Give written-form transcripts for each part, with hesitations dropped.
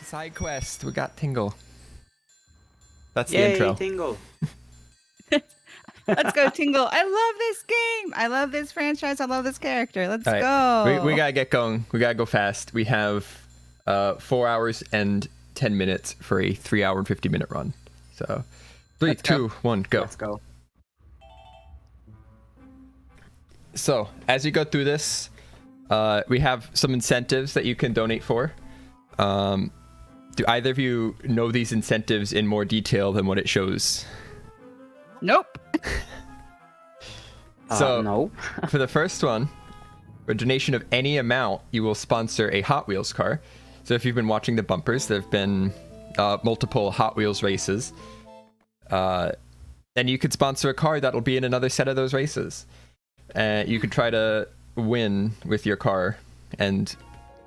Side quest. We got Tingle. That's the Yay, intro. Tingle. Let's go, Tingle. I love this game. I love this franchise. I love this character. Let's All right. go. We gotta get going. We gotta go fast. We have 4 hours and 10 minutes for a 3 hour and 50-minute run. So 3, Let's go. 2, 1, go. Let's go. So as you go through this, we have some incentives that you can donate for. Do either of you know these incentives in more detail than what it shows? Nope. So No. for the first one, for a donation of any amount, you will sponsor a Hot Wheels car. So if you've been watching the bumpers, there have been multiple Hot Wheels races. And you could sponsor a car that'll be in another set of those races. You could try to win with your car, and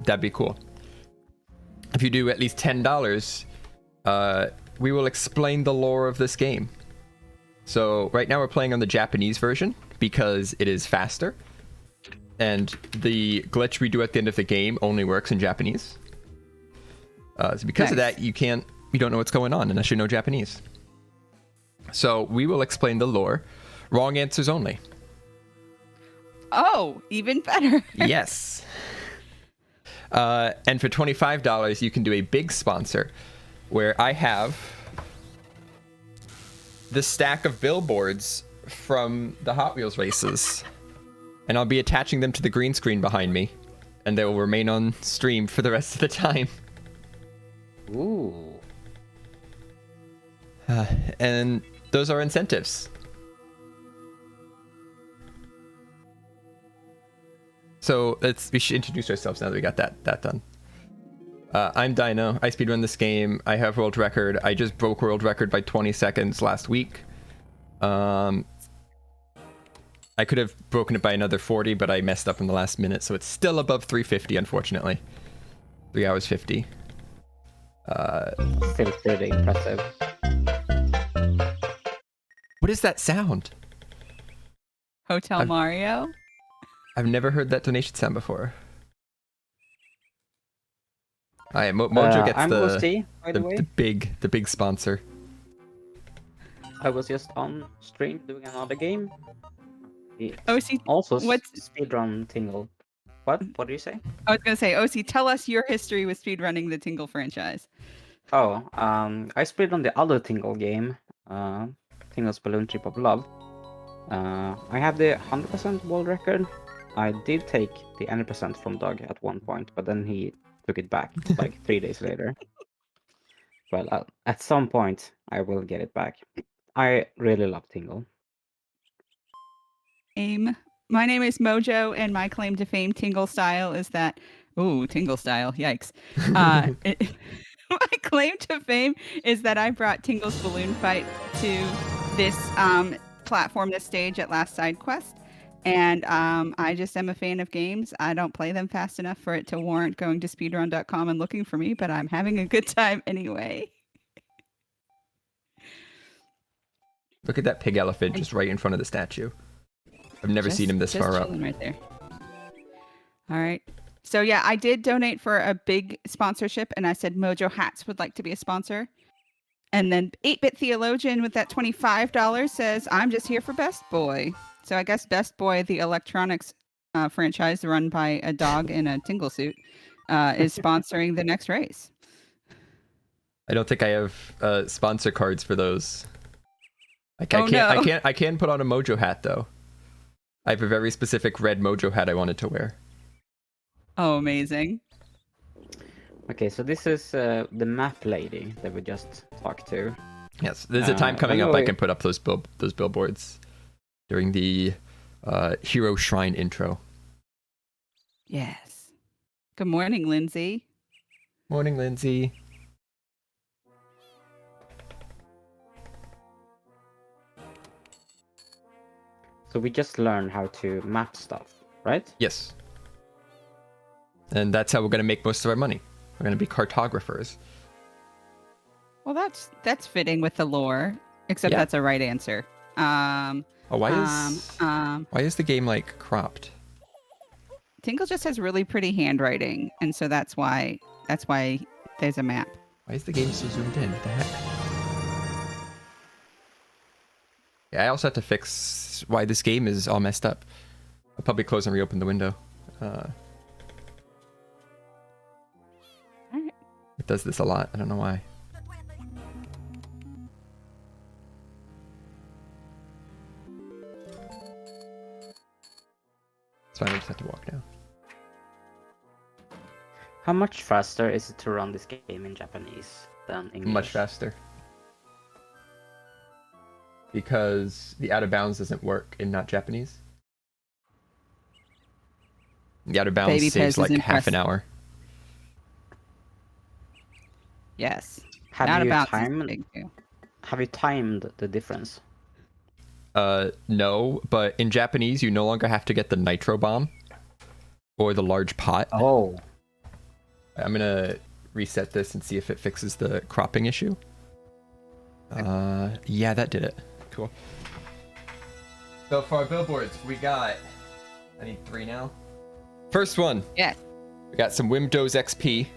that'd be cool. If you do at least $10, we will explain the lore of this game. So right now we're playing on the Japanese version because it is faster, and the glitch we do at the end of the game only works in Japanese. So because of that, you don't know what's going on unless you know Japanese. So we will explain the lore. Wrong answers only. Oh, even better. Yes. And for $25, you can do a big sponsor, where I have the stack of billboards from the Hot Wheels races, and I'll be attaching them to the green screen behind me, and they will remain on stream for the rest of the time. Ooh. And those are incentives. So we should introduce ourselves now that we got that done. I'm Dino. I speedrun this game. I have world record. I just broke world record by 20 seconds last week. I could have broken it by another 40, but I messed up in the last minute, so it's still above 350, unfortunately. 3 hours 50. Still pretty impressive. What is that sound? Hotel Mario. I've never heard that donation sound before. All right, Mojo gets I'm Rosy, by the way. the big sponsor. I was just on stream doing another game. OC, Also, what's- Speedrun Tingle. What do you say? I was going to say, OC, tell us your history with speedrunning the Tingle franchise. Oh, I speedrun the other Tingle game, Tingle's Balloon Trip of Love. I have the 100% world record. I did take the 100% from Doug at one point, but then he took it back like 3 days later. Well, at some point, I will get it back. I really love Tingle. My name is Mojo, and my claim to fame Tingle style is that... Ooh, Tingle style. Yikes. My claim to fame is that I brought Tingle's balloon fight to this platform, this stage at Last Side Quest. And I just am a fan of games. I don't play them fast enough for it to warrant going to speedrun.com and looking for me, but I'm having a good time anyway. Look at that pig elephant just right in front of the statue. I've never seen him this far up. Right there. All right. So yeah, I did donate for a big sponsorship, and I said Mojo Hats would like to be a sponsor. And then 8-Bit Theologian with that $25 says, I'm just here for Best Boy. So I guess Best Boy, the electronics franchise run by a dog in a Tingle suit, is sponsoring the next race. I don't think I have sponsor cards for those. I can put on a Mojo hat though. I have a very specific red Mojo hat I wanted to wear. Oh, amazing. Okay, so this is the map lady that we just talked to. Yes, there's a time coming up I can put up those billboards during the Hero Shrine intro. Yes. Good morning, Lindsay. Morning, Lindsay. So we just learned how to map stuff, right? Yes. And that's how we're going to make most of our money. We're going to be cartographers. Well, that's fitting with the lore, except Yeah. that's a right answer. Why is the game like cropped? Tingle just has really pretty handwriting, and so that's why there's a map. Why is the game so zoomed in? What the heck? Yeah, I also have to fix why this game is all messed up. I'll probably close and reopen the window. Alright. It does this a lot. I don't know why. It's fine, I just have to walk now. How much faster is it to run this game in Japanese than English? Much faster. Because the out of bounds doesn't work in not Japanese. The out of bounds Baby saves Pez like is half an impressive. hour. Yes. Have Not you about timed? Have you timed the difference? No, but in Japanese you no longer have to get the nitro bomb or the large pot. Oh, I'm gonna reset this and see if it fixes the cropping issue. Yeah, that did it. Cool. So for our billboards, we got... I need 3 now. First one. Yes. We got some Windows XP.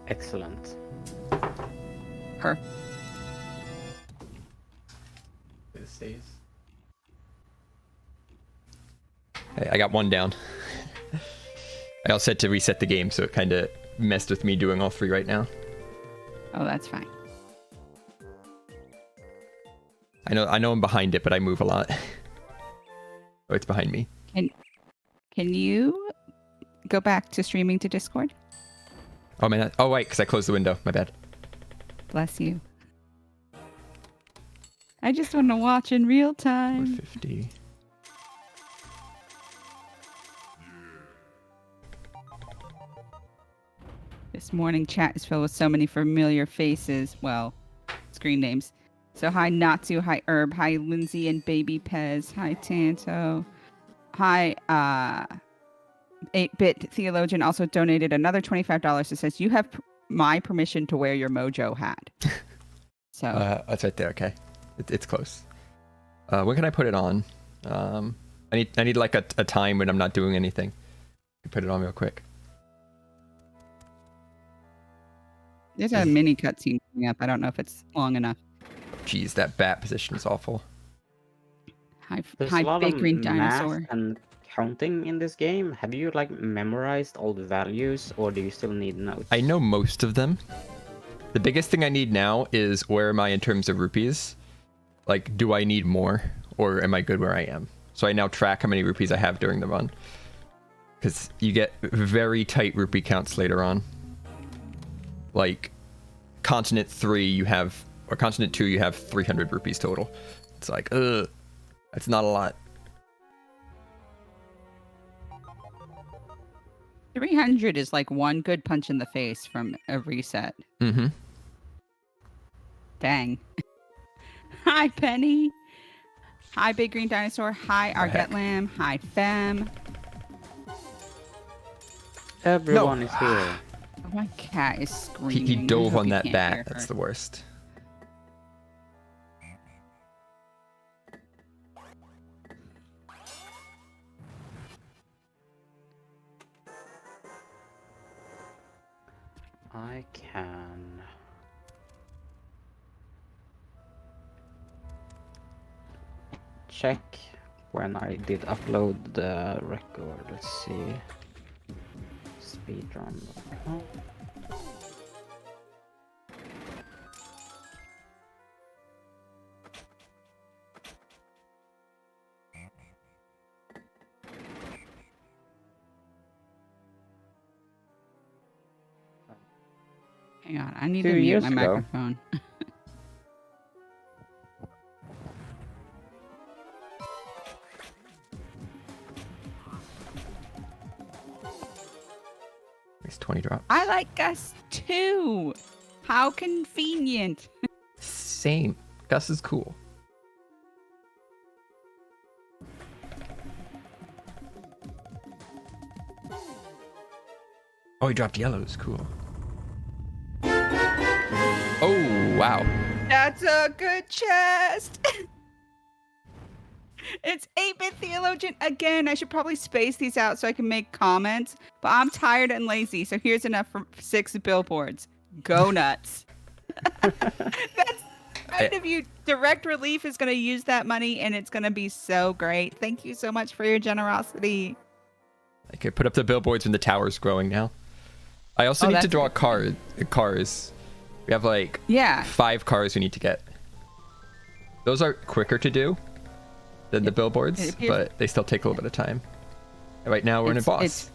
excellent. Her. It stays. Hey, I got 1 down. I also had to reset the game, so it kind of messed with me doing all 3 right now. Oh, that's fine. I know I'm behind it, but I move a lot. Oh, it's behind me. Can you go back to streaming to Discord? Oh man! Oh wait, because I closed the window. My bad. Bless you. I just want to watch in real time. 450. This morning chat is filled with so many familiar faces. Well, screen names. So hi Natsu, hi Herb, hi Lindsay and Baby Pez, hi Tanto. Hi 8-Bit Theologian also donated another $25. It says, you have my permission to wear your Mojo hat. So That's right there. Okay, it's close. When can I put it on? I need like a time when I'm not doing anything. Put it on real quick. there's a mini cutscene coming up. I don't know if it's long enough. Jeez, that bat position is awful. Hi, There's hi a lot Big of Green math Dinosaur. and counting in this game. Have you like memorized all the values, or do you still need notes? I know most of them. The biggest thing I need now is where am I in terms of rupees? Like, do I need more, or am I good where I am? So I now track how many rupees I have during the run. Because you get very tight rupee counts later on. Like, continent 3 you have, or continent 2 you have 300 rupees total. It's like, ugh, that's not a lot. 300 is like one good punch in the face from a reset. Mm-hmm. Dang. Hi, Penny. Hi, Big Green Dinosaur. Hi, The heck? Arget Lamb. Hi, Fem. Everyone is here. Oh, my cat is screaming. He I dove hope on you that can't bat. hear That's her. the worst. I can. Check when I did upload the record. Let's see. Speedrun. Oh. Hang on. I need 2 to mute years my ago. microphone. It's 20 drops. I like Gus too. How convenient. Same. Gus is cool. Oh, he dropped yellows. Cool. Oh, wow. That's a good chest. It's 8-Bit Theologian again. I should probably space these out so I can make comments, but I'm tired and lazy. So here's enough for 6 billboards. Go nuts. That's kind of you. Direct Relief is going to use that money, and it's going to be so great. Thank you so much for your generosity. I could put up the billboards when the tower's growing now. I also need to that's draw good. cars. We have like Yeah. 5 cars we need to get. Those are quicker to do than the billboards, but they still take a little bit of time. And right now we're in a boss.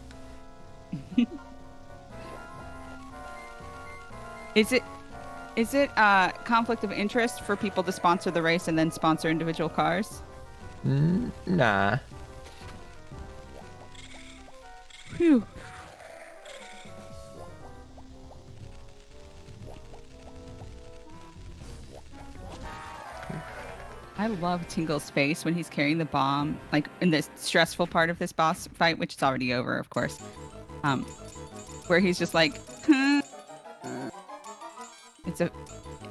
Is it conflict of interest for people to sponsor the race and then sponsor individual cars? Nah. Phew. I love Tingle's face when he's carrying the bomb, like in this stressful part of this boss fight, which is already over, of course. Where he's just like, huh.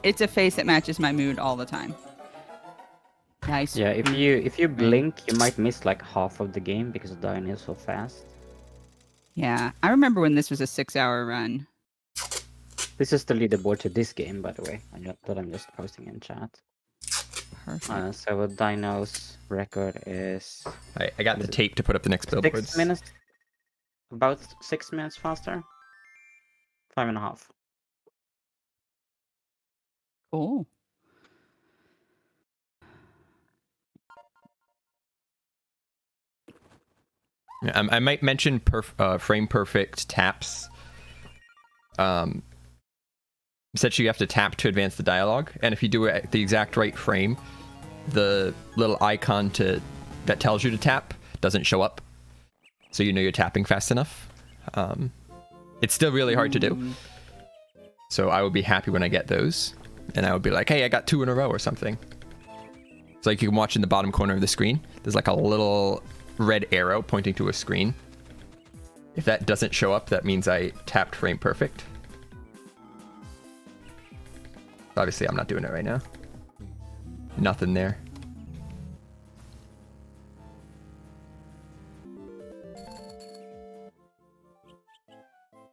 It's a face that matches my mood all the time. Nice. Yeah, if you blink, you might miss like half of the game because the dying is so fast. Yeah, I remember when this was a 6-hour run. This is the leaderboard to this game, by the way. That I'm just posting in chat. Perfect. So Dino's record is I got the tape to put up the next billboards. 6 minutes. About 6 minutes faster. 5.5. Cool. I might mention frame perfect taps. Essentially, you have to tap to advance the dialogue, and if you do it at the exact right frame, the little icon that tells you to tap doesn't show up, so you know you're tapping fast enough. It's still really hard to do, so I would be happy when I get those, and I would be like, hey, I got 2 in a row or something. It's like you can watch in the bottom corner of the screen. There's like a little red arrow pointing to a screen. If that doesn't show up, that means I tapped frame perfect. Obviously, I'm not doing it right now. Nothing there.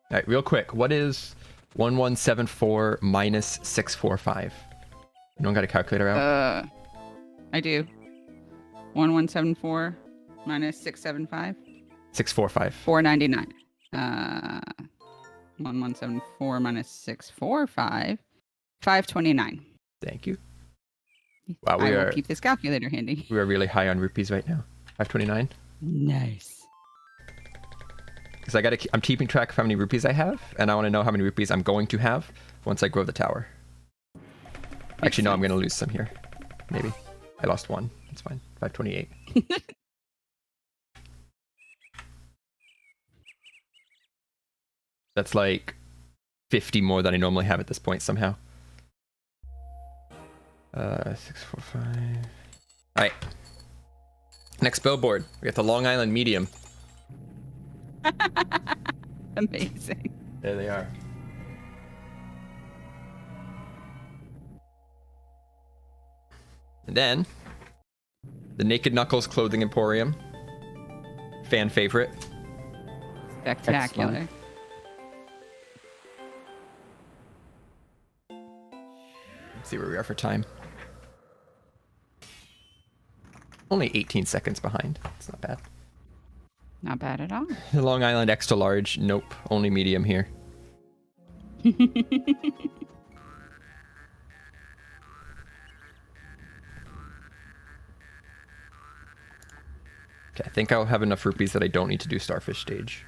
All right, real quick. What is 1174 minus 645? You don't got a calculator out? I do. 1174 minus 675. 645. 499. 1174 minus 645. 529. Thank you. Wow, I will keep this calculator handy. We are really high on rupees right now. 529. Nice. Because I'm keeping track of how many rupees I have, and I want to know how many rupees I'm going to have once I grow the tower. Actually, no, I'm going to lose some here. Maybe. I lost 1. It's fine. 528. That's like 50 more than I normally have at this point somehow. 645. All right. Next billboard. We got the Long Island Medium. Amazing. There they are. And then the Naked Knuckles Clothing Emporium. Fan favorite. Spectacular. Excellent. Let's see where we are for time. Only 18 seconds behind. It's not bad. Not bad at all. The Long Island extra large. Nope. Only medium here. Okay, I think I'll have enough rupees that I don't need to do Starfish Stage.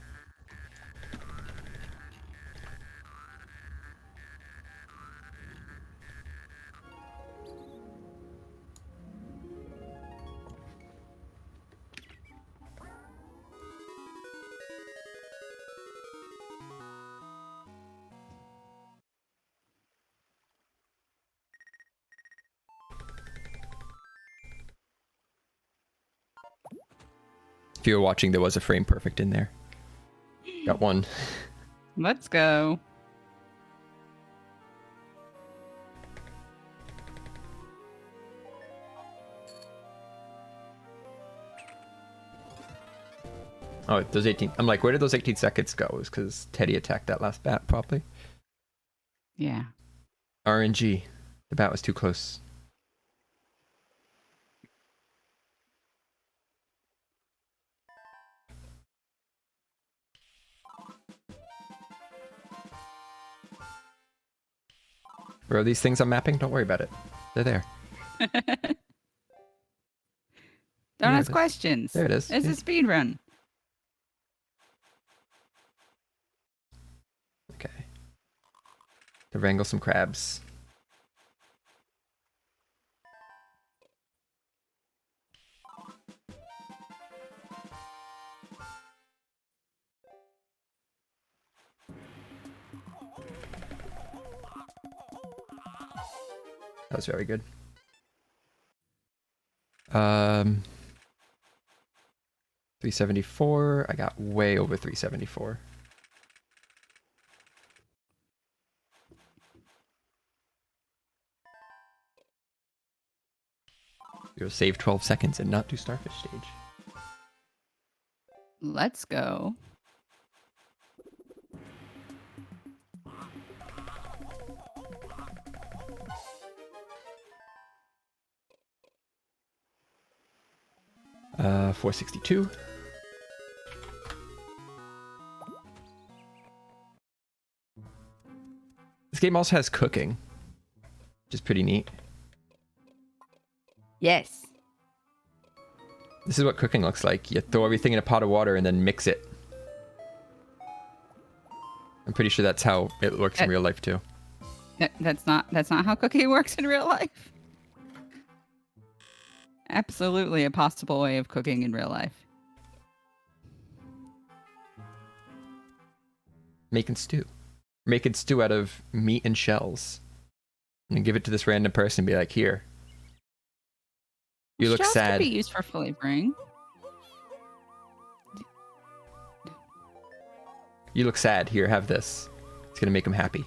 If you were watching, there was a frame perfect in there. Got 1. Let's go. Oh, those 18. I'm like, where did those 18 seconds go? It was because Teddy attacked that last bat, probably. Yeah. RNG. The bat was too close. Where are these things I'm mapping? Don't worry about it. They're there. Don't Yeah, ask questions. there it is. It's Yeah. a speed run. Okay. To wrangle some crabs. That was very good. 374. I got way over 374. You'll save 12 seconds and not do starfish stage. Let's go. Uh, 462. This game also has cooking, which is pretty neat. Yes. This is what cooking looks like. You throw everything in a pot of water and then mix it. I'm pretty sure that's how it works in real life too. That's not how cooking works in real life. Absolutely a possible way of cooking in real life. Making stew. Making stew out of meat and shells. And then give it to this random person and be like, here. You look Shells sad. Could be used for flavoring. You look sad. Here, have this. It's gonna make him happy.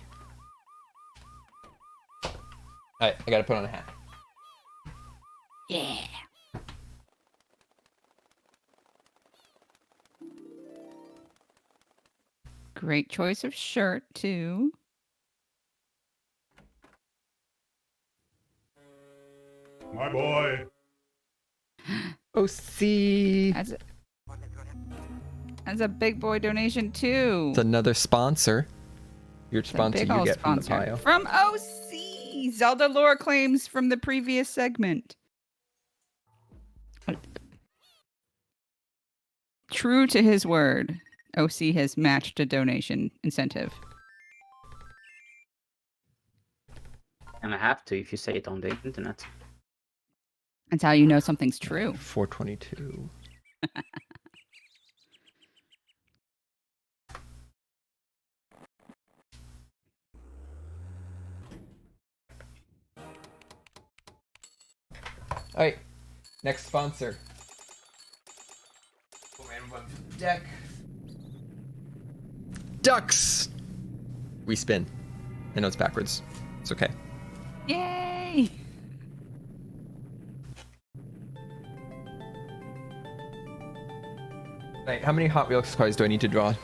Alright, I gotta put on a hat. Yeah. Great choice of shirt, too. My boy. Oh, see. That's a big boy donation, too. It's another sponsor. Your It's a sponsor big you ol' get from the sponsor. pile. From OC! Zelda lore claims from the previous segment. True to his word, OC has matched a donation incentive. And I have to if you say it on the internet. That's how you know something's true. 422. Alright, next sponsor. Deck. Ducks! We spin. I know it's backwards. It's okay. Yay! Right, how many Hot Wheels cars do I need to draw?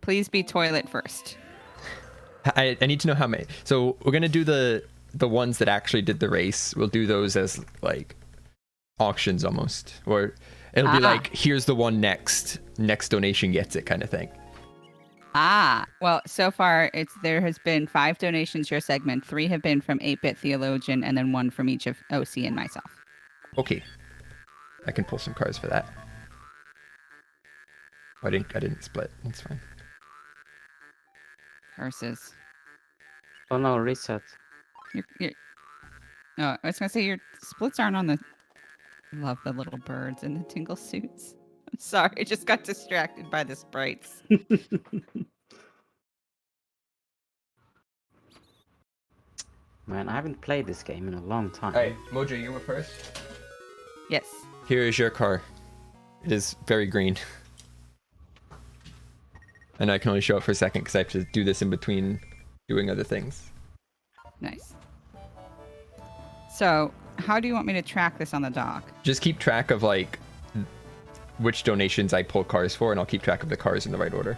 Please be toilet first. I need to know how many. So we're gonna do the ones that actually did the race. We'll do those as like auctions almost, or it'll be like, here's the one next donation gets it kind of thing. Well, so far there has been 5 donations your segment. 3 have been from 8-Bit Theologian, and then 1 from each of OC and myself. Okay, I can pull some cards for that. Oh, I didn't split. That's fine. Curses. Oh no, reset. No, I was gonna say your splits aren't on the. Love the little birds in the Tingle suits. I'm sorry, I just got distracted by the sprites. Man, I haven't played this game in a long time. All right, Mojo, you were first. Yes. Here is your car. It is very green. And I can only show it for a second because I have to do this in between doing other things. Nice. So, how do you want me to track this on the dock? Just keep track of like which donations I pull cars for, and I'll keep track of the cars in the right order.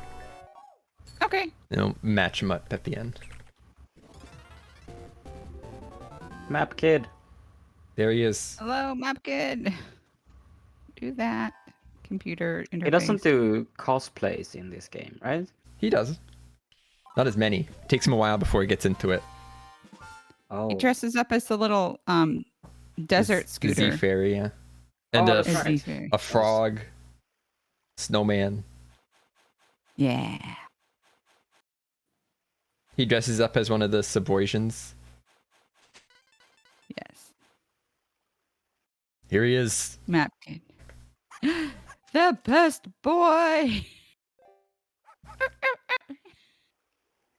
Okay. Match them up at the end. Map kid. There he is. Hello, map kid. Do that. Computer interface. He doesn't do cosplays in this game, right? He does. Not as many. Takes him a while before he gets into it. Oh. He dresses up as the little desert The scooter. Z Fairy, yeah. And Oh, a, that's right. Z-Fairy. a frog. Snowman. Yeah. He dresses up as one of the Subversians. Yes. Here he is. Map kid. The best boy.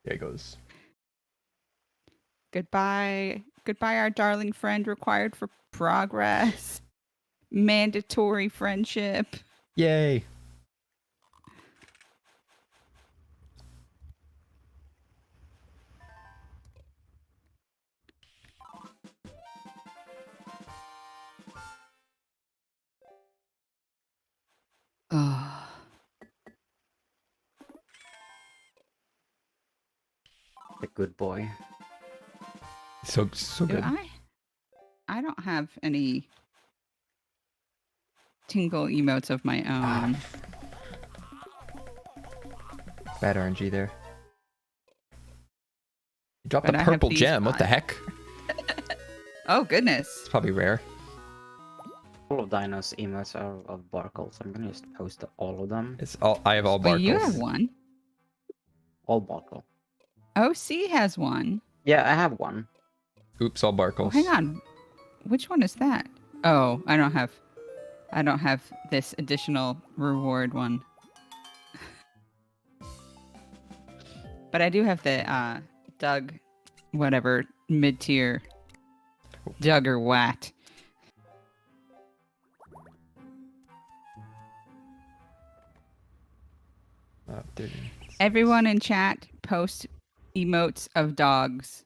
There he goes. Goodbye. Goodbye, our darling friend required for progress. Mandatory friendship. Yay. Oh. The good boy. So Do good. I don't have any Tingle emotes of my own. Bad RNG there. You dropped But a I have purple these gem. What the 5. heck? Oh, goodness. It's probably rare. All of Dino's emotes are of Barkle, so I'm gonna just post all of them. It's all. I have all Well, you have Barkles. one. All Barkle. OC has one. Yeah, I have one. Oops, all Oh, Barkles. hang on. Which one is that? Oh, I don't have this additional reward one. But I do have the Doug whatever mid-tier Doug or Watt. There. Everyone in chat post emotes of dogs.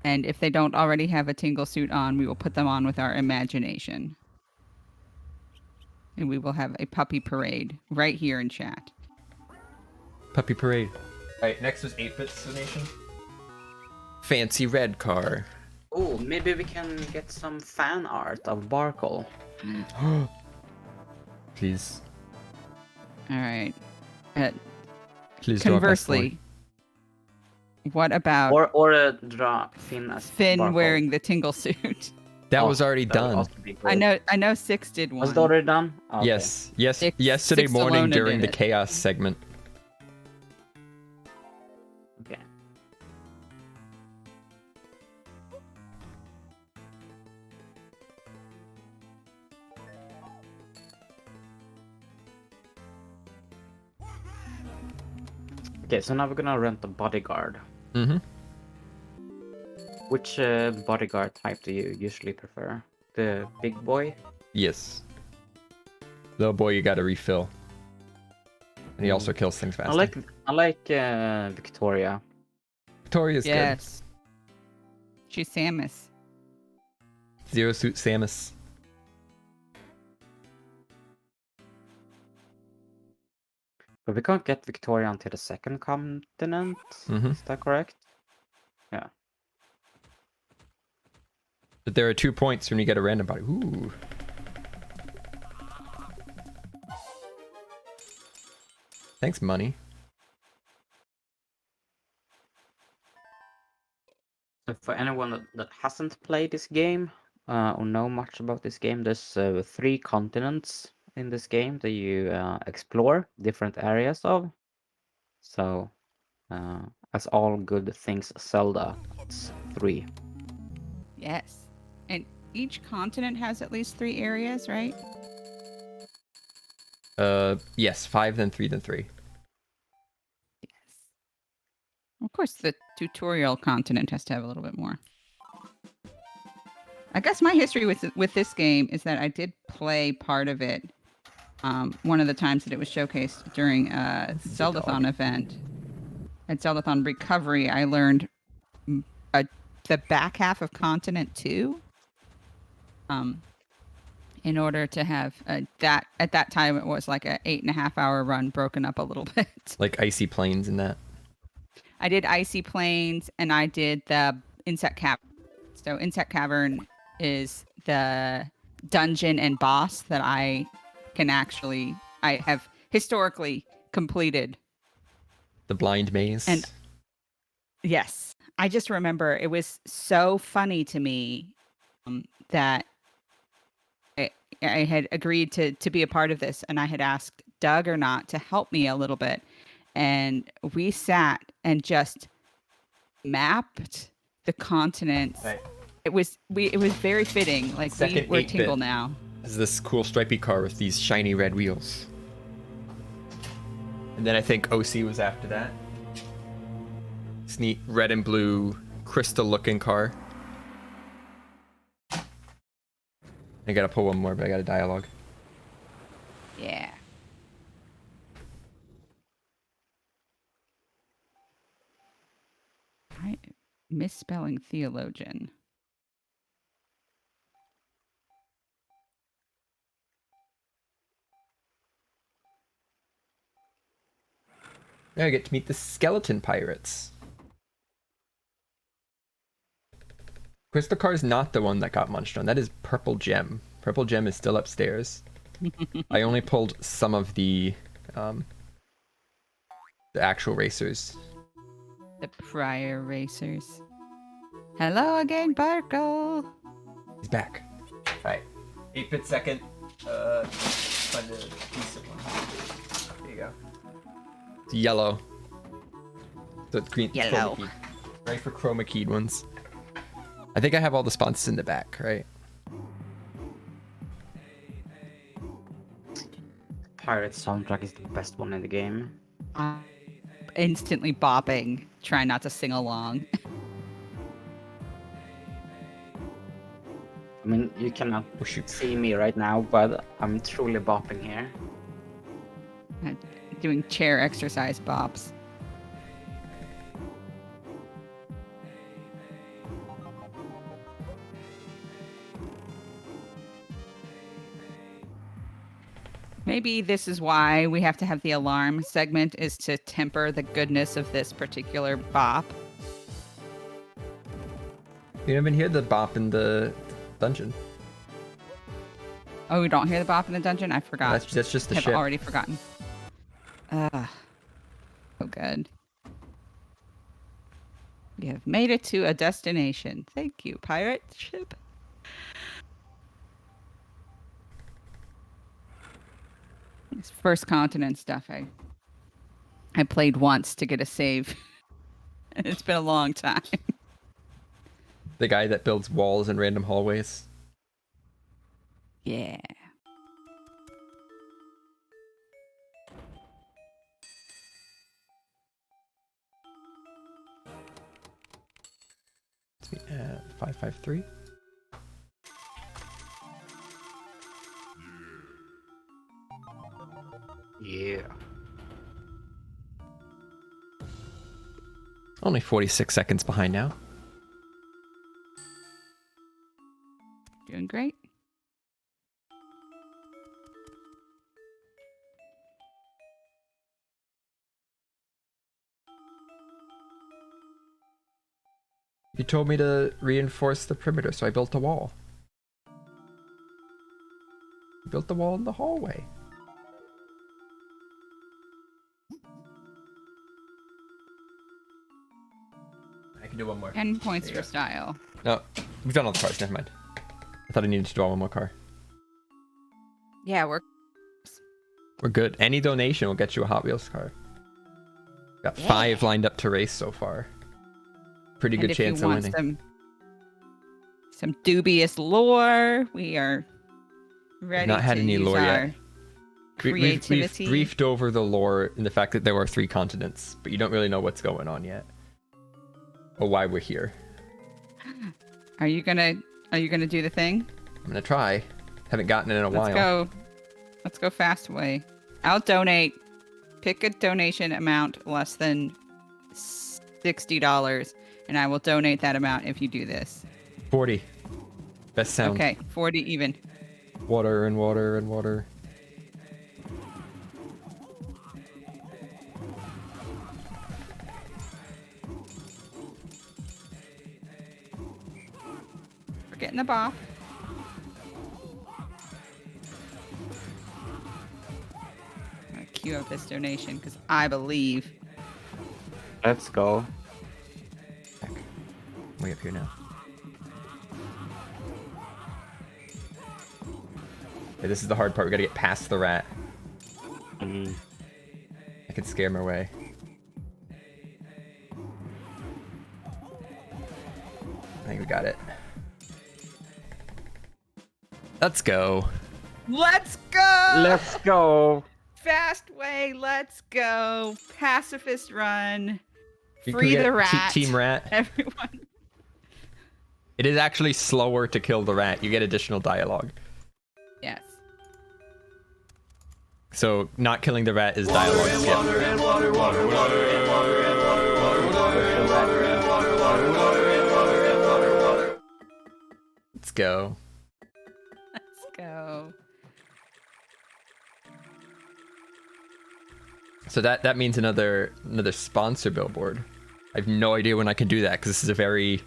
And if they don't already have a Tingle suit on, we will put them on with our imagination. And we will have a puppy parade right here in chat. Puppy parade. All right, next was 8-Bits donation. Fancy red car. Oh, maybe we can get some fan art of Barkle. Please. All right. Please draw a best boy. Conversely, what about Or a draw Finn as Finn Barkle. wearing the Tingle suit? That Oh, was already that would done. also be great. I know Six did one. Was it already done? Oh, okay. Yes. Six- Yesterday Six morning Alona during did the it. chaos segment. Okay. Okay, so now we're gonna rent a bodyguard. Mm-hmm. Which bodyguard type do you usually prefer? The big boy? Yes. Little boy, you got to refill. And he also kills things faster. I like Victoria. Victoria's Yes. She's Samus. good. Zero Suit Samus. But we can't get Victoria until the second continent. Mhm. Is that correct? Yeah. But there are 2 points when you get a random body. Ooh. Thanks, money. So for anyone that hasn't played this game or know much about this game, there's 3 continents in this game that you explore different areas of. So, as all good things Zelda, it's 3. Yes. And each continent has at least 3 areas, right? Yes, 5, then 3, then 3. Yes. Of course, the tutorial continent has to have a little bit more. I guess my history with this game is that I did play part of it one of the times that it was showcased during a Zeldathon event. At Zeldathon Recovery, I learned the back half of Continent 2. in order to have that. At that time, it was like a 8.5 hour run, broken up a little bit. Like Icy Plains and that. I did Icy Plains and I did the Insect Cavern. So Insect Cavern is the dungeon and boss that I have historically completed. The Blind Maze. And yes, I just remember it was so funny to me that I had agreed to be a part of this, and I had asked Doug or not to help me a little bit. And we sat and just mapped the continents. Right. It was very fitting. Like Second we're 8-bit. Tingle now. This is this cool stripy car with these shiny red wheels. And then I think OC was after that. This neat red and blue crystal looking car. I gotta pull one more, but I got a dialogue. Yeah. I misspelling theologian. Now I get to meet the skeleton pirates. Crystal Car is not the one that got munched on. That is Purple Gem. Purple Gem is still upstairs. I only pulled some of the actual racers. The prior racers. Hello again, Barkle. He's back. Alright. 8-bit second. Find a decent one. There you go. It's yellow. So it's green. Yellow. Chroma keyed. Right for chroma keyed ones. I think I have all the sponsors in the back, right? Pirate soundtrack is the best one in the game. Instantly bopping, trying not to sing along. I mean, you cannot Oh, shoot. see me right now, but I'm truly bopping here. Doing chair exercise bops. Maybe this is why we have to have the alarm segment, is to temper the goodness of this particular bop. You haven't heard the bop in the dungeon. Oh, we don't hear the bop in the dungeon? I forgot. That's just the I've ship. already forgotten. So good. We have made it to a destination. Thank you, pirate ship. This first continent stuff I played once to get a save. It's been a long time. The guy that builds walls in random hallways. Yeah. It's me at 553. Yeah. Only 46 seconds behind now. Doing great. You told me to reinforce the perimeter, so I built a wall. I built the wall in the hallway. I can do one more. 10 points There you for style. No, we've done all the cars. Never mind. I thought I needed to draw one more car. Yeah, we're We're good. Any donation will get you a Hot Wheels car. Got Yeah. 5 lined up to race so far. Pretty and good if chance you of want winning. some dubious lore, we are ready not had to any use lore yet. our We've creativity. briefed over the lore and the fact that there were 3 continents, but you don't really know what's going on yet. Or why we're here. Are you gonna do the thing? I'm gonna try. Haven't gotten it in a while. Let's go fast way. I'll donate. Pick a donation amount less than $60, and I will donate that amount if you do this. 40. Best sound. Okay, 40 even. Water and water and water. We're getting the ball. I'm gonna queue up this donation because I believe. Let's go. Way up here now. Okay, this is the hard part. We gotta get past the rat. Mm. I could scare him away. I think we got it. Let's go. Let's go! Let's go. Fast way, let's go. Pacifist run. You can Free get the rat. Team rat. Everyone. It is actually slower to kill the rat. You get additional dialogue. Yes. So not killing the rat is dialogue skip. Let's go. Let's go. So that means another sponsor billboard. I have no idea when I can do that because this is a very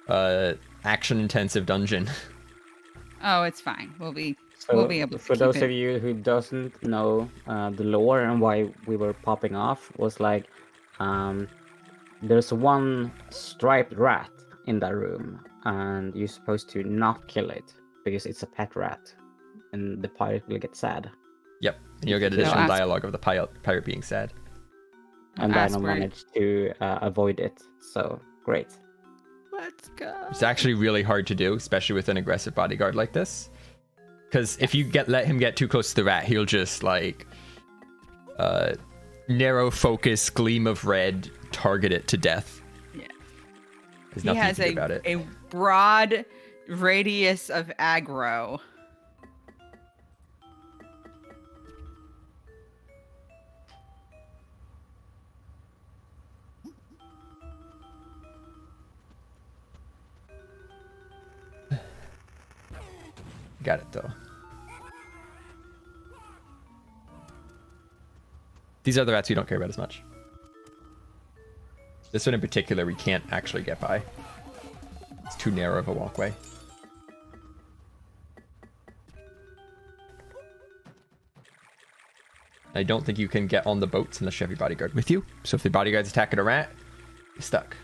action intensive dungeon. Oh, it's fine. We'll be able to For keep those it. of you who doesn't know the lore and why we were popping off was like, there's one striped rat in that room, and you're supposed to not kill it because it's a pet rat, and the pirate will get sad. Yep. And you'll get So additional ask- dialogue of the pirate being sad. And Ask Dino where- managed to avoid it. So great. Let's go. It's actually really hard to do, especially with an aggressive bodyguard like this. Because if you let him get too close to the rat, he'll just like narrow focus, gleam of red, target it to death. Yeah. There's He nothing you has can do about it. a broad radius of aggro. Got it though. These are the rats we don't care about as much. This one in particular we can't actually get by. It's too narrow of a walkway. I don't think you can get on the boats unless you have your bodyguard with you. So if the bodyguard's attacking a rat, you're stuck.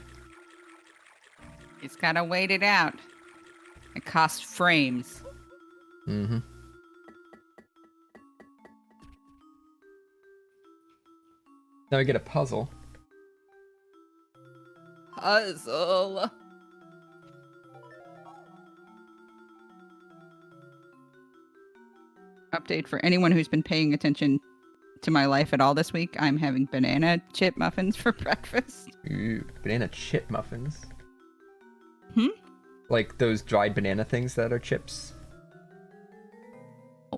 He's gotta wait it out. It costs frames. Mm-hmm. Now we get a puzzle. Puzzle. Update for anyone who's been paying attention to my life at all this week. I'm having banana chip muffins for breakfast. Ooh, banana chip muffins. Hmm? Like those dried banana things that are chips?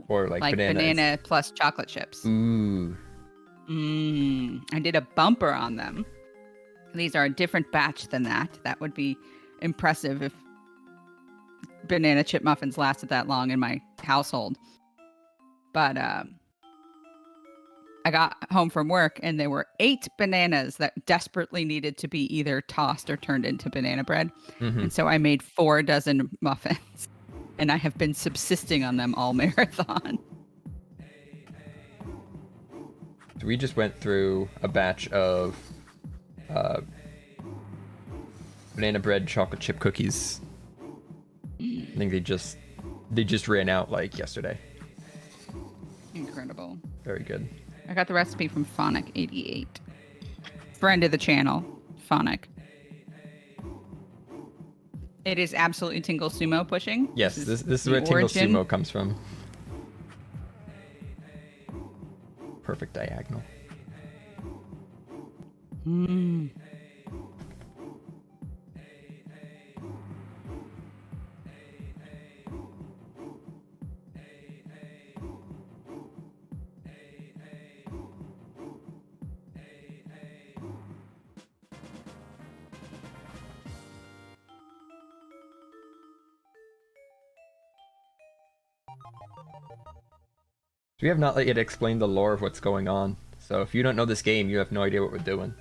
Or like bananas? banana plus chocolate chips. Ooh. I did a bumper on them. These are a different batch than that. That would be impressive if banana chip muffins lasted that long in my household. But I got home from work and there were 8 bananas that desperately needed to be either tossed or turned into banana bread. Mm-hmm. And so I made 4 dozen muffins. And I have been subsisting on them all marathon. So we just went through a batch of banana bread chocolate chip cookies. I think they just ran out like yesterday. Incredible. Very good. I got the recipe from Phonic88. Friend of the channel, Phonic. It is absolutely Tingle Sumo pushing. Yes, this is the where Tingle origin. Sumo comes from. Perfect diagonal. Mm. We have not yet explained the lore of what's going on. So if you don't know this game, you have no idea what we're doing.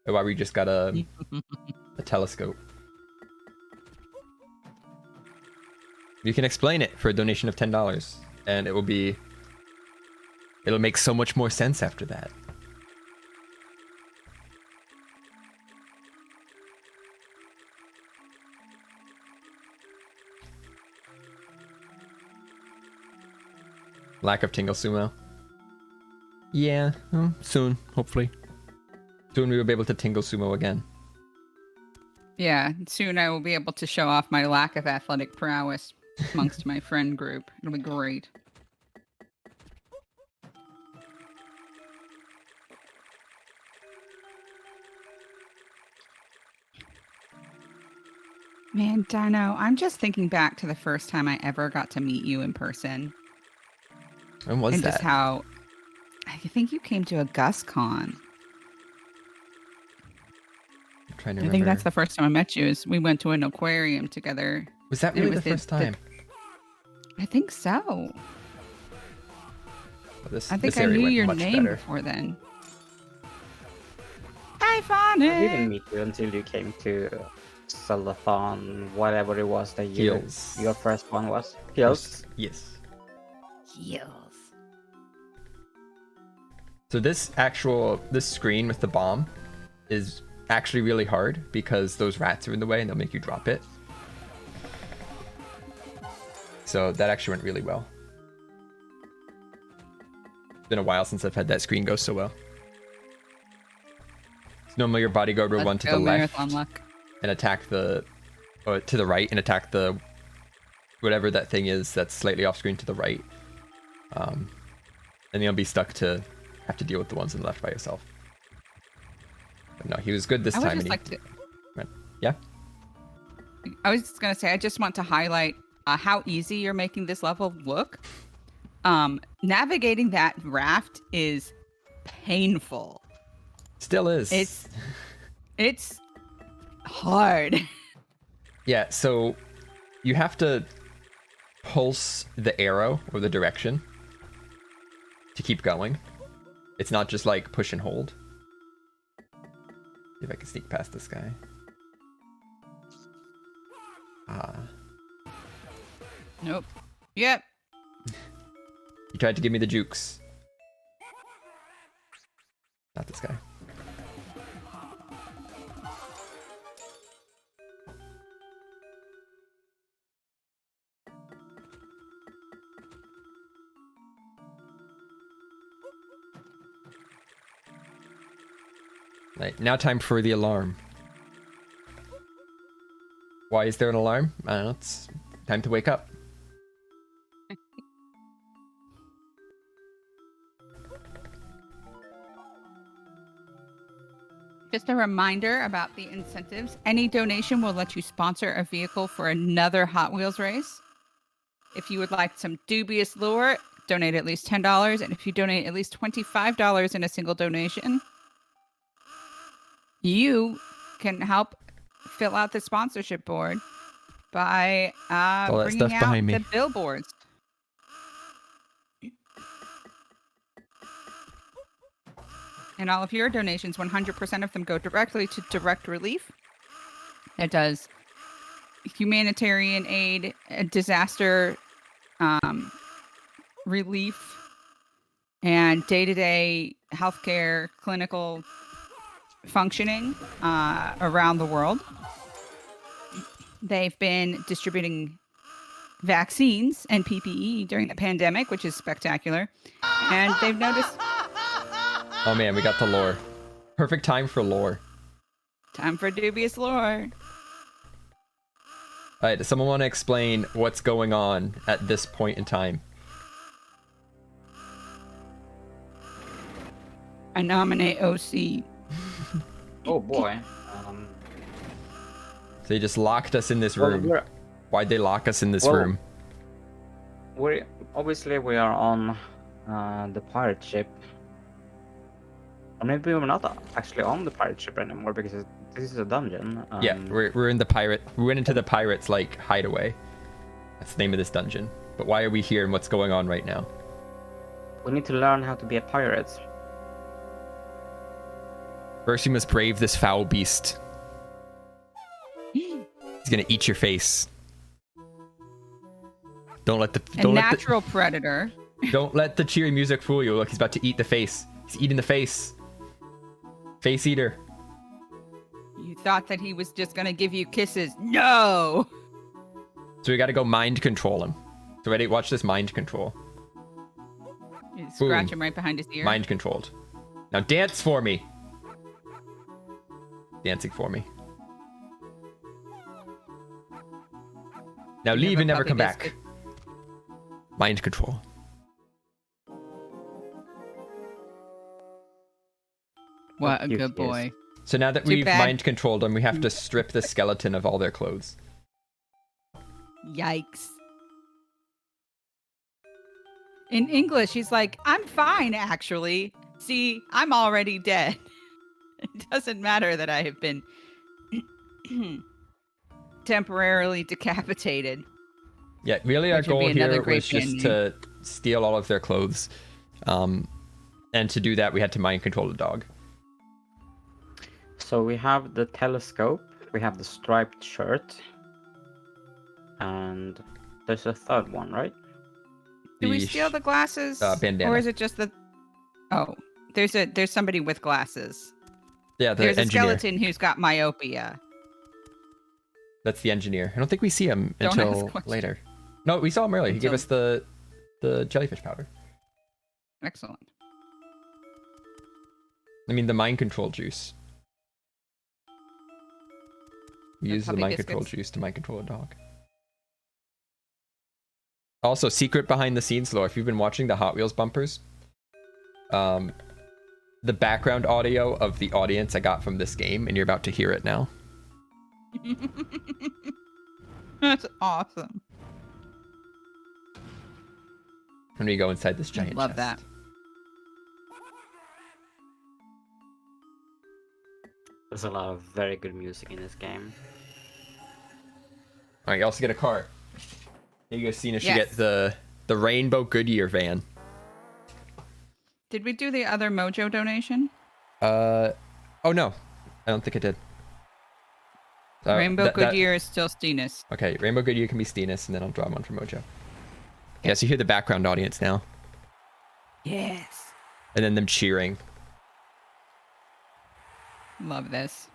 Or why we just got a telescope. You can explain it for a donation of $10, and it'll make so much more sense after that. Lack of Tingle Sumo. Yeah, soon, hopefully. Soon we will be able to Tingle Sumo again. Yeah, soon I will be able to show off my lack of athletic prowess amongst my friend group. It'll be great. Man, Dino, I'm just thinking back to the first time I ever got to meet you in person. When was and that? Just how I think you came to a GusCon. I'm trying to I remember. think that's the first time I met you. Is we went to an aquarium together. Was that and it really was the first time? I think so. Well, I think this I area knew went your much name better. before then. Hi, I didn't Fonny. meet you until you came to Zeldathon, whatever it was that Heels. your first one was. Heels. Yes. Heels. So this screen with the bomb is actually really hard because those rats are in the way and they'll make you drop it. So that actually went really well. It's been a while since I've had that screen go so well. So normally your bodyguard will run to the left Marathon luck. and attack to the right and attack the whatever that thing is that's slightly off screen to the right. And you'll be stuck to have to deal with the ones on the left by yourself. But no, he was good this I would time. just and like to. Yeah. I was just gonna say, I just want to highlight how easy you're making this level look. Navigating that raft is painful. Still is. It's hard. Yeah, so you have to pulse the arrow or the direction to keep going. It's not just like push and hold. See if I can sneak past this guy. Nope. Yep. He tried to give me the jukes. Not this guy. Right, now time for the alarm. Why is there an alarm? I don't know, it's time to wake up. Just a reminder about the incentives. Any donation will let you sponsor a vehicle for another Hot Wheels race. If you would like some dubious lure, donate at least $10. And if you donate at least $25 in a single donation, you can help fill out the sponsorship board by All that bringing stuff out behind me. the billboards. And all of your donations, 100% of them go directly to Direct Relief. It does humanitarian aid, disaster relief, and day-to-day healthcare clinical functioning around the world. They've been distributing vaccines and PPE during the pandemic, which is spectacular. And they've noticed... Oh man, we got the lore. Perfect time for lore. Time for dubious lore. Alright, does someone want to explain what's going on at this point in time? I nominate OC. Oh boy. So they just locked us in this Well, room. Why'd they lock us in this Well, room? we are on the pirate ship. Or maybe we're not actually on the pirate ship anymore because this is a dungeon. Yeah, we're in the pirate. We went into the pirates like hideaway. That's the name of this dungeon. But why are we here and what's going on right now? We need to learn how to be a pirate. First, you must brave this foul beast. He's gonna eat your face. Don't let the natural predator. Don't let the cheery music fool you. Look, he's about to eat the face. He's eating the face. Face eater. You thought that he was just gonna give you kisses. No! So we gotta go mind control him. So ready? Watch this mind control. You scratch him right behind his ear. Mind controlled. Now dance for me. Dancing for me. Now leave and never come back. Mind control. What a good boy. So now that we've mind controlled them, we have to strip the skeleton of all their clothes. Yikes. In English, he's like, I'm fine, actually. See, I'm already dead. It doesn't matter that I have been temporarily decapitated. Yeah, really our goal here was just to steal all of their clothes. And to do that, we had to mind control the dog. So we have the telescope, we have the striped shirt, and there's a third one, right? Do we steal the glasses? Bandana. Or is it just the... Oh, there's somebody with glasses. Yeah, there's engineer. a skeleton who's got myopia. That's the engineer. I don't think we see him until later. No, we saw him earlier. He gave us the jellyfish powder. Excellent. I mean, the mind control juice. We use the mind control juice to mind control a dog. Also, secret behind the scenes lore. If you've been watching the Hot Wheels bumpers, the background audio of the audience I got from this game, and you're about to hear it now. That's awesome. When we go inside this giant Love chest. that. There's a lot of very good music in this game. Alright, you also get a car. You guys seen us should get the Rainbow Goodyear van. Did we do the other Mojo donation? Oh no. I don't think it did. Rainbow Goodyear is still Steenus. Okay, Rainbow Goodyear can be Steenus, and then I'll draw one for Mojo. Yeah, so you hear the background audience now. Yes. And then them cheering. Love this.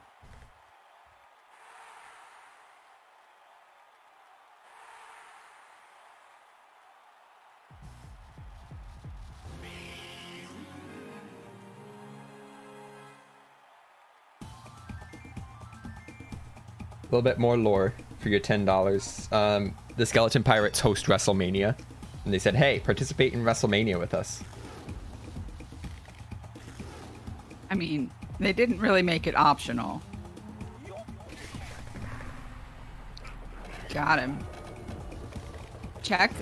A little bit more lore for your $10. The Skeleton Pirates host WrestleMania, and they said, "Hey, participate in WrestleMania with us." I mean, they didn't really make it optional. Got him. Check.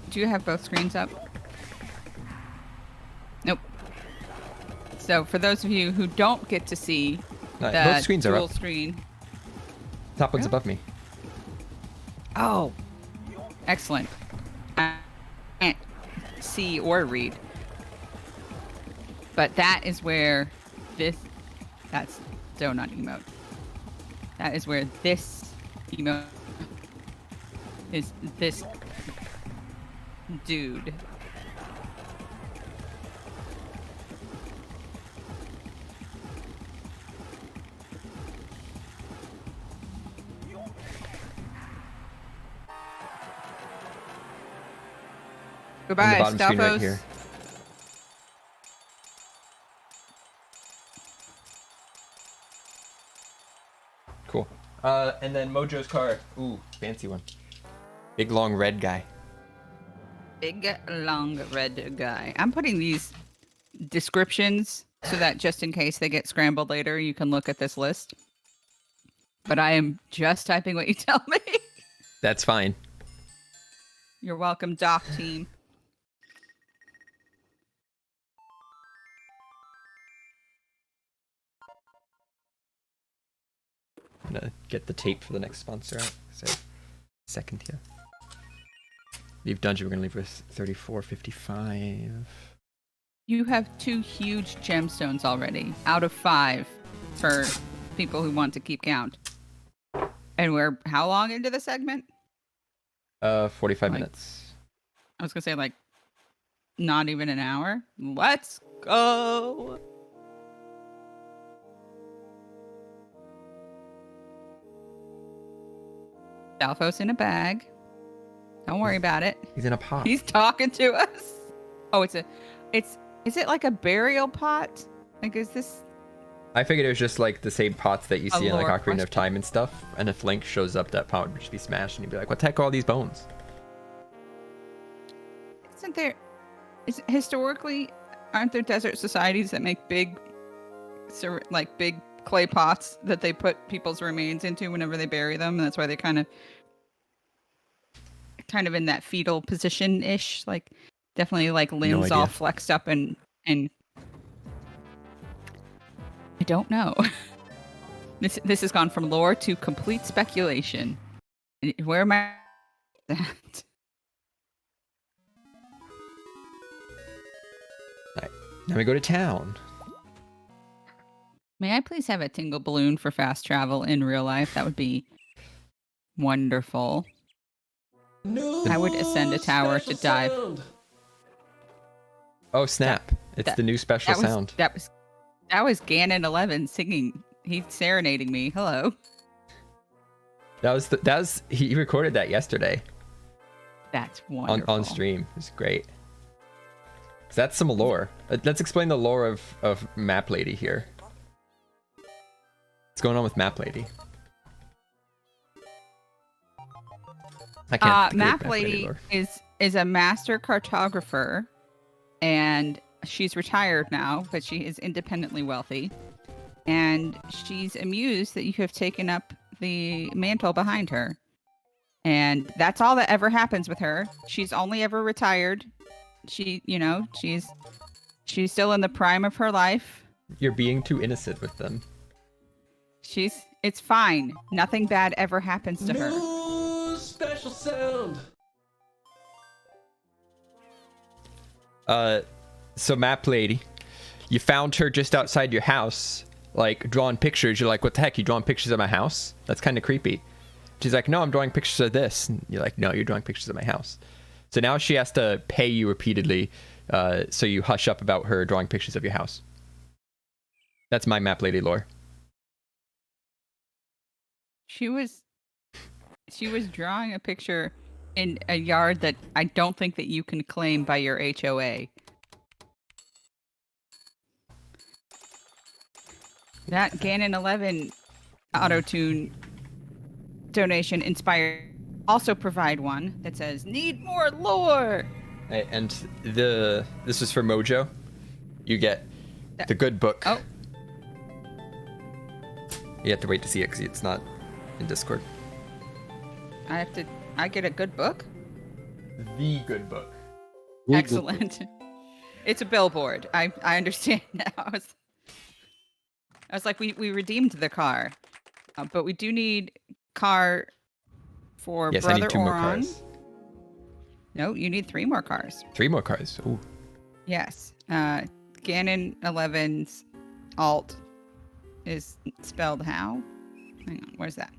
Do you have both screens up? Nope. So for those of you who don't get to see both screens are dual up. screen. Top one's above me. Oh, excellent. I can't see or read. But that is where that's donut emote. That is where this emote is this dude. Goodbye, On the bottom screen right Stalfos. here. Cool. And then Mojo's car. Ooh, fancy one. Big long red guy. Big, long, red guy. I'm putting these descriptions so that just in case they get scrambled later, you can look at this list. But I am just typing what you tell me. That's fine. You're welcome, Doc Team. I'm gonna get the tape for the next sponsor out. So, second here. Leave dungeon. We're gonna leave with 34.55. You have 2 huge gemstones already, out of 5 for people who want to keep count. And we're how long into the segment? 45 Like- minutes. I was gonna say like not even an hour. Let's go. Dalphos in a bag. Don't worry about it. He's in a pot. He's talking to us. Oh, is it like a burial pot? Like, is this? I figured it was just like the same pots that you A see in like lore Ocarina question. of Time and stuff. And if Link shows up, that pot would just be smashed, and he'd be like, "What the heck are all these bones?" Isn't there? Historically, aren't there desert societies that make big clay pots that they put people's remains into whenever they bury them, and that's why they kind of in that fetal position ish, like definitely like limbs all idea. flexed up and I don't know. This has gone from lore to complete speculation. Where am I at? Now we go to town. May I please have a Tingle balloon for fast travel in real life? That would be wonderful. I would ascend a tower to dive. Oh snap! It's that- the new special sound. That was Ganon 11 singing. He's serenading me. Hello. That was he recorded that yesterday That's wonderful. on stream. It was great. So that's some lore. Let's explain the lore of Map Lady here. What's going on with Map Lady? I can't. think of Map Lady lore. is a master cartographer, and she's retired now, but she is independently wealthy. And she's amused that you have taken up the mantle behind her. And that's all that ever happens with her. She's only ever retired. She's still in the prime of her life. You're being too innocent with them. It's fine. Nothing bad ever happens to her. Special sound. So Map Lady, you found her just outside your house, like drawing pictures. You're like, what the heck? You drawing pictures of my house? That's kind of creepy. She's like, no, I'm drawing pictures of this. And you're like, no, you're drawing pictures of my house. So now she has to pay you repeatedly, so you hush up about her drawing pictures of your house. That's my Map Lady lore. She was drawing a picture in a yard that I don't think that you can claim by your HOA. That Ganon 11 auto-tune donation inspired. Also provide one that says, need more lore! And this is for Mojo. You get the good book. Oh. You have to wait to see it because it's not in Discord. I get a good book? The good book. Excellent. It's a billboard. I understand now. I was like, we redeemed the car. But we do need car for Yes, Brother I need 2 more Oron. cars. No, you need 3 more cars. 3 more cars. Ooh. Yes. Ganon 11's alt is spelled how? Hang on, where's that?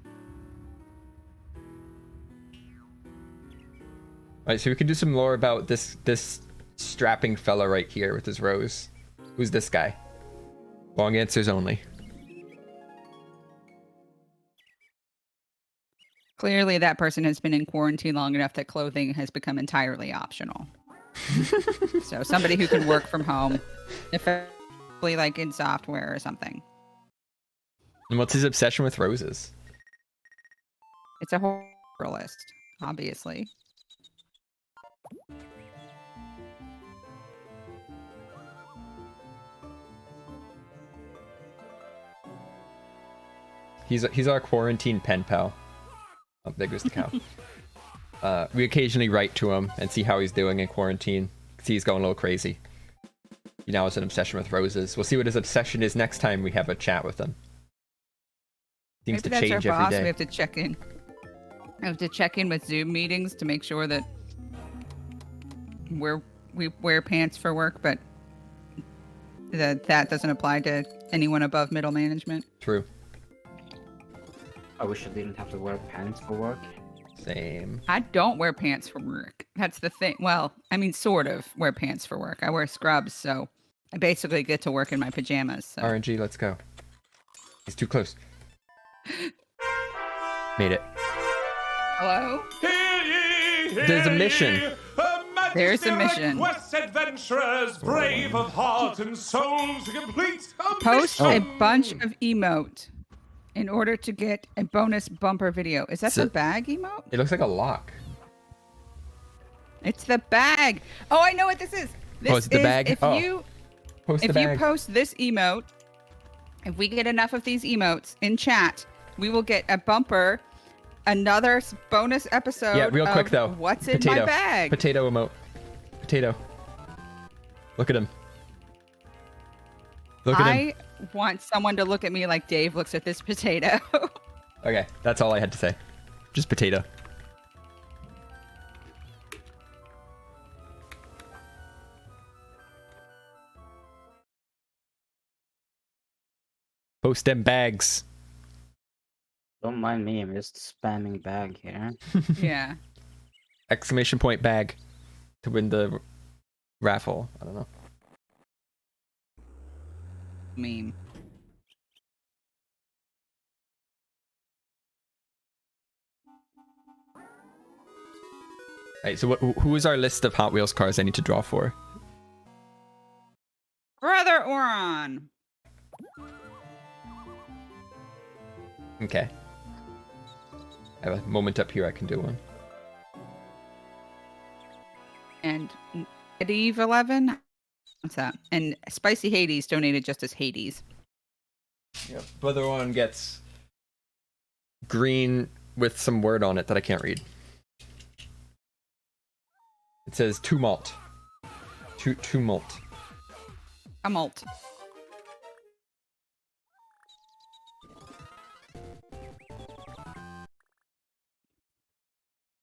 All right, so we can do some lore about this strapping fella right here with his rose. Who's this guy? Long answers only. Clearly, that person has been in quarantine long enough that clothing has become entirely optional. So somebody who can work from home, effectively like in software or something. And what's his obsession with roses? It's a horror list, obviously. He's our quarantine pen pal. Oh, there goes the cow. We occasionally write to him and see how he's doing in quarantine. See, he's going a little crazy. He now has an obsession with roses. We'll see what his obsession is next time we have a chat with him. Seems Maybe to change that's our boss. every day. We have to check in. I have to check in with Zoom meetings to make sure that we wear pants for work, but that doesn't apply to anyone above middle management. True. I wish I didn't have to wear pants for work. Same. I don't wear pants for work. That's the thing. Well, I mean, sort of wear pants for work. I wear scrubs, so I basically get to work in my pajamas. So. RNG, let's go. He's too close. Made it. Hello? There's a mission. There's a mission. Requests adventurers, brave of heart and soul, to complete a Post mission. a bunch of emote in order to get a bonus bumper video. Is that the bag emote? It looks like a lock. It's the bag. Oh, I know what this is. This it's the is bag? If Oh. you Post the if you bag. post this emote, if we get enough of these emotes in chat, we will get a bumper, another bonus episode. Yeah, real quick of though. What's in Potato. my bag? Potato emote. Potato. Look at him. Look at him. I want someone to look at me like Dave looks at this potato. Okay, that's all I had to say. Just potato. Post them bags. Don't mind me, I'm just spamming bag here. Yeah. Exclamation point bag to win the raffle. I don't know. Meme. Alright, so who is our list of Hot Wheels cars I need to draw for? Brother Oron. Okay. I have a moment up here I can do one. And Eve 11. What's that? And Spicy Hades donated just as Hades. Yep. Brother one gets green with some word on it that I can't read. It says tumult. Tumult. Tumult.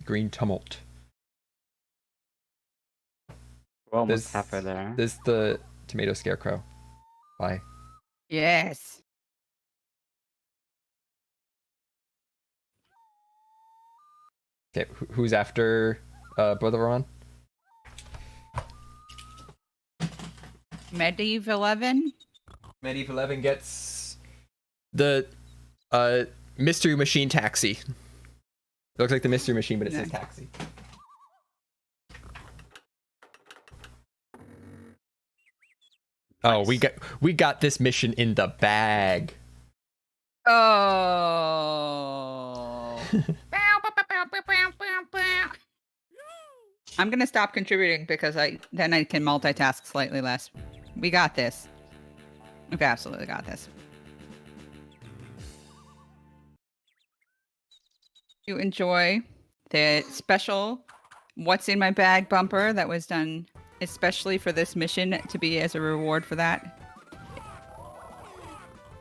Green tumult. We're almost This- halfway there. This is the tomato scarecrow. Bye. Yes. Okay, who's after Brother Ron? Medivh 11. Medivh 11 gets the mystery machine taxi. It looks like the mystery machine, but it says Nice. taxi. Oh, we got this mission in the bag. Oh. I'm gonna stop contributing because then I can multitask slightly less. We got this. We've absolutely got this. You enjoy the special "What's in My Bag" bumper that was done especially for this mission to be as a reward for that.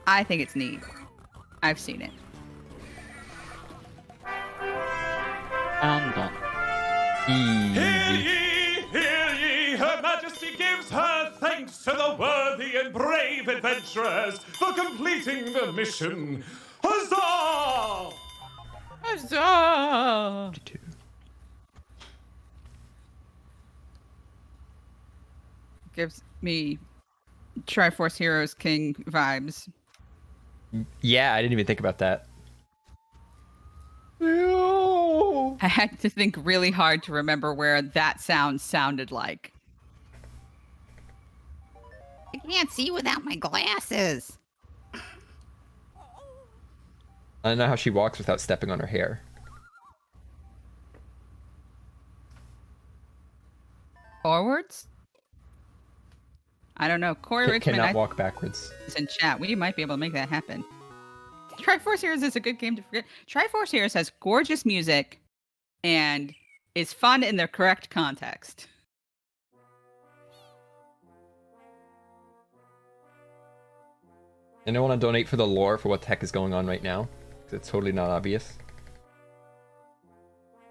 I think it's neat. I've seen it. And done. Hear Easy. ye, hear ye, Her Majesty gives her thanks to the worthy and brave adventurers for completing the mission. Huzzah! Huzzah! Gives me Triforce Heroes King vibes. Yeah, I didn't even think about that. I had to think really hard to remember where that sound sounded like. I can't see without my glasses. I don't know how she walks without stepping on her hair. Forwards? I don't know. Corey Richmond Cannot walk backwards. is in chat. We might be able to make that happen. Triforce Heroes is a good game to forget. Triforce Heroes has gorgeous music and is fun in the correct context. And I want to donate for the lore for what the heck is going on right now. 'Cause it's totally not obvious.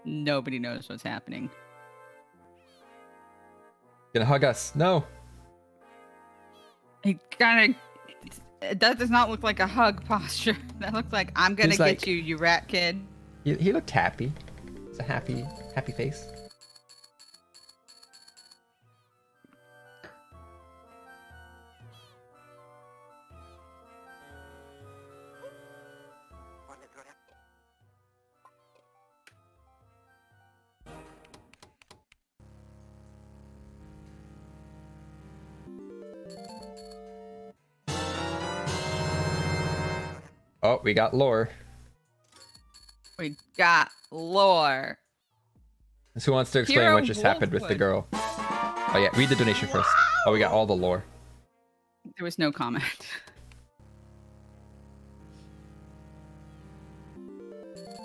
Nobody knows what's happening. Gonna hug us. No. He kind of. That does not look like a hug posture. That looks like I'm gonna He's get like- you, you rat kid. He looked happy. It's a happy face. Oh, we got lore. We got lore. So who wants to explain Hero what just happened with the Wolfwood. girl? Oh yeah, read the donation first. Oh, we got all the lore. There was no comment.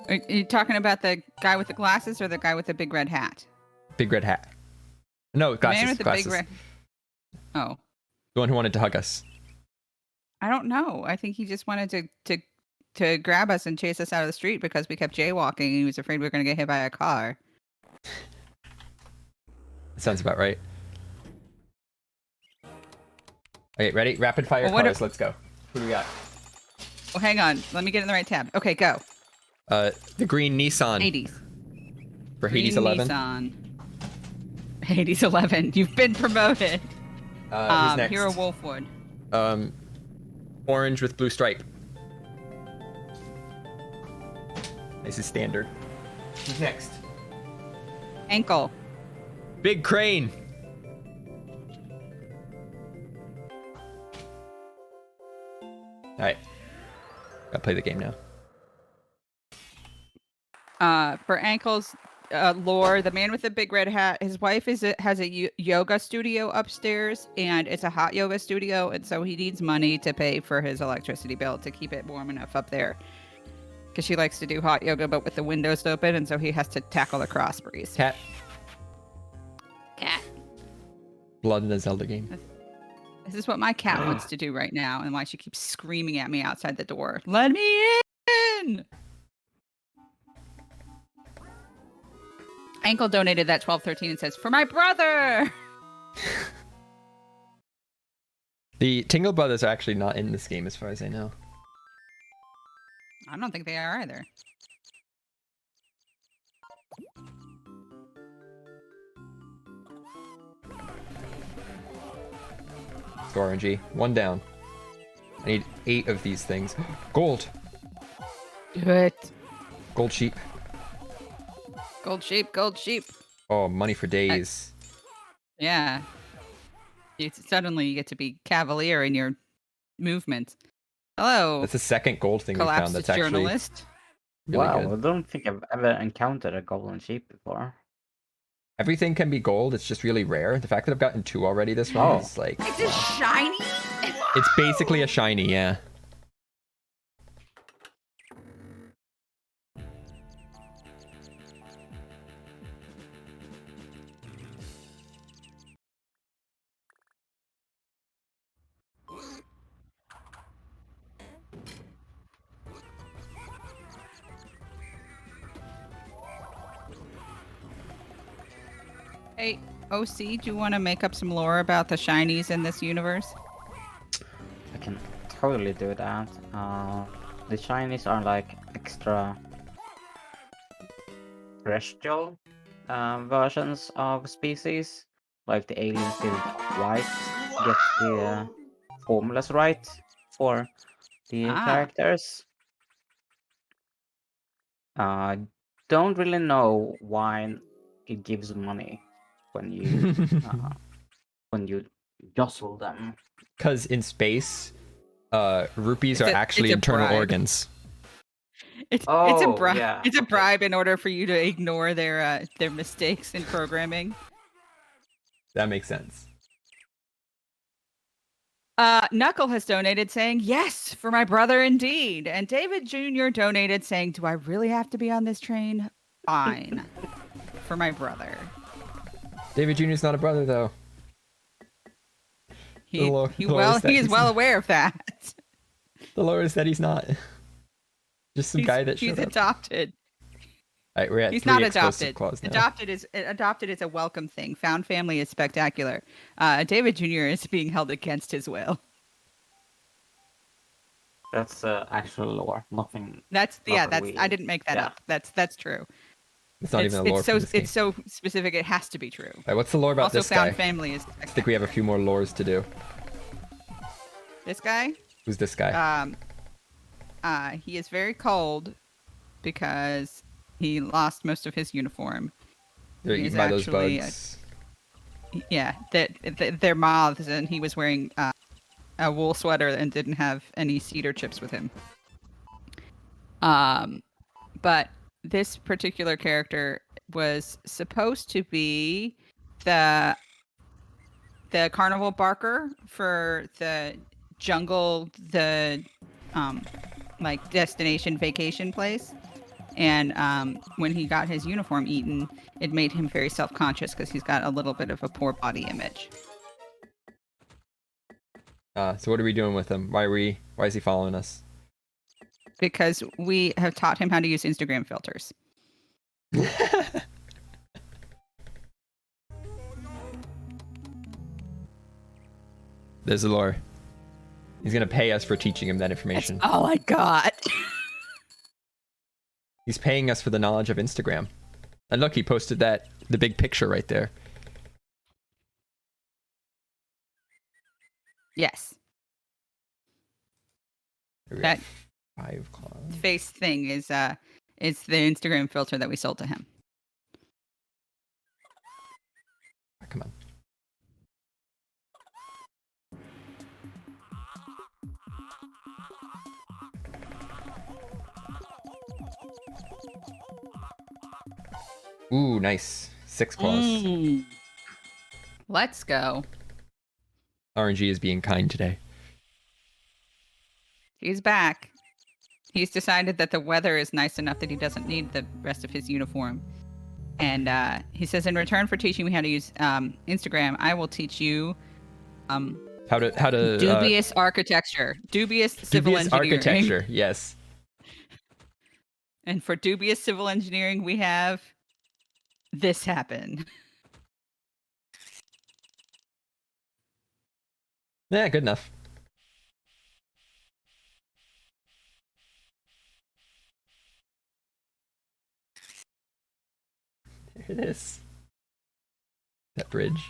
Are you talking about the guy with the glasses or the guy with the big red hat? Big red hat. No, The glasses. man with the glasses. big red. Oh, The one who wanted to hug us. I don't know. I think he just wanted to grab us and chase us out of the street because we kept jaywalking and he was afraid we were going to get hit by a car. That sounds about right. Okay, ready? Rapid fire Well, what cars. if- Let's go. Who do we got? Oh, hang on. Let me get in the right tab. Okay, go. The green Nissan Hades. for Hades Green 11. Nissan. Hades 11. You've been promoted. Who's next? Hero Wolfwood. Orange with blue stripe. This is standard. Who's next? Ankle. Big crane. All right. Gotta play the game now. For Ankle's lore, the man with the big red hat, his wife has a yoga studio upstairs, and it's a hot yoga studio, and so he needs money to pay for his electricity bill to keep it warm enough up there. Because she likes to do hot yoga, but with the windows open, and so he has to tackle the cross breeze. Cat. Cat. Blood in a Zelda game. This is what my cat wants to do right now, and why she keeps screaming at me outside the door. Let me in! Ankle donated that 1213 and says, "For my brother!" The Tingle brothers are actually not in this game as far as I know. I don't think they are either. So RNG. One down. I need 8 of these things. Gold. Do it. Gold sheep. Gold sheep, gold sheep. Oh, money for days. Yeah. Suddenly you get to be cavalier in your movement. Hello, That's the second gold thing we found collapsed that's actually journalist. really Wow, good. I don't think I've ever encountered a golden sheep before. Everything can be gold, it's just really rare. The fact that I've gotten 2 already this one Oh. is like... It's a shiny. It's basically a shiny, yeah. Hey, OC, do you want to make up some lore about the shinies in this universe? I can totally do that. The shinies are like extra terrestrial versions of species. Like the aliens did white, get the formulas right for the characters. Don't really know why it gives money when you jostle them. Because in space, rupees It's are a- actually it's a internal bribe. organs. It's a Oh, bribe. yeah, It's a okay. bribe in order for you to ignore their mistakes in programming. That makes sense. Knuckle has donated saying, "Yes, for my brother indeed." And David Jr. donated saying, "Do I really have to be on this train? Fine. For my brother." David Jr.'s not a brother, though. He, The lore- he the lore well is that he is he's well not- aware of that. The lore is that he's not. Just some guy that he's showed up. adopted. All right, we're at He's 3 not explosive adopted. claws now. Adopted is a welcome thing. Found family is spectacular. David Jr. is being held against his will. That's actual lore. Nothing. That's I weird. didn't make that Yeah. up. That's true. It's not even a lore for this game. It's so specific it has to be true. All right, what's the lore about Also, this found guy? family is I think we have a few more lores to do. this guy. Who's this guy? He is very cold because he lost most of his uniform. They're he eaten is by those actually, bugs. Yeah, they're moths, and he was wearing a wool sweater and didn't have any cedar chips with him. But this particular character was supposed to be the carnival barker for the jungle, the like destination vacation place. And when he got his uniform eaten, it made him very self-conscious because he's got a little bit of a poor body image. So what are we doing with him? Why is he following us? Because we have taught him how to use Instagram filters. There's the lore. He's gonna pay us for teaching him that information. That's all I got. He's paying us for the knowledge of Instagram. And look, he posted the big picture right there. Yes. We That got 5 claws. face thing is the Instagram filter that we sold to him. Come on. Ooh, nice. 6 claws. Let's go. RNG is being kind today. He's back. He's decided that the weather is nice enough that he doesn't need the rest of his uniform. And he says, in return for teaching me how to use Instagram, I will teach you How to dubious architecture, dubious civil engineering. architecture. Yes. And for dubious civil engineering, we have this happen. Yeah, good enough. There it is. That bridge.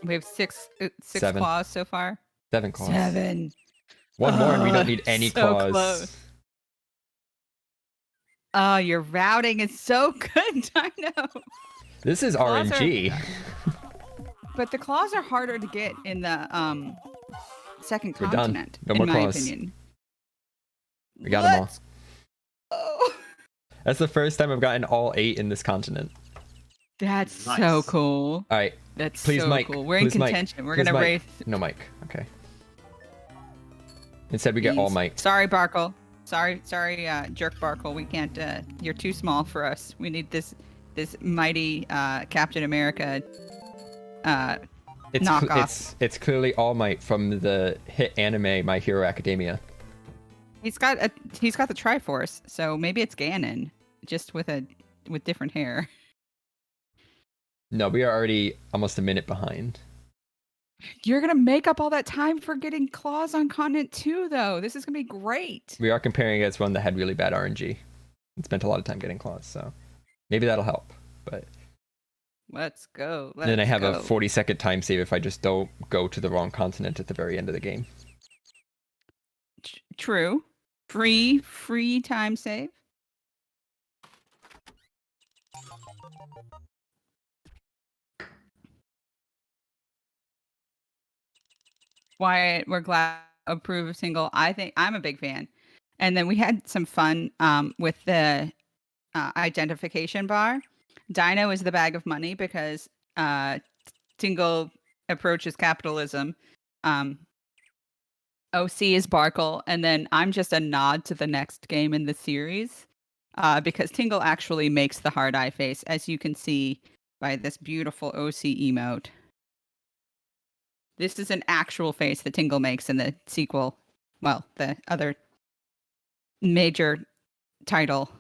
We have six 7. claws so far. 7 claws. 7. One more and we Oh, don't need any so claws. close. Oh, your routing is so good, Dino. This is Claws RNG. But the claws are harder to get in the second We're done. continent, No in more my claws. opinion. We got them all. Let's go. That's the first time I've gotten all 8 in this continent. That's so Nice. cool. All right. That's Please, so Mike. cool. We're in Please, Mike. contention. We're Please, gonna Mike. race. No mic. Okay. Instead, we get all Please. mic. Sorry, Barkle. Sorry, Jerk Barkle. We can't. You're too small for us. We need this mighty Captain America. Knockoff. It's clearly All Might from the hit anime My Hero Academia. He's got the Triforce, so maybe it's Ganon, just with different hair. No, we are already almost a minute behind. You're gonna make up all that time for getting claws on Continent 2, though. This is gonna be great. We are comparing against one that had really bad RNG and spent a lot of time getting claws, so maybe that'll help. But Let's go. then I have go. a 40-second time save if I just don't go to the wrong continent at the very end of the game. True. Free time save. Why we're glad to approve of Tingle. I think I'm a big fan. And then we had some fun with the identification bar. Dino is the bag of money because Tingle approaches capitalism. OC is Barkle, and then I'm just a nod to the next game in the series because Tingle actually makes the hard eye face, as you can see by this beautiful OC emote. This is an actual face that Tingle makes in the sequel well, the other major title.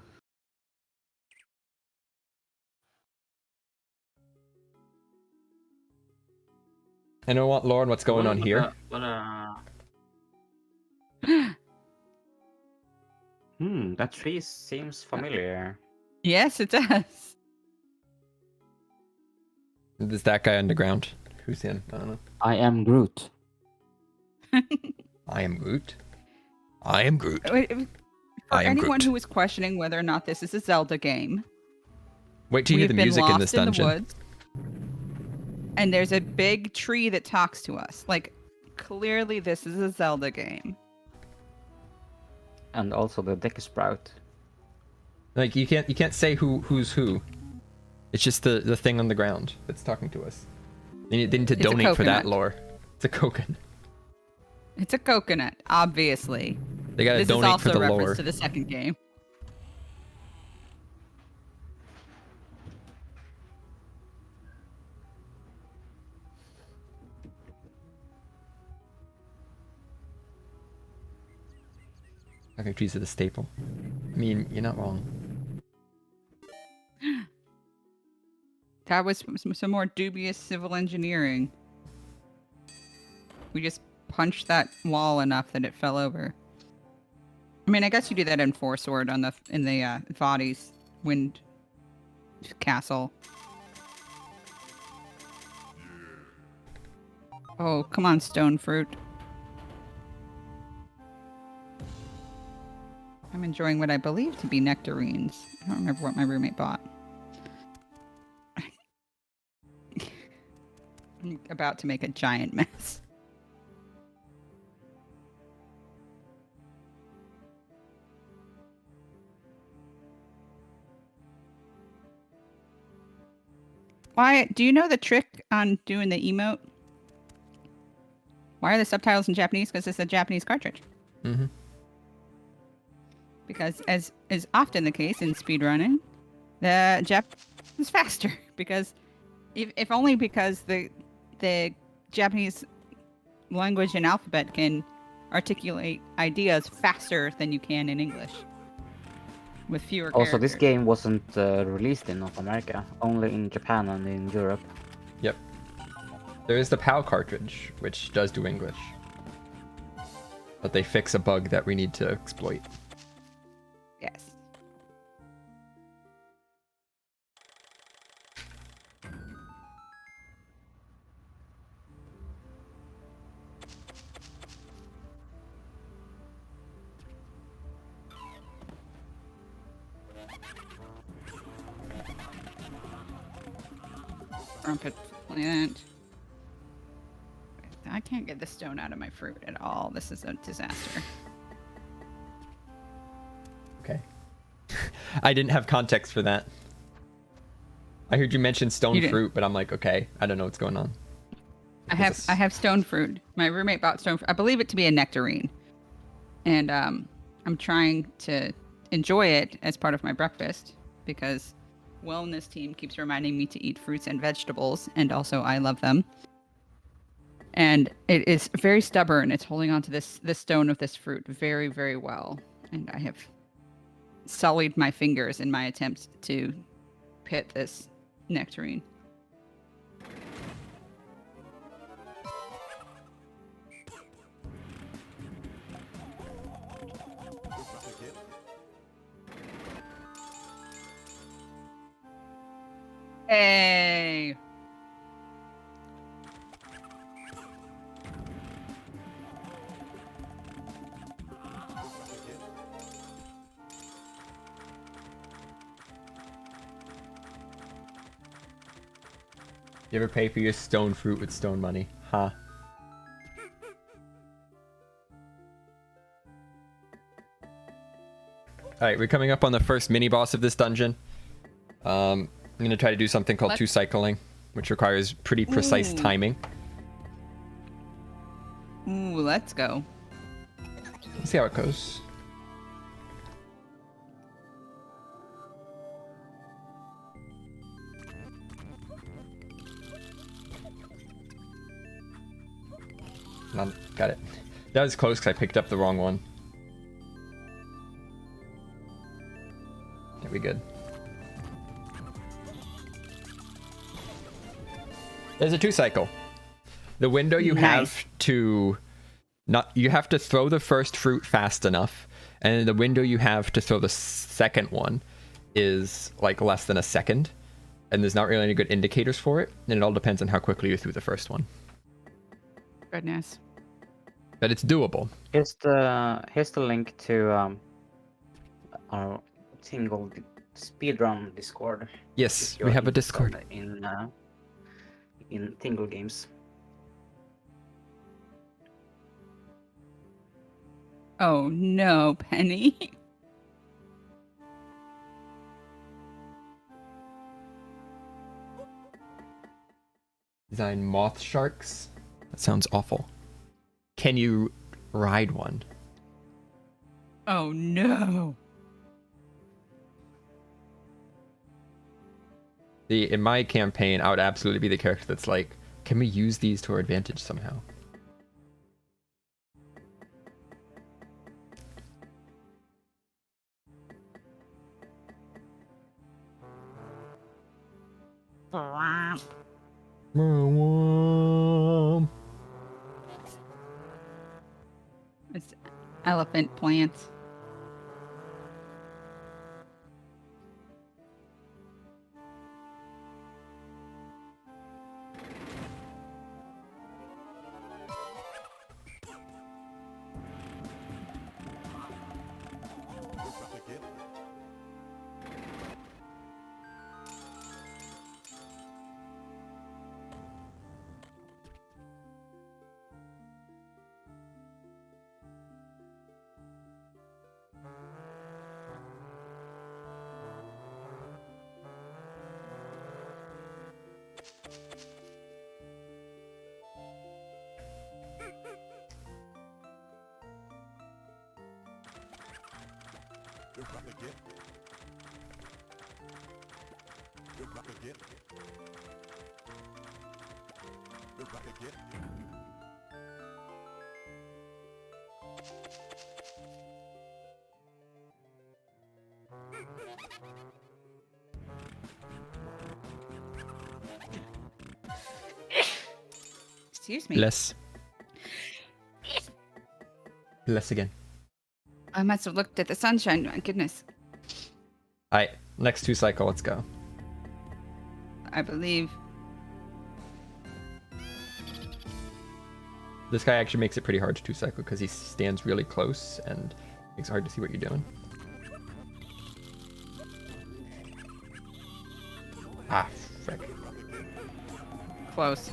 I know what, Lauren, what's going on here? That tree seems familiar. Yes, it does. There's that guy underground. Who's in? I don't know. I am Groot. I am Groot. I am Groot. For I am anyone Groot. who is questioning whether or not this is a Zelda game, Wait till you hear we've the music been in this lost dungeon. the woods, and there's a big tree that talks to us. Like, clearly this is a Zelda game. And also the Deku Sprout. Like you can't say who's who. It's just the thing on the ground that's talking to us. They need to It's a donate for that coconut. lore. It's a coconut. It's a coconut, obviously. They gotta This is donate also for a the reference lore. to the second game. Okay, trees are the staple. I mean, you're not wrong. That was some more dubious civil engineering. We just punched that wall enough that it fell over. I mean, I guess you do that in Four Sword in the Vadi's Wind Castle. Oh, come on, stone fruit. I'm enjoying what I believe to be nectarines. I don't remember what my roommate bought. I'm about to make a giant mess. Why? Do you know the trick on doing the emote? Why are the subtitles in Japanese? Because it's a Japanese cartridge. Mm-hmm. Because, as is often the case in speedrunning, the Jap is faster. Because, if only because the Japanese language and alphabet can articulate ideas faster than you can in English. With fewer Also, this characters. game wasn't released in North America, only in Japan and in Europe. Yep. There is the PAL cartridge, which does do English. But they fix a bug that we need to exploit. Yes. Trumpet plant. I can't get the stone out of my fruit at all. This is a disaster. Okay. I didn't have context for that. I heard you mention stone You didn't. fruit, but I'm like, okay, I don't know what's going on. I have stone fruit. My roommate bought stone fruit. I believe it to be a nectarine. And I'm trying to enjoy it as part of my breakfast because Wellness Team keeps reminding me to eat fruits and vegetables, and also I love them. And it is very stubborn. It's holding on to this stone of this fruit very, very well. And I have sullied my fingers in my attempts to pit this nectarine. Hey! You ever pay for your stone fruit with stone money? Huh? Alright, we're coming up on the first mini-boss of this dungeon. I'm going to try to do something called Let's- two-cycling, which requires pretty precise Ooh. timing. Ooh, let's go. Let's see how it goes. Got it. That was close because I picked up the wrong one. There we good. There's a 2-cycle. The window you Nice. have to you have to throw the first fruit fast enough, and the window you have to throw the second one is like less than a second, and there's not really any good indicators for it, and it all depends on how quickly you threw the first one. Goodness. But it's doable. Here's the link to our Tingle Speedrun Discord. Yes, if we you're have a interested Discord. in Tingle games. Oh no, Penny. Design moth sharks. That sounds awful. Can you ride one? Oh no. See, in my campaign, I would absolutely be the character that's like, can we use these to our advantage somehow? It's elephant plants. Excuse me. Less. Less again. I must have looked at the sunshine. My goodness. Alright, next 2-cycle, let's go. I believe. This guy actually makes it pretty hard to 2-cycle because he stands really close and makes it hard to see what you're doing. Ah, frick. Close.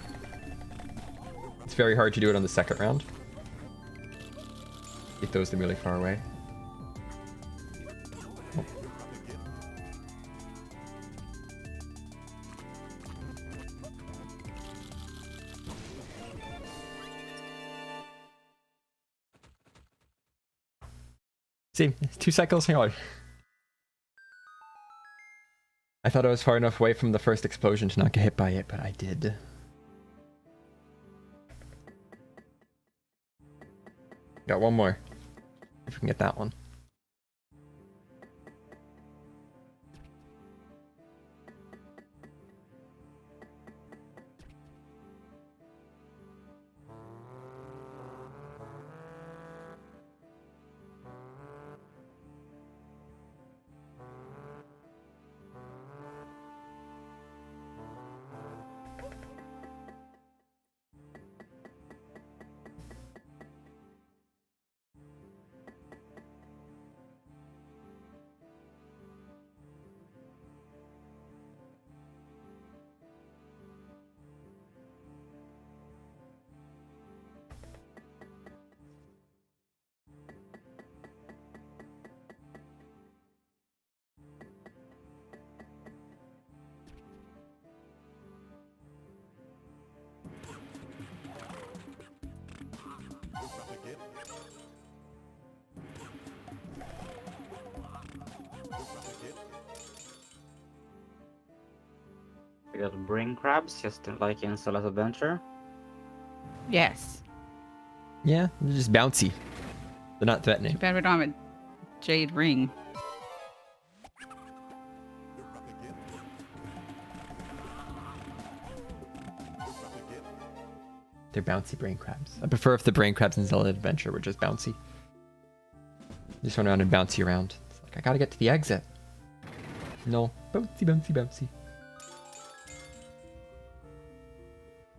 It's very hard to do it on the second round. He throws them really far away. Oh. See, 2-cycles, hang on. I thought I was far enough away from the first explosion to not get hit by it, but I did. Got one more. If we can get that one. We got brain crabs, just like in Zeldathon Adventure. Yes. Yeah, they're just bouncy. They're not Too threatening. bad we don't have a jade ring. They're bouncy brain crabs. I prefer if the brain crabs in Zelda Adventure were just bouncy. Just run around and bouncy around. It's like, I gotta get to the exit. No. Bouncy, bouncy, bouncy.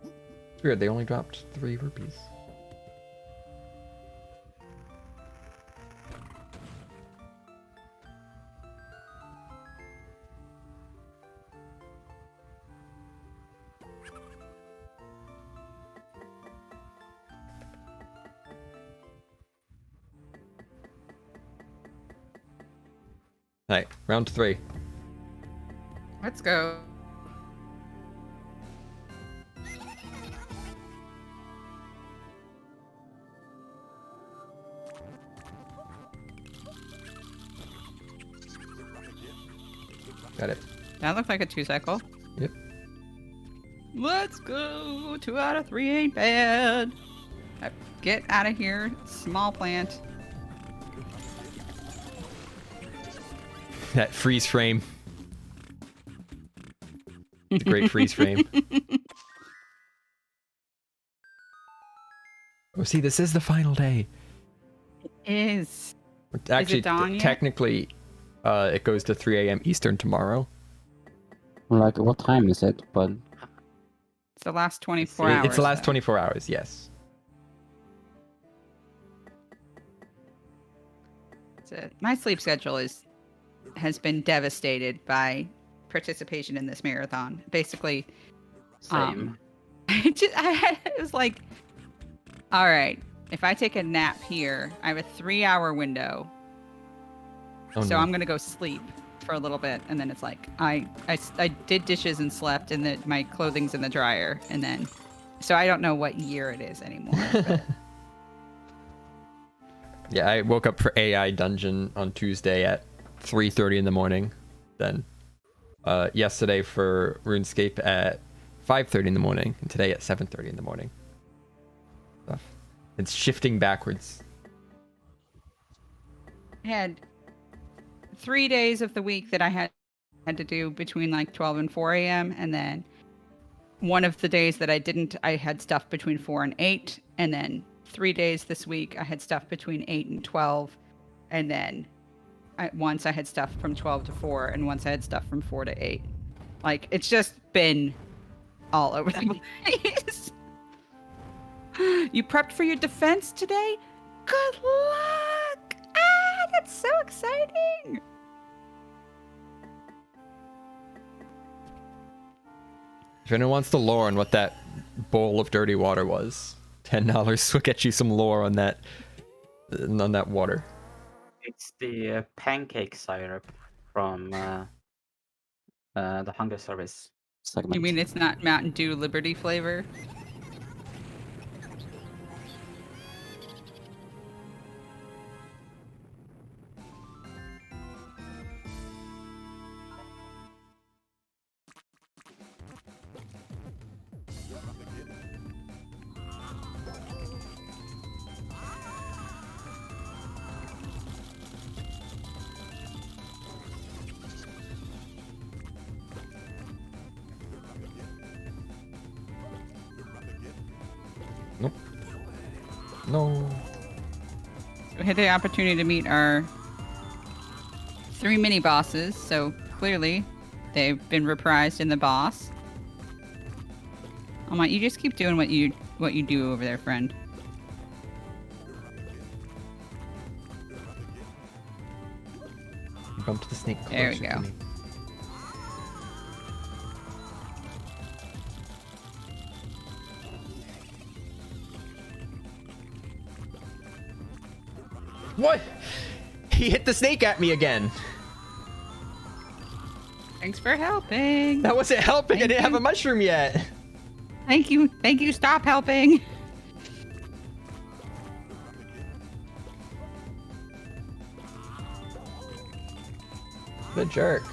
It's weird, they only dropped 3 rupees. Alright, round 3. Let's go. Got it. That looked like a 2-cycle. Yep. Let's go. 2 out of 3 ain't bad. Get out of here, small plant. That freeze frame. It's a great freeze frame. Oh, see, this is the final day. It is. Actually, dawn yet? technically, it goes to 3 a.m. Eastern tomorrow. Like, what time is it? But It's the last 24 hours. It's the last though. 24 hours, yes. My sleep schedule has been devastated by participation in this marathon. Basically, same. it was like, all right, if I take a nap here, I have a 3-hour window. Oh, So no. I'm gonna go sleep for a little bit, and then it's like I did dishes and slept, and my clothing's in the dryer, and then so I don't know what year it is anymore. But Yeah, I woke up for AI Dungeon on Tuesday at 3:30 in the morning. Then yesterday for RuneScape at 5:30 in the morning, and today at 7:30 in the morning. So it's shifting backwards. I had 3 days of the week that I had to do between like 12 and 4 a.m. And then one of the days that I didn't, I had stuff between 4 and 8. And then 3 days this week, I had stuff between 8 and 12. And then once I had stuff from 12 to 4. And once I had stuff from 4 to 8. Like, it's just been all over the place. You prepped for your defense today? Good luck! Ah, that's so exciting! If anyone wants the lore on what that bowl of dirty water was, $10 will get you some lore on that water. It's the pancake syrup from the Hunger Service segment. You mean it's not Mountain Dew Liberty flavor? Nope. No. We had the opportunity to meet our 3 mini bosses, so clearly they've been reprised in the boss. Almight, you just keep doing what you do over there, friend. You bumped the snake. There we closer to go. me. What? He hit the snake at me again. Thanks for helping. That wasn't helping. I Thank didn't have you. a mushroom yet. Thank you. Stop helping. The jerk.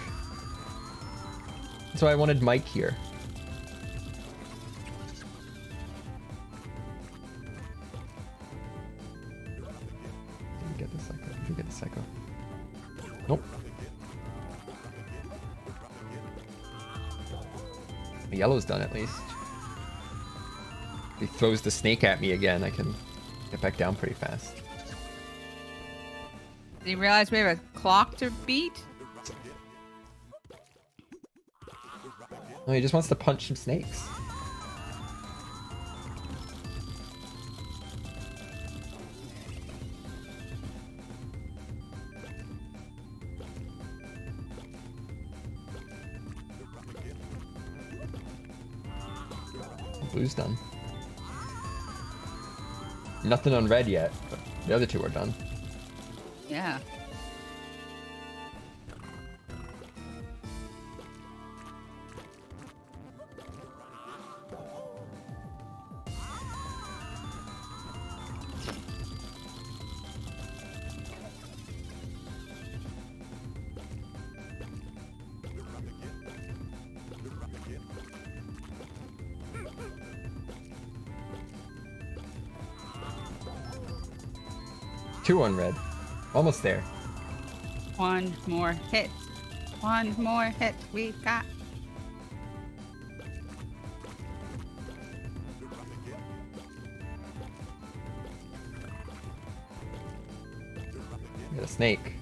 That's why I wanted Mike here. The yellow's done at least. If he throws the snake at me again, I can get back down pretty fast. Do you realize we have a clock to beat? No, he just wants to punch some snakes. Blue's done. Nothing on red yet, but the other two are done. Yeah. Two on red. Almost there. One more hit. One more hit. We've got. Got a snake.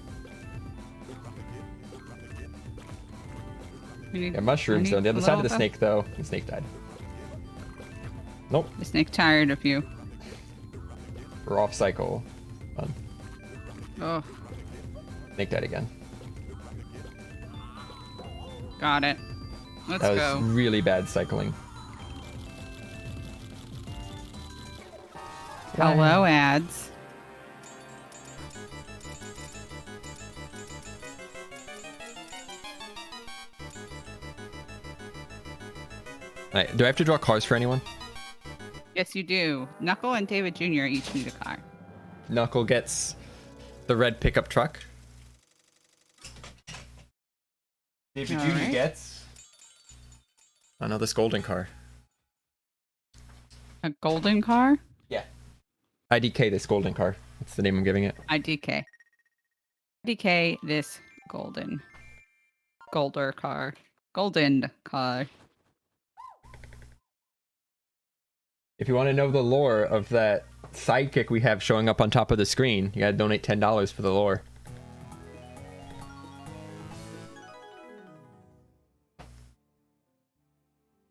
We need, Yeah, mushrooms we on the need other a side of the little snake, though. The snake died. Nope. The snake tired of you. We're off cycle. Fun. Oh, Snake died again. got it. Let's That was go. really bad cycling. Hello, ads. Alright, do I have to draw cars for anyone? Yes, you do. Knuckle and David Jr. each need a car. Knuckle gets the red pickup truck. David Jr. Alright. gets another golden car. A golden car? Yeah. IDK this golden car. That's the name I'm giving it. IDK. IDK this golden. Golder car. Golden car. If you want to know the lore of that sidekick we have showing up on top of the screen, you gotta donate $10 for the lore.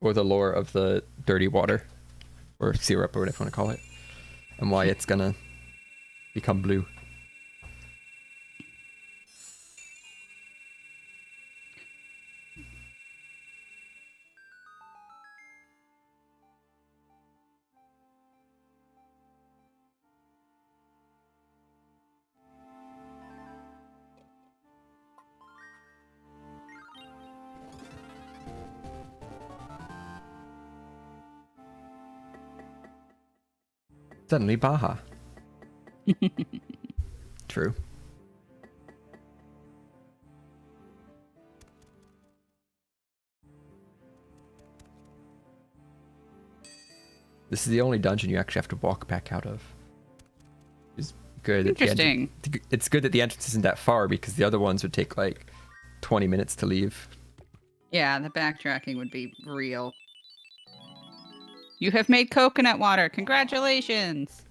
Or the lore of the dirty water. Or syrup, or whatever you want to call it. And why it's gonna become blue. Suddenly Baja. True. This is the only dungeon you actually have to walk back out of. It's good. that the Interesting. it's good that the entrance isn't that far because the other ones would take like 20 minutes to leave. Yeah, the backtracking would be real. You have made coconut water. Congratulations.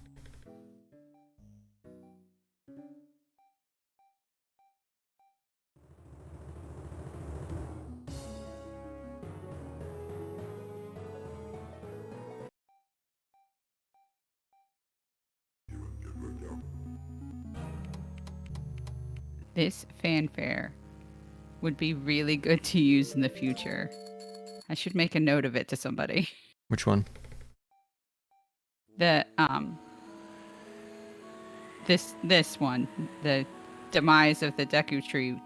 This fanfare would be really good to use in the future. I should make a note of it to somebody. Which one? The this one, the demise of the Deku tree.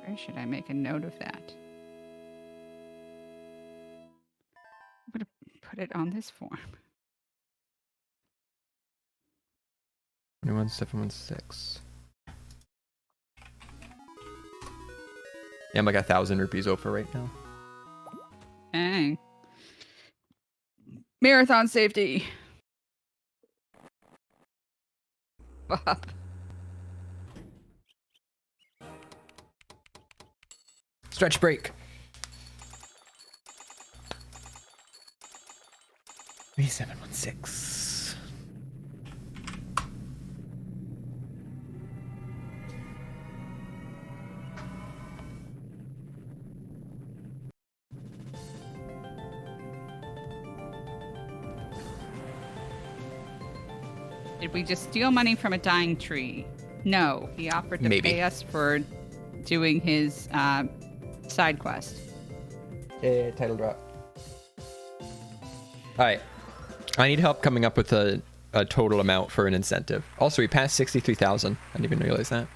Where should I make a note of that? I'm gonna put it on this form. 21716. Yeah, I'm like 1,000 rupees over right now. Dang. Marathon safety. Bob. Stretch break. 3716. Did we just steal money from a dying tree? No, he offered to Maybe. pay us for doing his side quest. Title drop. Alright. I need help coming up with a total amount for an incentive. Also, we passed 63,000. I didn't even realize that.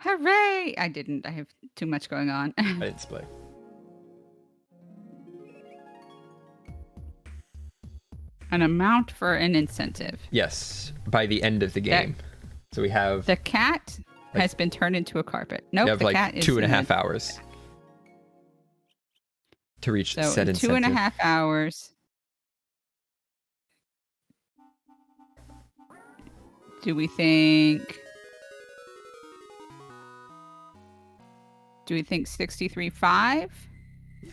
Hooray! I didn't. I have too much going on. I didn't display. An amount for an incentive. Yes, by the end of the game. So we have, The cat Like- has been turned into a carpet. we Nope, have the like cat is 2.5 in a- hours to reach So said in incentive. 2.5 hours. Do we think 63.5?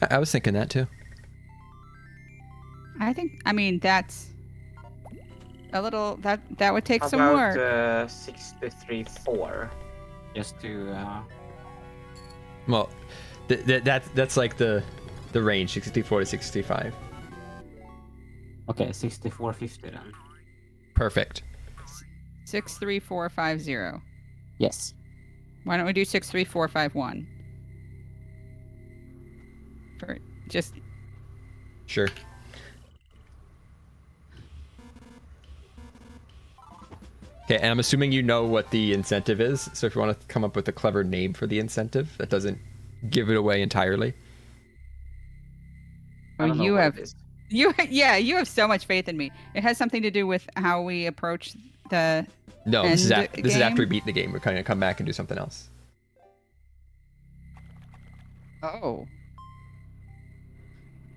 I was thinking that too. I mean, that's a little, that would take How some about work. 63.4? Just to Well, that's like the range, 64 to 65. okay, 64.50 then. Perfect. 63450. Yes. Why don't we do 63451? For just Sure. Okay, and I'm assuming you know what the incentive is. So if you want to come up with a clever name for the incentive that doesn't give it away entirely. I don't know you what have it is. you have so much faith in me. It has something to do with how we approach the No, this is End this is after we game? beat the game. We're going to come back and do something else. oh.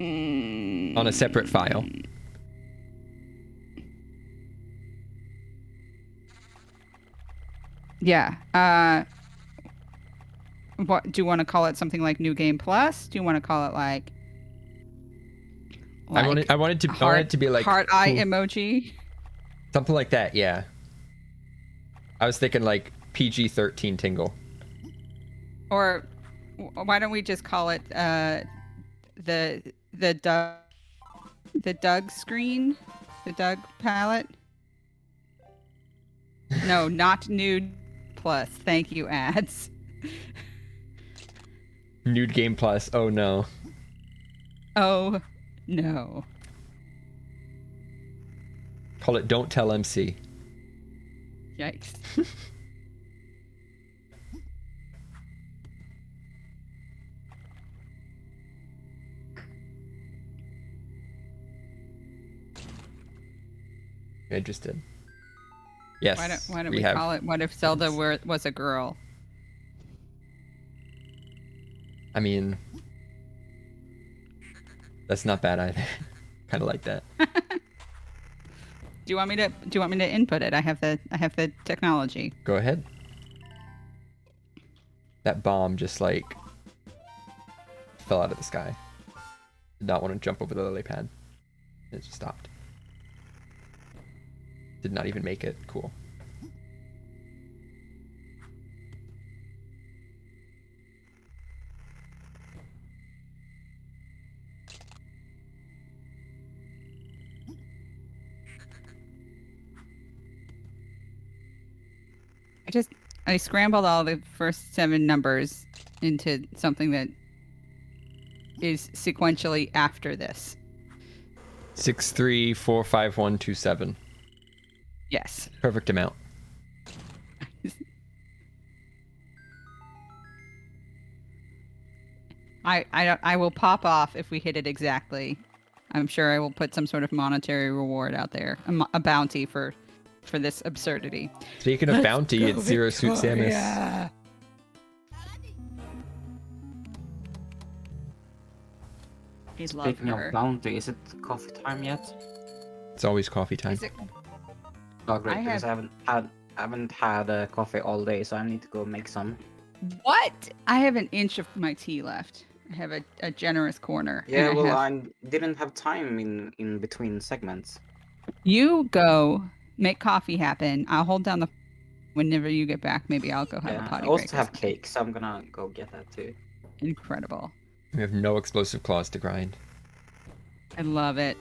On a separate file. Yeah. What do you want to call it? Something like New Game Plus? Do you want to call it like? I wanted to be like heart eye cool- emoji. something like that. Yeah. I was thinking like PG-13 Tingle. Or why don't we just call it the Doug screen, the Doug palette? No, not Nude Plus. Thank you, ads. Nude Game Plus. Oh no. Oh no. Call it Don't Tell MC. Yikes. Interested. Yes. Why don't we call it What If Zelda was a girl? I mean, that's not bad either. Kind of like that. Do you want me to input it? I have the technology. Go ahead. That bomb just like fell out of the sky. Did not want to jump over the lily pad. It just stopped. Did not even make it. Cool. I scrambled all the first 7 numbers into something that is sequentially after this. 6345127. Yes. Perfect amount. I will pop off if we hit it exactly. I'm sure I will put some sort of monetary reward out there, a bounty for this absurdity. Speaking of bounty, it's Zero Suit Samus. Yeah. He's love Speaking her. of bounty, is it coffee time yet? It's always coffee time. Is it? Oh, great, I because I haven't had I haven't had coffee all day, so I need to go make some. What? I have an inch of my tea left. I have a generous corner. Yeah, and well, have... I didn't have time in between segments. You go make coffee happen. I'll hold down the. Whenever you get back, maybe I'll go have a Yeah, potty I also break. or have something. cake, so I'm gonna go get that too. Incredible. We have no explosive claws to grind. I love it.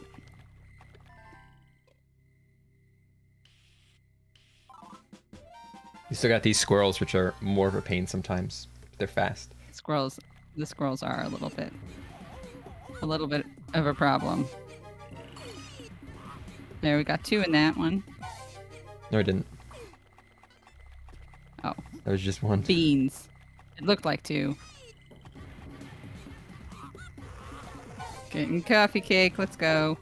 You still got these squirrels, which are more of a pain sometimes. They're fast. Squirrels. The squirrels are a little bit of a problem. There, we got 2 in that one. No, I didn't. Oh, That was just one. beans. It looked like 2. Getting coffee cake. Let's go.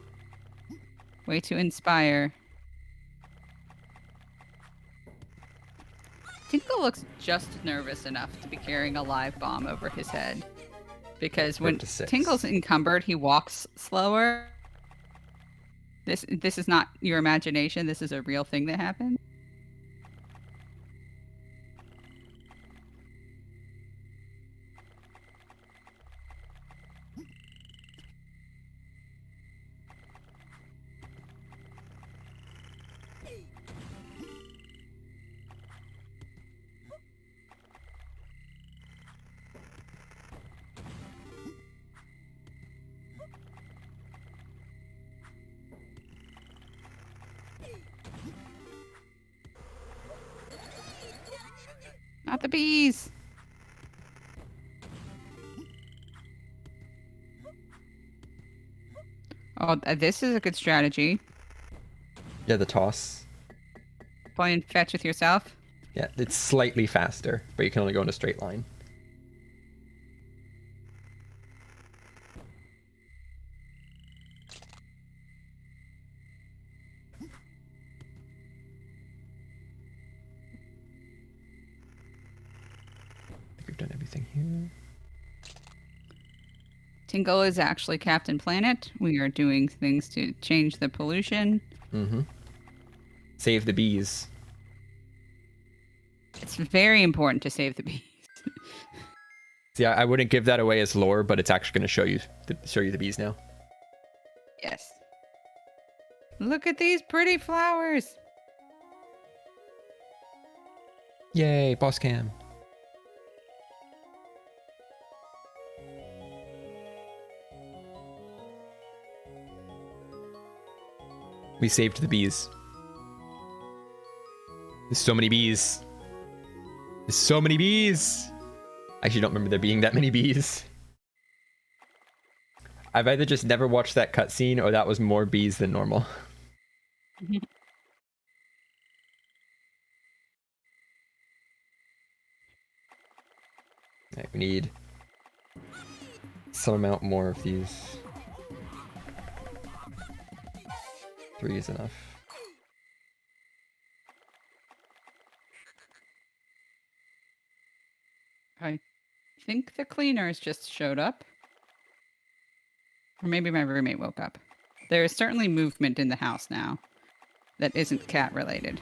Way to inspire. Tingle looks just nervous enough to be carrying a live bomb over his head. Because We're when up to 6. Tingle's encumbered, he walks slower. This is not your imagination. This is a real thing that happened. Not the bees. Oh, this is a good strategy. Yeah, the toss. Playing fetch with yourself. Yeah, it's slightly faster, but you can only go in a straight line. I think we've done everything here. Tingle is actually Captain Planet. We are doing things to change the pollution. Mm-hmm. Save the bees. It's very important to save the bees. See, I wouldn't give that away as lore, but it's actually going to show you the bees now. Yes. Look at these pretty flowers. Yay, boss cam. We saved the bees. There's so many bees. There's so many bees. I actually don't remember there being that many bees. I've either just never watched that cutscene or that was more bees than normal. Alright, we need some amount more of these. 3 is enough. I think the cleaners just showed up. Or maybe my roommate woke up. There is certainly movement in the house now that isn't cat related.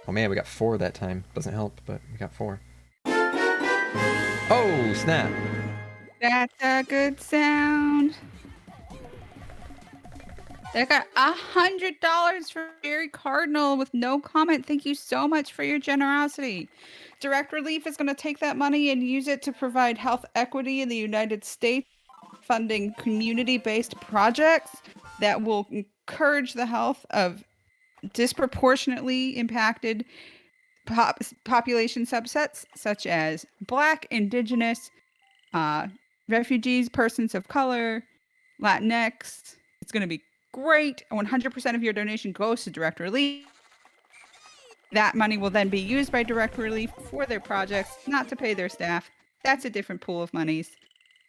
Oh man, we got 4 that time. Doesn't help, but we got 4. Oh, snap. That's a good sound. They got $100 from Jerry Cardinal with no comment. Thank you so much for your generosity. Direct Relief is going to take that money and use it to provide health equity in the United States, funding community-based projects that will encourage the health of disproportionately impacted population subsets, such as Black, Indigenous, refugees, persons of color, Latinx. It's going to be great. 100% of your donation goes to Direct Relief. That money will then be used by Direct Relief for their projects, not to pay their staff. That's a different pool of monies.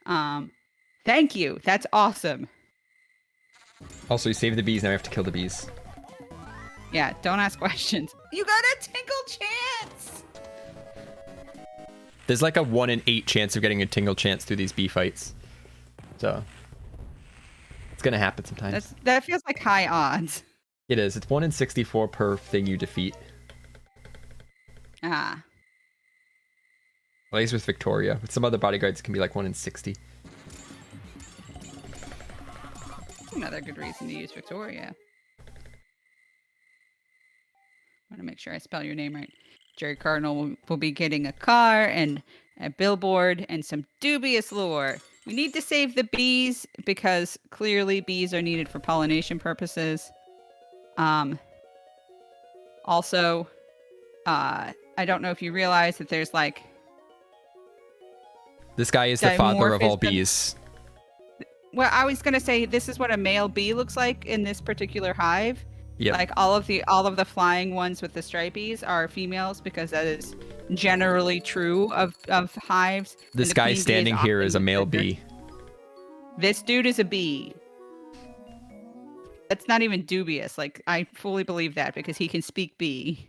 Thank you. That's awesome. Also, you save the bees, now we have to kill the bees. Yeah, don't ask questions. You got a Tingle chance! There's like a 1 in 8 chance of getting a Tingle chance through these bee fights. So, it's gonna happen sometimes. That feels like high odds. It is. It's 1 in 64 per thing you defeat. Ah. At least with Victoria. With some other bodyguards, it can be like 1 in 60. Another good reason to use Victoria. I want to make sure I spell your name right. Jerry Cardinal will be getting a car and a billboard and some dubious lore. We need to save the bees because clearly bees are needed for pollination purposes. Also, I don't know if you realize that there's like... This guy is the father of all dimorphism. bees. Well, I was going to say this is what a male bee looks like in this particular hive. Yep. Like all of the flying ones with the stripies are females because that is generally true of hives. And This the guy queen bee standing here often is a male considered- bee. This dude is a bee. That's not even dubious. Like I fully believe that because he can speak bee.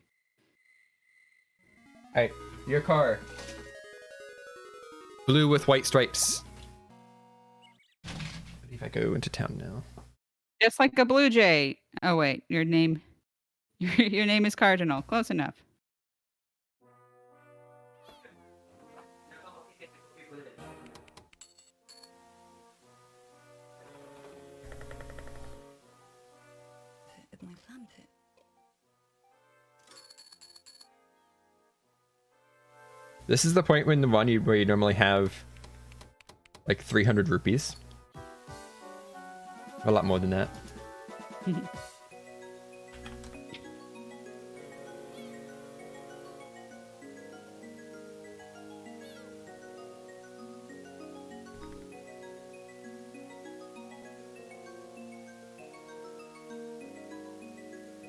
Alright, your car. Blue with white stripes. I believe I go into town now. Just like a blue jay. Oh wait, your name is Cardinal. Close enough. This is the point when where you normally have like 300 rupees. A lot more than that.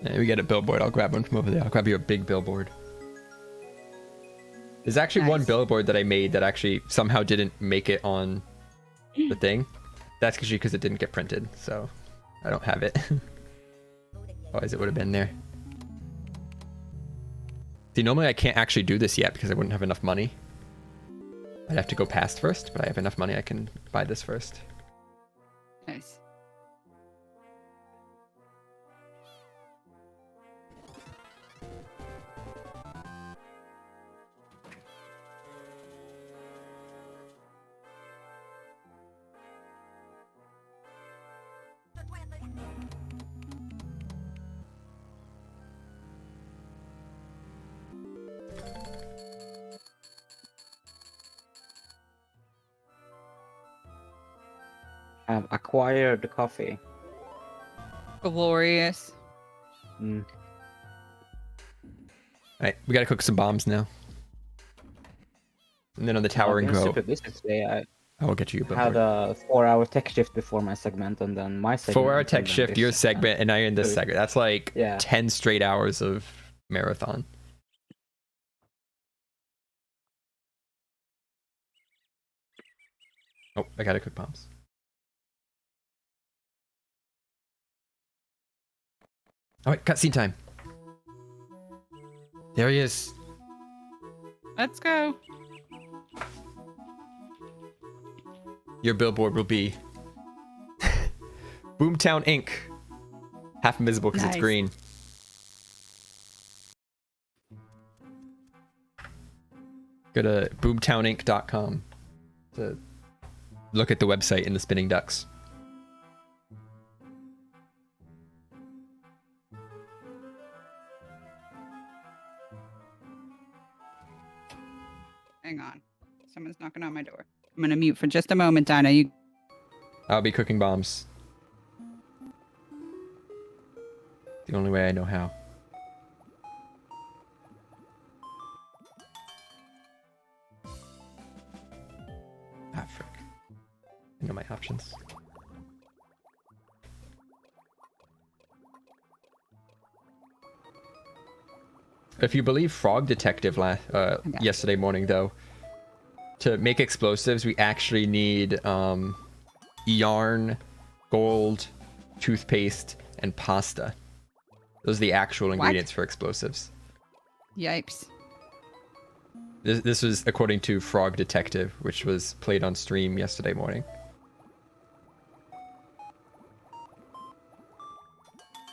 Yeah, we get a billboard. I'll grab one from over there. I'll grab you a big billboard. There's actually one Nice. billboard that I made that actually somehow didn't make it on the thing. That's because it didn't get printed, so I don't have it. Otherwise it would have been there. See, normally I can't actually do this yet because I wouldn't have enough money. I'd have to go past first, but I have enough money I can buy this first. Nice. Acquire the coffee. Glorious. Mm. Alright, we gotta cook some bombs now. And then on the tower and I've been go. super busy today. I will get you a I had billboard. a 4-hour tech shift before my segment, and then my segment. 4-hour and tech then shift, this your segment, and I in this So- segment. That's like Yeah. 10 straight hours of marathon. Oh, I gotta cook bombs. Alright, cutscene time. There he is. Let's go. Your billboard will be Boomtown Inc. Half invisible because it's Nice. green. Go to boomtowninc.com to look at the website and the spinning ducks. Hang on. Someone's knocking on my door. I'm gonna mute for just a moment, Dinah. You I'll be cooking bombs. The only way I know how. Ah, frick. I know my options. If you believe Frog Detective yesterday morning, though, to make explosives, we actually need yarn, gold, toothpaste, and pasta. Those are the actual ingredients for explosives. Yipes. This was according to Frog Detective, which was played on stream yesterday morning.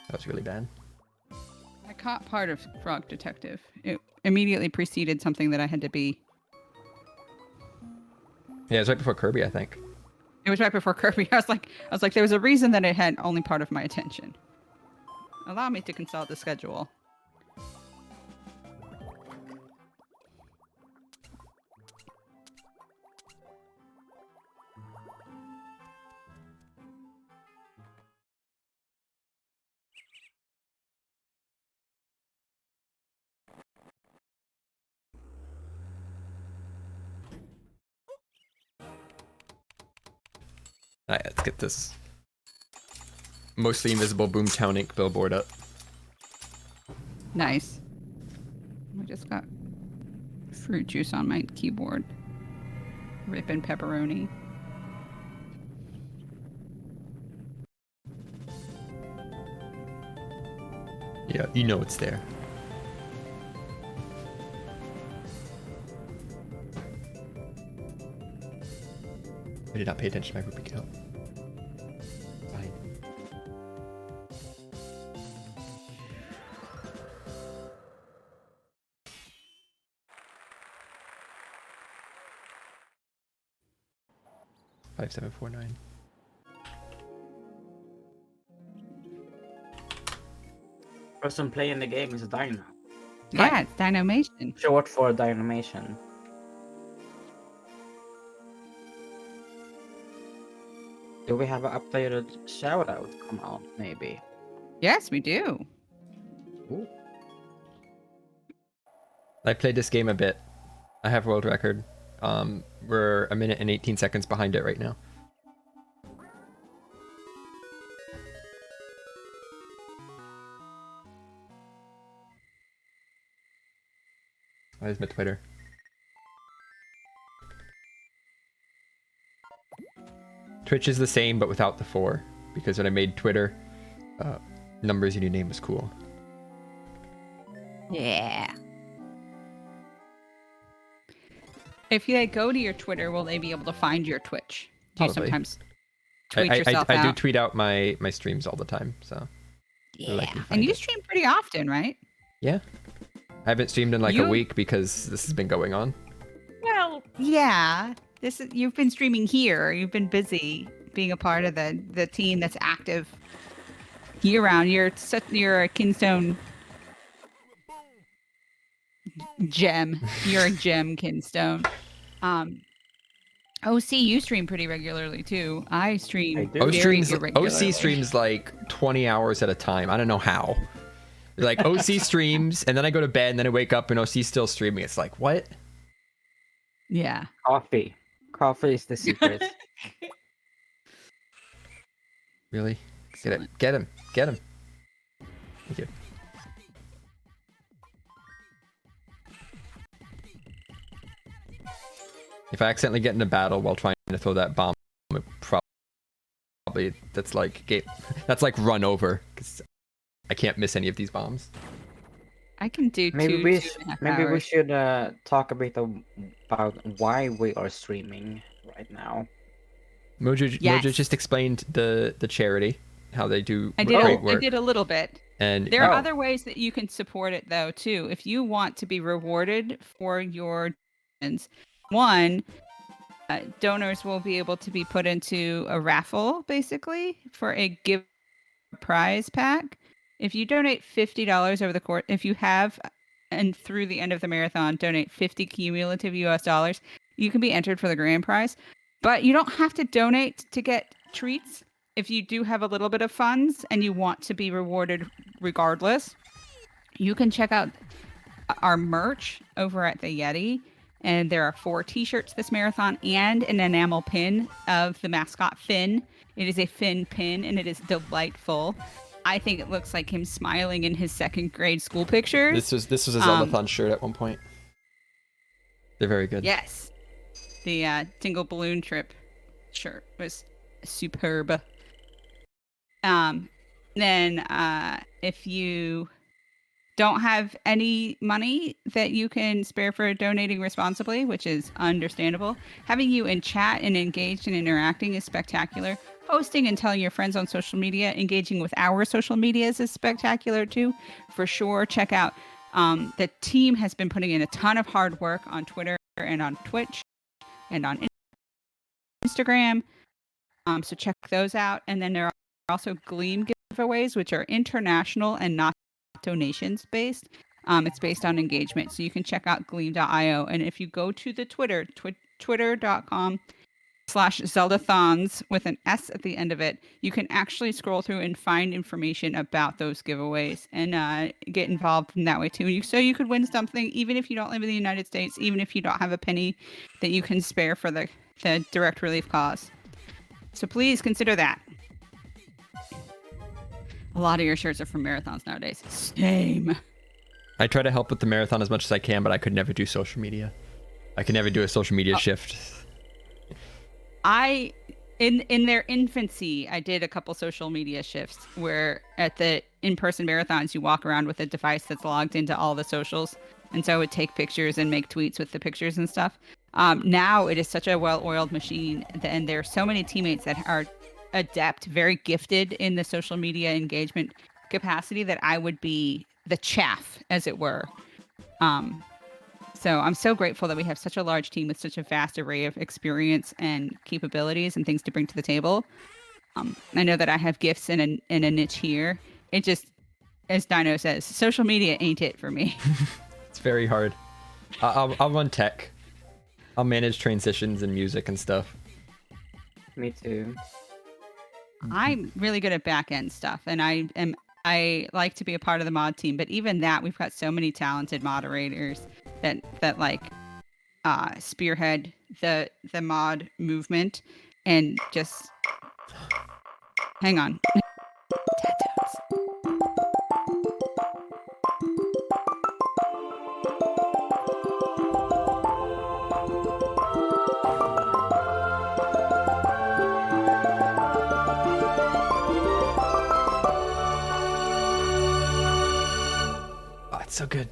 That was really bad. I caught part of Frog Detective. It immediately preceded something that I had to be. Yeah, it was right before Kirby, I think. It was right before Kirby. I was like, there was a reason that it had only part of my attention. Allow me to consult the schedule. Alright, let's get this mostly invisible Boomtown Inc. billboard up. Nice. I just got fruit juice on my keyboard. Ripping pepperoni. Yeah, you know it's there. I did not pay attention to my Rubik Hill. Fine. $5749. Person playing the game is Dino. Yeah, it's Dynamation. Short for Dynamation. Do we have an updated shoutout come out, maybe? Yes, we do. Ooh. I played this game a bit. I have world record. We're 1 minute and 18 seconds behind it right now. Why is my Twitter? Twitch is the same, but without the 4. Because when I made Twitter, numbers in your name was cool. Yeah. If they go to your Twitter, will they be able to find your Twitch? Do you Probably. sometimes tweet yourself I do out? tweet out my streams all the time, so. Yeah. likely And find you it. stream pretty often, right? Yeah. I haven't streamed in like a You- week because this has been going on. Well, yeah. You've been streaming here. You've been busy being a part of the team that's active year round. You're a Kinstone gem. You're a gem, Kinstone. OC, you stream pretty regularly too. I stream I do. very irregularly. OC streams like 20 hours at a time. I don't know how. Like OC streams, and then I go to bed, and then I wake up, and OC's still streaming. It's like, what? Yeah. Coffee. Coffee is the secret. Really? Excellent. Get him. Get him. Thank you. If I accidentally get in a battle while trying to throw that bomb, it probably that's like run over, because I can't miss any of these bombs. I can do Maybe two, we 2.5 maybe we hours. should talk a bit about why we are streaming right now. Mojo Yes. just explained the charity, how they do I great did. I work. did a little bit. And There are Oh. other ways that you can support it, though, too. If you want to be rewarded for your donations, one, donors will be able to be put into a raffle, basically, for a give prize pack. If you donate $50 over the course, if you have, and through the end of the marathon, donate 50 cumulative US dollars, you can be entered for the grand prize. But you don't have to donate to get treats. If you do have a little bit of funds and you want to be rewarded regardless, you can check out our merch over at the Yeti. And there are 4 t-shirts this marathon and an enamel pin of the mascot Finn. It is a Finn pin and it is delightful. I think it looks like him smiling in his 2nd grade school pictures. this was a Zeldathon shirt at one point. They're very good. Yes. The Tingle balloon trip shirt was superb. Then if you don't have any money that you can spare for donating responsibly, which is understandable, having you in chat and engaged and interacting is spectacular. Posting and telling your friends on social media, engaging with our social medias is spectacular too. For sure, check out. The team has been putting in a ton of hard work on Twitter and on Twitch and on Instagram. So check those out. And then there are also Gleam giveaways, which are international and not donations based. It's based on engagement. So you can check out gleam.io. And if you go to the twitter.com/Zeldathons with an S at the end of it, you can actually scroll through and find information about those giveaways and get involved in that way too. So you could win something, even if you don't live in the United States, even if you don't have a penny that you can spare for the direct relief cause. So please consider that. A lot of your shirts are from marathons nowadays. Same. I try to help with the marathon as much as I can, but I could never do social media. I could never do a social media shift. In their infancy, I did a couple social media shifts where at the in-person marathons, you walk around with a device that's logged into all the socials. And so I would take pictures and make tweets with the pictures and stuff. Now it is such a well-oiled machine, and there are so many teammates that are adept, very gifted in the social media engagement capacity that I would be the chaff, as it were. So I'm so grateful that we have such a large team with such a vast array of experience and capabilities and things to bring to the table. I know that I have gifts in a niche here. It just, as Dino says, social media ain't it for me. It's very hard. I'll run tech. I'll manage transitions and music and stuff. Me too. I'm really good at back end stuff, and I like to be a part of the mod team. But even that, we've got so many talented moderators that like spearhead the mod movement, and just hang on. So good.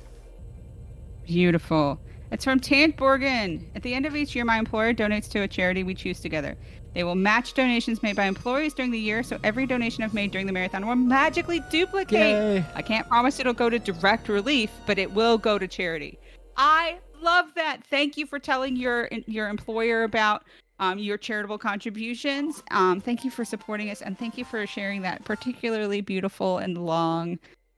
Beautiful. It's from Tant Borgen. At the end of each year, my employer donates to a charity we choose together. They will match donations made by employees during the year, so every donation I've made during the marathon will magically duplicate. Yay. I can't promise it'll go to direct relief, but it will go to charity. I love that. Thank you for telling your employer about your charitable contributions. Thank you for supporting us, and thank you for sharing that particularly beautiful and long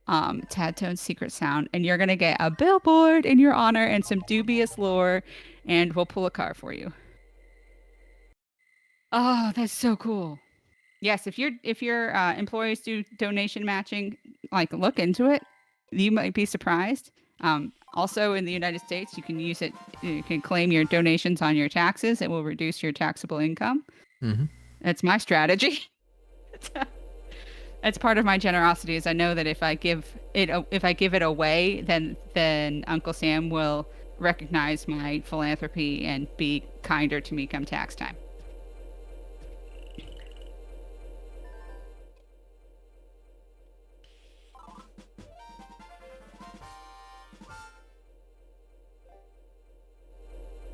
Tadtone's secret sound, and you're gonna get a billboard in your honor and some dubious lore, and we'll pull a car for you. Oh, that's so cool. Yes, if your employees do donation matching, like, look into it. You might be surprised. Also in the United States, you can use it. You can claim your donations on your taxes. It will reduce your taxable income. Mm-hmm. That's my strategy. That's part of my generosity. Is I know that if I give it away, then Uncle Sam will recognize my philanthropy and be kinder to me come tax time.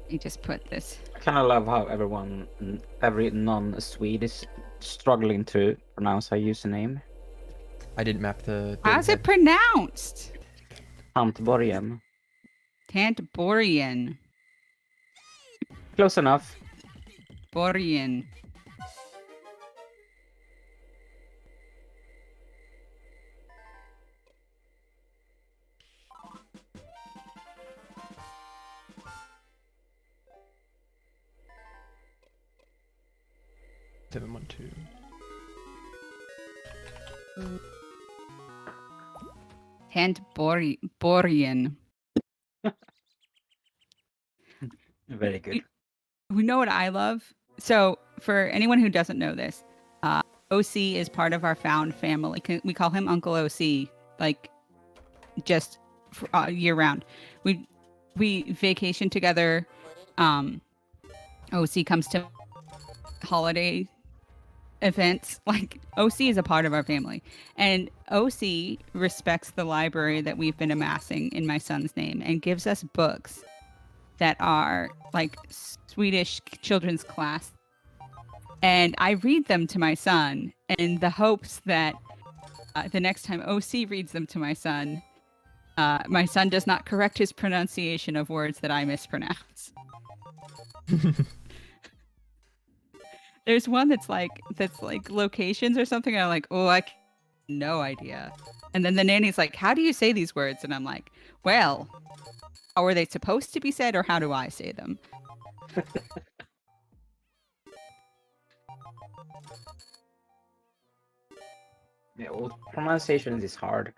You just put this. I kind of love how every non-Swede is struggling to pronounce our username. I didn't map the. How's it pronounced? Antborgen. Tantborian. Close enough. Borian. Tantborian. Very good. We know what I love. So, for anyone who doesn't know this, OC is part of our found family. We call him Uncle OC, like, just year round. We vacation together. OC comes to holiday events. Like OC is a part of our family, and OC respects the library that we've been amassing in my son's name and gives us books that are like Swedish children's class. And I read them to my son in the hopes that the next time OC reads them to my son does not correct his pronunciation of words that I mispronounce. There's one that's like locations or something. And I'm like, oh, no idea. And then the nanny's like, how do you say these words? And I'm like, well, how are they supposed to be said, or how do I say them? Yeah, well, pronunciation is hard.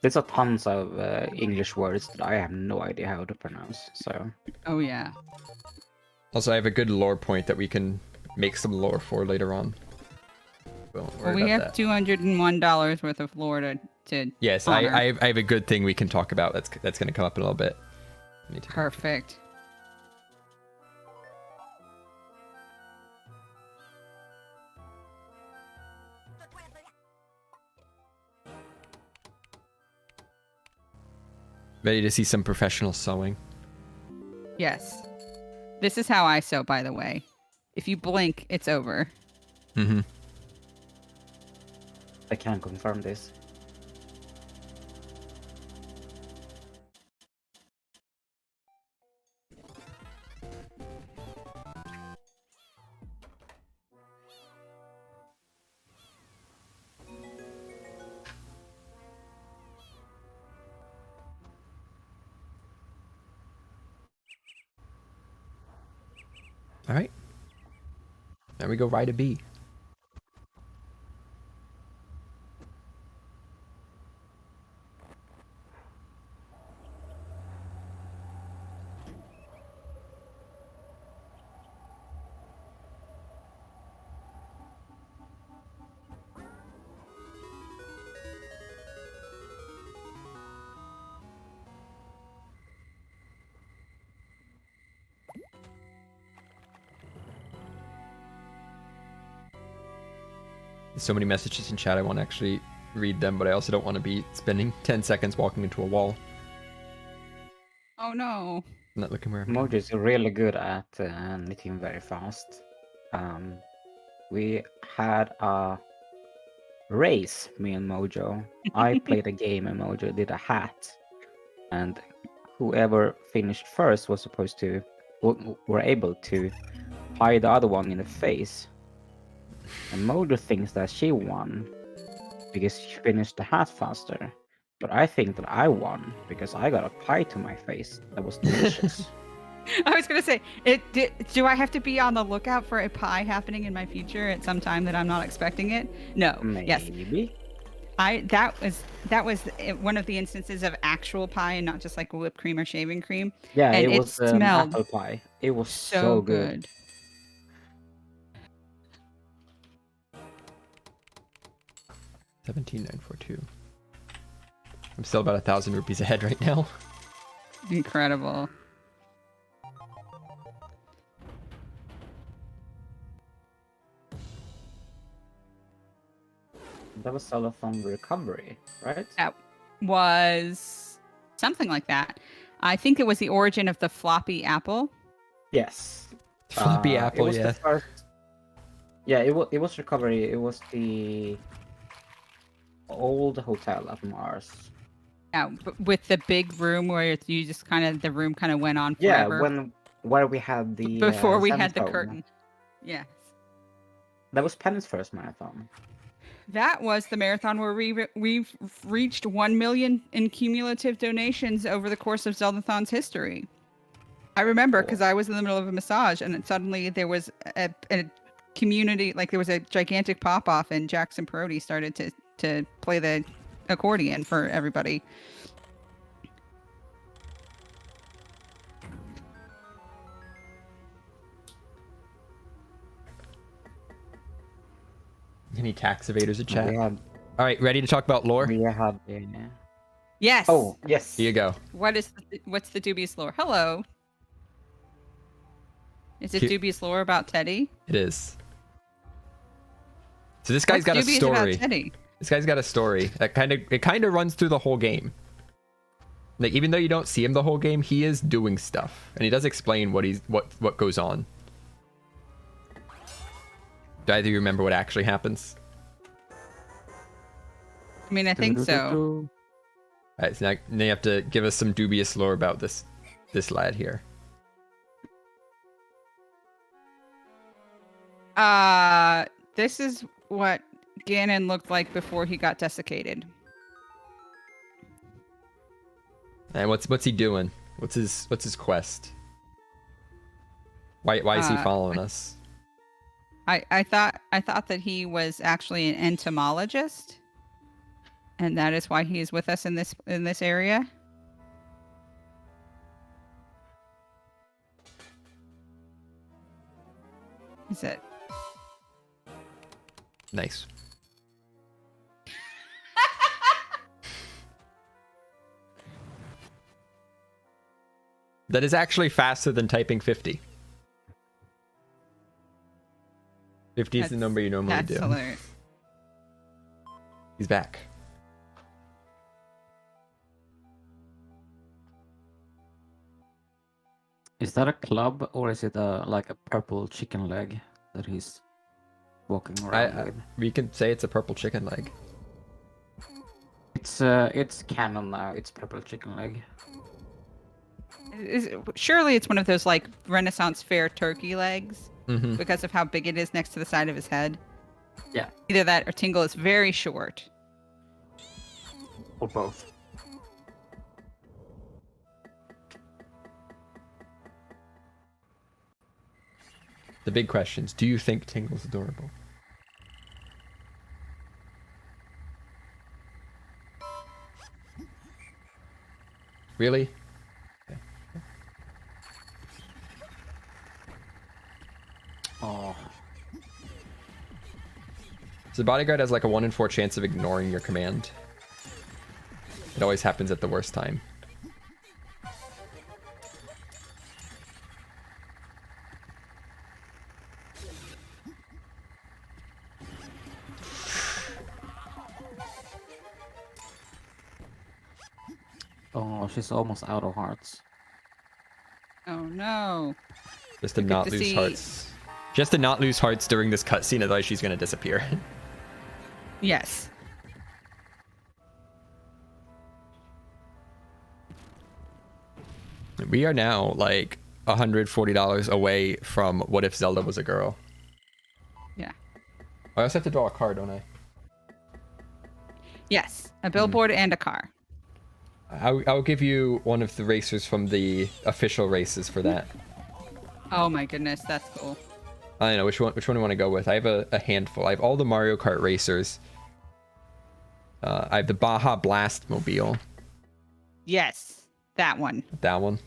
There's a tons of English words that I have no idea how to pronounce. So. Oh yeah. Also, I have a good lore point that we can make some lore for later on. Well, we have $201 worth of lore to Yes, honor. I have a good thing we can talk about. That's going to come up in a little bit. Perfect. Ready to see some professional sewing? Yes. This is how I sew, by the way. If you blink, it's over. Mm-hmm. I can confirm this. All right. Now we go ride a bee. There's so many messages in chat, I want to actually read them, but I also don't want to be spending 10 seconds walking into a wall. Oh no. I'm not looking where I'm Mojo is really good at knitting very fast. We had a race, me and Mojo. I played a game and Mojo did a hat. And whoever finished first was supposed to, were able to pie the other one in the face. And Mojo thinks that she won because she finished the hat faster. But I think that I won because I got a pie to my face that was delicious. I was gonna say, do I have to be on the lookout for a pie happening in my future at some time that I'm not expecting it? No. Yes. Maybe. That was one of the instances of actual pie and not just like whipped cream or shaving cream. Yeah, and it was smelled apple pie. It was so good. 17,942. I'm still about 1,000 rupees ahead right now. Incredible. That was Zeldathon Recovery, right? That was something like that. I think it was the origin of the floppy apple. Yes. Floppy apple, it was yeah. The first... Yeah, it was Recovery. It was the old hotel at Mars. Yeah, with the big room where you just the room kind of went on Yeah, forever. where we had the before we had the Zeldathon. curtain. Yes. That was Penny's first marathon. That was the marathon where we've reached 1 million in cumulative donations over the course of Zeldathon's history. I remember because I was in the middle of a massage and suddenly there was a community, like there was a gigantic pop off and Jackson Perotti started to play the accordion for everybody. Any tax evaders in chat? We had, All right, ready to talk about lore? we had Yes. Oh, yes. Here you go. What's the dubious lore? Hello. Is it Cute. dubious lore about Teddy? It is. So this guy's got a What's dubious about story. Teddy? This guy's got a story that kind of runs through the whole game. Like even though you don't see him the whole game, he is doing stuff, and he does explain what goes on. Do either of you remember what actually happens? I mean, I think so. All right, so now you have to give us some dubious lore about this lad here. This is what Ganon looked like before he got desiccated. And what's he doing? What's his quest? Why is he following us? I thought that he was actually an entomologist, and that is why he is with us in this area. Is it? Nice. That is actually faster than typing 50. 50 is the number you normally do. That's hilarious. He's back. Is that a club or is it like a purple chicken leg that he's walking around with? We can say it's a purple chicken leg. It's canon now. It's purple chicken leg. Surely it's one of those like Renaissance fair turkey legs Mm-hmm. because of how big it is next to the side of his head. Yeah. Either that or Tingle is very short. Or both. The big questions. Do you think Tingle's adorable? Really? Okay. Oh. So the bodyguard has like a 1 in 4 chance of ignoring your command. It always happens at the worst time. Oh, she's almost out of hearts. Oh no. Just to Good not to lose see. hearts. Just to not lose hearts during this cutscene, otherwise she's gonna disappear. Yes. We are now like $140 away from what if Zelda was a girl. Yeah. I also have to draw a card, don't I? Yes. A billboard and a car. I'll give you one of the racers from the official races for that. Oh my goodness, that's cool. I don't know which one do you want to go with. I have a handful. I have all the Mario Kart racers. I have the Baja Blast Mobile. Yes. That one. That one.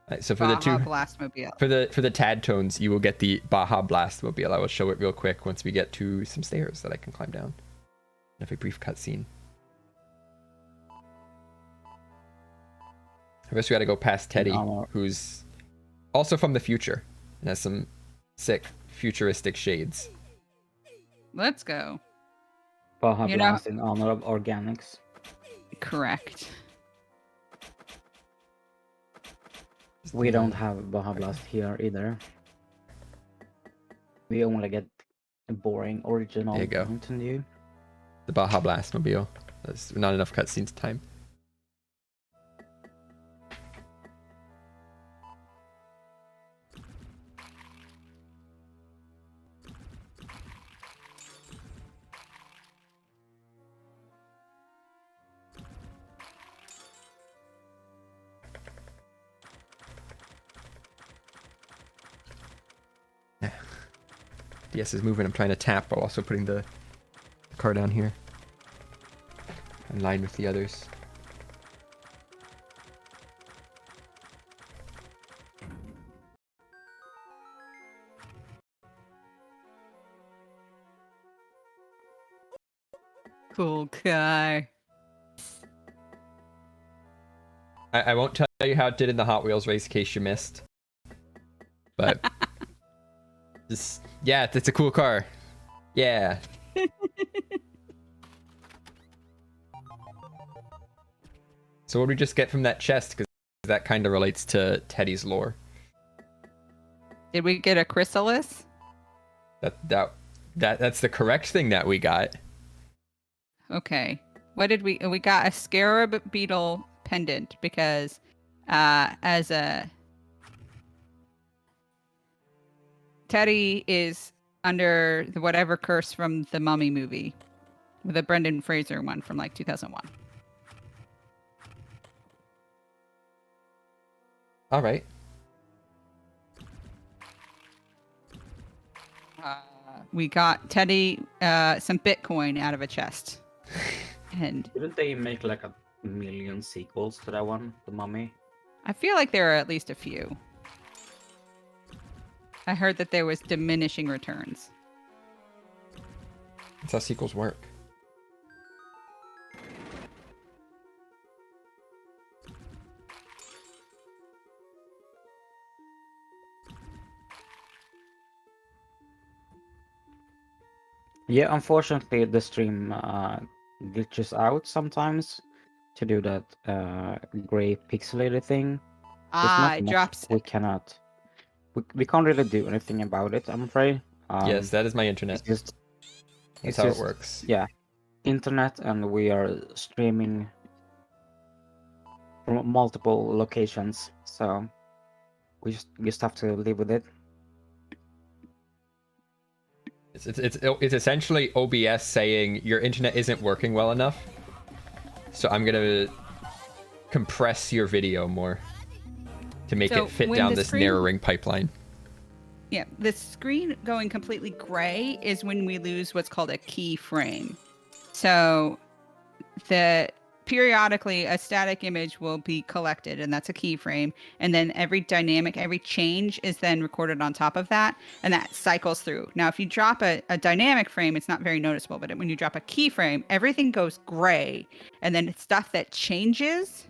Alright, so for the Baja two Blastmobile. for the Tad Tones, you will get the Baja Blast Mobile. I will show it real quick once we get to some stairs that I can climb down. Have a brief cutscene. I guess we gotta go past Teddy, who's also from the future and has some sick futuristic shades. Let's go. Baja You know- Blast in honor of organics. Correct. We don't have Baja Blast here either. We only get a boring original There you go. Mountain Dew. The Baja Blast Mobile. There's not enough cutscenes time. DS is moving. I'm trying to tap while also putting the car down here. In line with the others. Cool guy. I won't tell you how it did in the Hot Wheels race in case you missed. But Just yeah, it's a cool car. Yeah. So what did we just get from that chest? Because that kind of relates to Teddy's lore. Did we get a chrysalis? That's the correct thing that we got. Okay. What did we got? A scarab beetle pendant because as a Teddy is under the whatever curse from the Mummy movie, the Brendan Fraser one from like 2001. All right. We got Teddy some Bitcoin out of a chest. And Didn't they make like a million sequels to that one, The Mummy? I feel like there are at least a few. I heard that there was diminishing returns. That's how sequels work. Yeah, unfortunately, the stream glitches out sometimes to do that gray pixelated thing. There's not It much drops. we cannot. We can't really do anything about it, I'm afraid. Yes, that is my internet. It's just That's how it works. Yeah, internet, and we are streaming from multiple locations, so we just have to live with it. It's essentially OBS saying your internet isn't working well enough, so I'm gonna compress your video more to make So it fit when down the this screen- narrowing pipeline. Yeah, the screen going completely gray is when we lose what's called a keyframe. So periodically a static image will be collected, and that's a keyframe, and then every change is then recorded on top of that, and that cycles through. Now if you drop a dynamic frame, it's not very noticeable, but when you drop a keyframe, everything goes gray, and then stuff that changes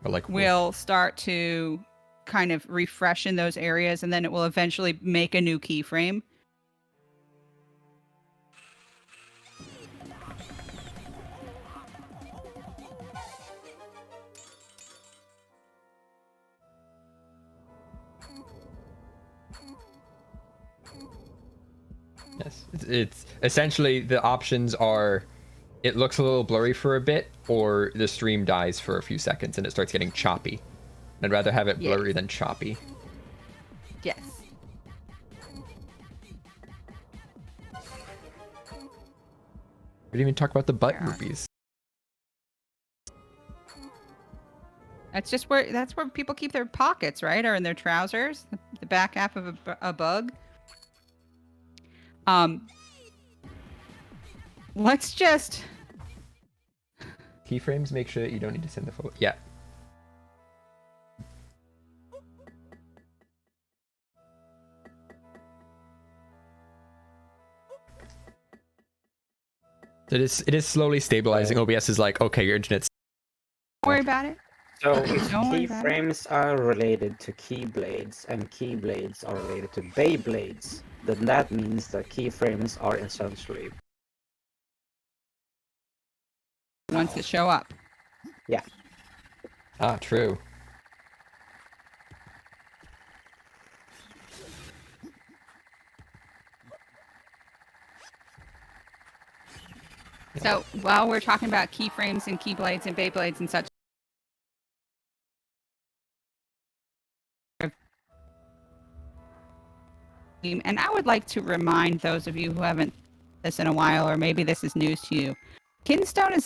Or like will start to kind of refresh in those areas, and then it will eventually make a new keyframe. yes, it's essentially the options are it looks a little blurry for a bit, or the stream dies for a few seconds and it starts getting choppy. I'd rather have it blurry than choppy. Yes. We didn't even talk about the butt rupees. That's where people keep their pockets, right? Or in their trousers, the back half of a bug. Let's just Keyframes, make sure that you don't need to send the photo. Yeah. It is slowly stabilizing. OBS is like, okay, your internet's don't worry about it. So if Don't worry about it. keyframes are related to keyblades and keyblades are related to Beyblades, then that means that keyframes are essentially Once it show up. true. So while we're talking about keyframes and keyblades and Beyblades and such, and I would like to remind those of you who haven't this in a while, or maybe this is news to you, Kinstone is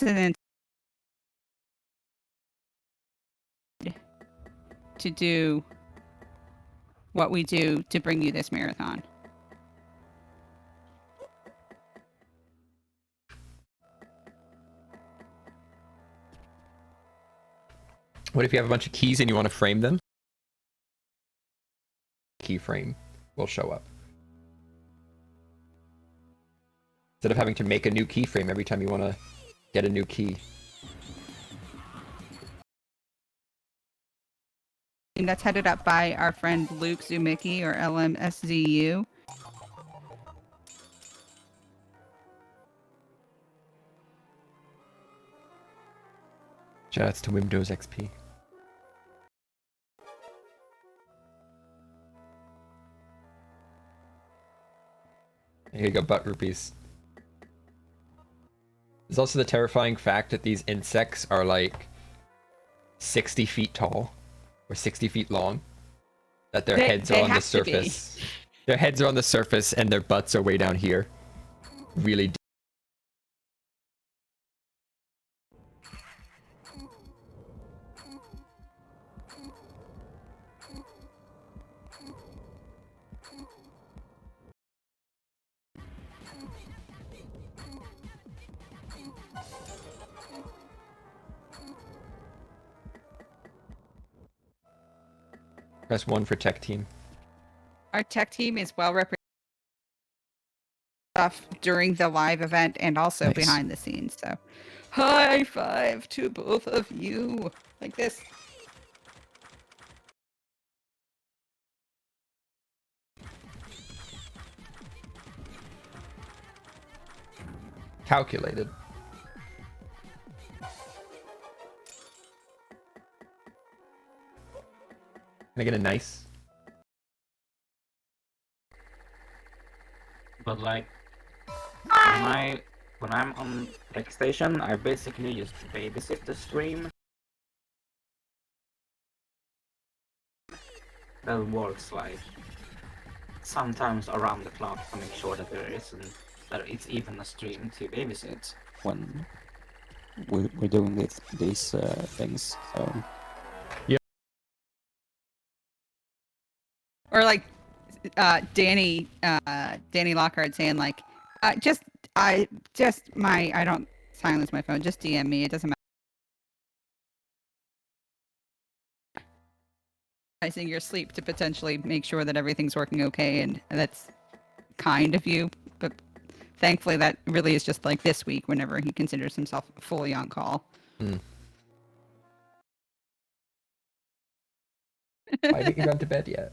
to do what we do to bring you this marathon. What if you have a bunch of keys and you want to frame them? Keyframe will show up. Instead of having to make a new keyframe every time you want to get a new key. And that's headed up by our friend Luke Zumicki, or LMSZU. Shoutouts to Windows XP. Here you go, butt rupees. There's also the terrifying fact that these insects are like 60 feet tall or 60 feet long. That their heads are on the surface. Their heads are on the surface and their butts are way down here. Really deep. Press 1 for tech team. Our tech team is well represented stuff during the live event and also Nice. behind the scenes. So, high five to both of you, like this. Calculated. Can I get a nice? But like, when I'm on PlayStation, I basically just babysit the stream. That works like sometimes around the clock to make sure that it's even a stream to babysit when we're doing these things. So. Or like Danny Lockhart saying like, I don't silence my phone. Just DM me. It doesn't matter. Using your sleep to potentially make sure that everything's working okay, and that's kind of you. But thankfully, that really is just like this week, whenever he considers himself fully on call. Why didn't you run to bed yet?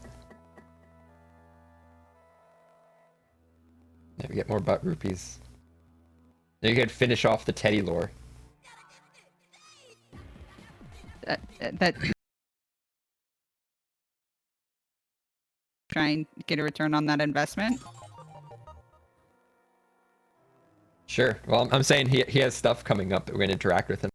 There we get more butt rupees. Now you could finish off the Teddy lore. That try and get a return on that investment. Sure. Well, I'm saying he has stuff coming up that we're going to interact with him.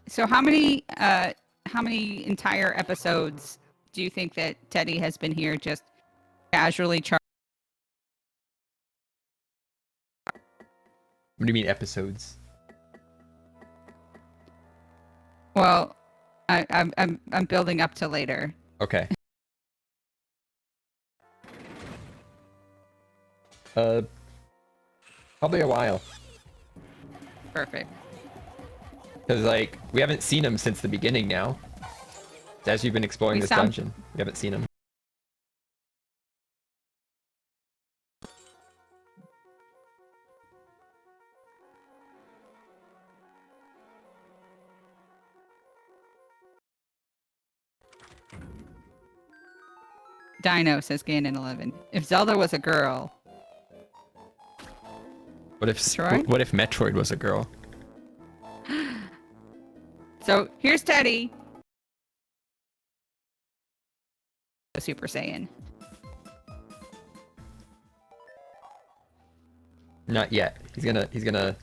So how many entire episodes do you think that Teddy has been here just casually What do you mean episodes? Well, I'm building up to later. Okay. Probably a while. Perfect. Because, like, we haven't seen him since the beginning now. As you've been exploring this dungeon, we haven't seen him. Dino says Ganon 11. If Zelda was a girl. What if Metroid was a girl? So here's Teddy. Super Saiyan. Not yet. He's gonna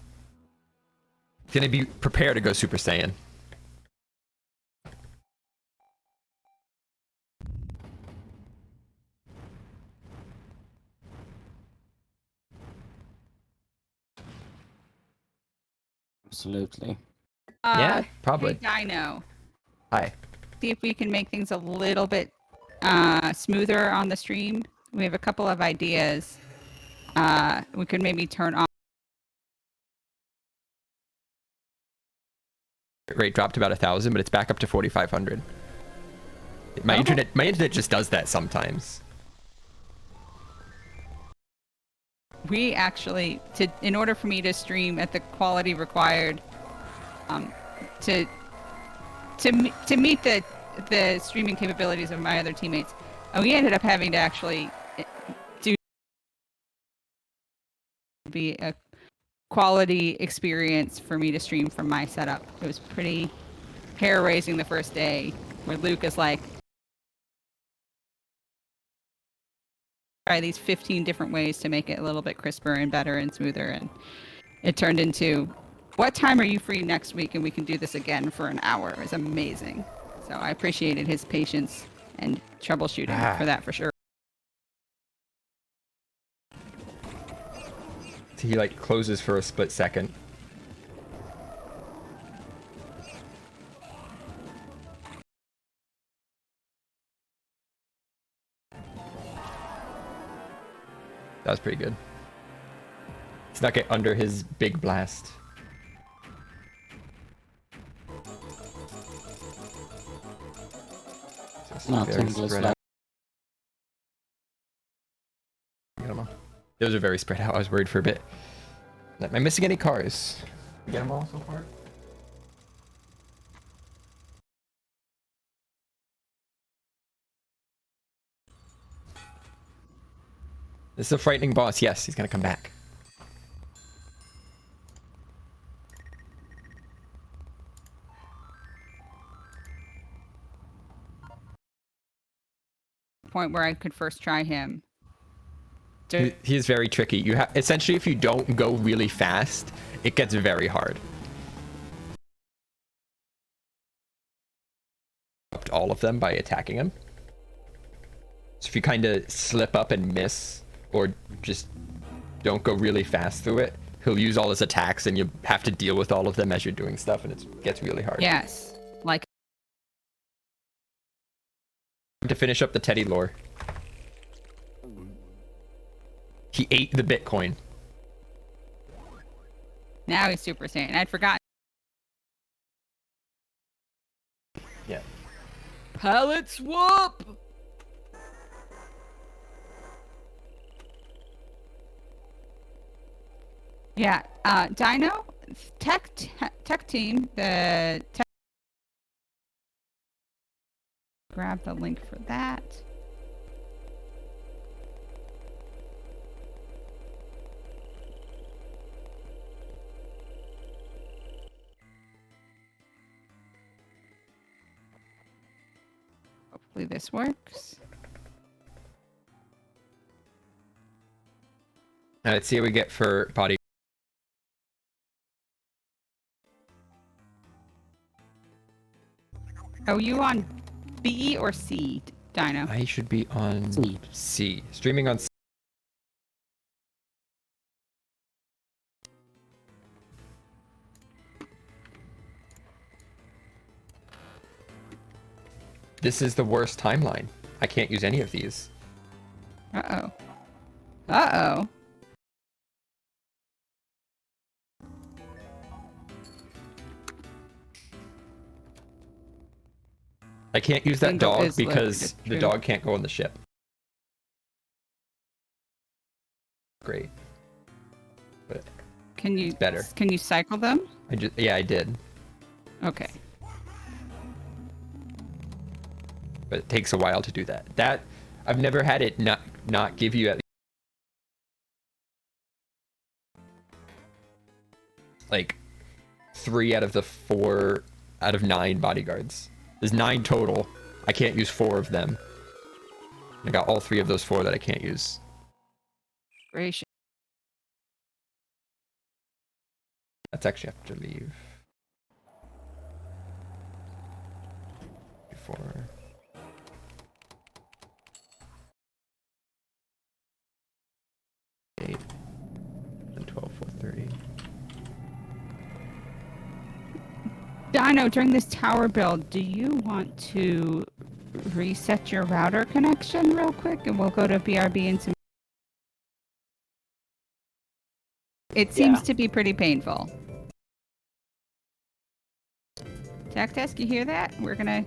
be prepared to go Super Saiyan. Absolutely. Yeah, probably. Hey, Dino. Hi. See if we can make things a little bit smoother on the stream. We have a couple of ideas. We could maybe turn on. Rate dropped about 1,000, but it's back up to 4,500. My internet just does that sometimes. We actually, in order for me to stream at the quality required, to meet the streaming capabilities of my other teammates, we ended up having to actually be a quality experience for me to stream from my setup. It was pretty hair-raising the first day, where Luke is like, try these 15 different ways to make it a little bit crisper and better and smoother, and it turned into, what time are you free next week and we can do this again for an hour? It was amazing. So I appreciated his patience and troubleshooting for that for sure. He like closes for a split second. That was pretty good. Snuck it under his big blast. No, Very Tingle spread out. Get 'em all. Those are very spread out. I was worried for a bit. Am I missing any cars? Get them all so far? This is a frightening boss. Yes, he's gonna come back. Point where I could first try him. He is very tricky. You have essentially, if you don't go really fast, it gets very hard. All of them by attacking him. So if you kind of slip up and miss, or just don't go really fast through it, he'll use all his attacks, and you have to deal with all of them as you're doing stuff, and it gets really hard. Yes. Like, To finish up the Teddy lore. He ate the Bitcoin. now he's Super Saiyan. I'd forgotten. Yeah. Palette swap! Yeah, Dino, tech team, the tech. Grab the link for that. Hopefully this works. Now let's see what we get for body. Are you on B or C, Dino? I should be on C. C. Streaming on C. This is the worst timeline. I can't use any of these. Uh-oh. Uh-oh. I can't use that Tingle dog is because loaded, the true. dog can't go on the ship. Great. But Can you better. Can you cycle them? yeah, I did. Okay. But it takes a while to do that. That I've never had it not give you at like 3 out of the 4 out of 9 bodyguards. There's 9 total. I can't use 4 of them. I got all 3 of those 4 that I can't use. Gracious. That's actually have to leave. Before. Eight and 12, 4:30. Dino, during this tower build, do you want to reset your router connection real quick, and we'll go to BRB and some. It seems Yeah. to be pretty painful. Tech test, you hear that? We're gonna.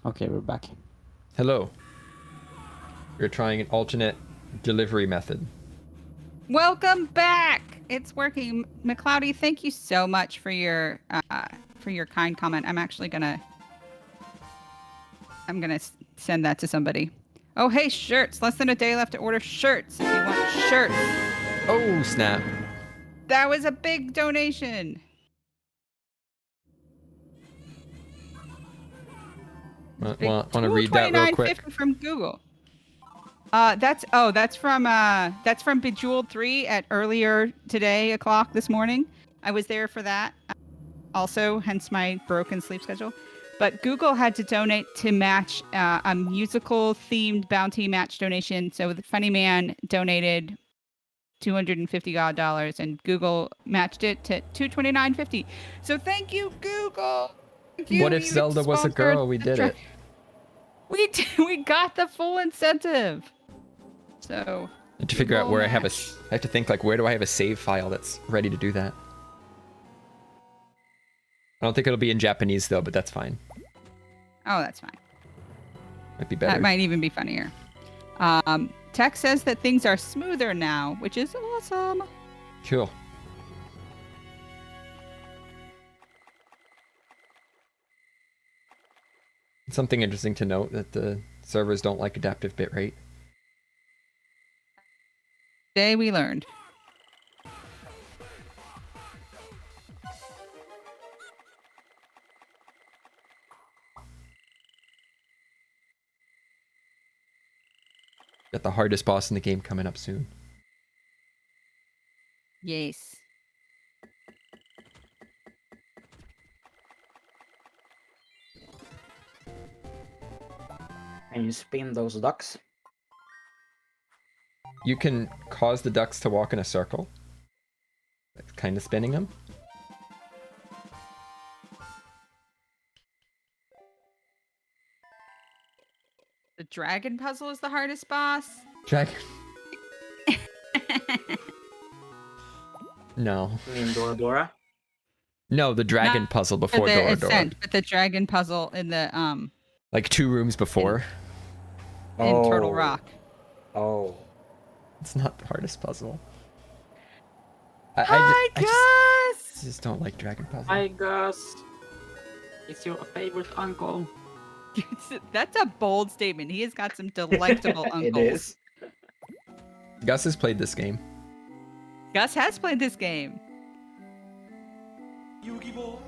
Okay, we're back. Hello. You're trying an alternate delivery method. Welcome back. It's working. McCloudy, thank you so much for your kind comment. I'm gonna send that to somebody. Oh, hey, shirts. Less than a day left to order shirts if you want shirts. Oh, snap. That was a big donation. Want to read that real quick? $229.50 from Google. That's from Bejeweled 3 at earlier today o'clock this morning. I was there for that. Also, hence my broken sleep schedule. But Google had to donate to match a musical themed bounty match donation. So the Funny Man donated $250 and Google matched it to $229.50. So thank you, Google. Thank you. What if Zelda was a girl? We did it. We got the full incentive. So I have to figure out where I have I have to think, like, where do I have a save file that's ready to do that? I don't think it'll be in Japanese though, but that's fine. Oh, that's fine. Might be better. That might even be funnier. Tech says that things are smoother now, which is awesome. Cool. Something interesting to note that the servers don't like adaptive bitrate. Today we learned. Got the hardest boss in the game coming up soon. Yes. And you spin those ducks. You can cause the ducks to walk in a circle. That's kind of spinning them. The dragon puzzle is the hardest boss. Dragon. No. You mean Dora Dora? No, the dragon Not puzzle before the Dora Ascent, but the dragon puzzle in the Like 2 rooms before. in Turtle Rock. Oh. It's not the hardest puzzle. Hi, I Gus! just don't like dragon puzzle. Hi, Gus. It's your favorite uncle. That's a bold statement. He has got some delectable uncles. It is. Gus has played this game. Gus has played this game. Yugi boy.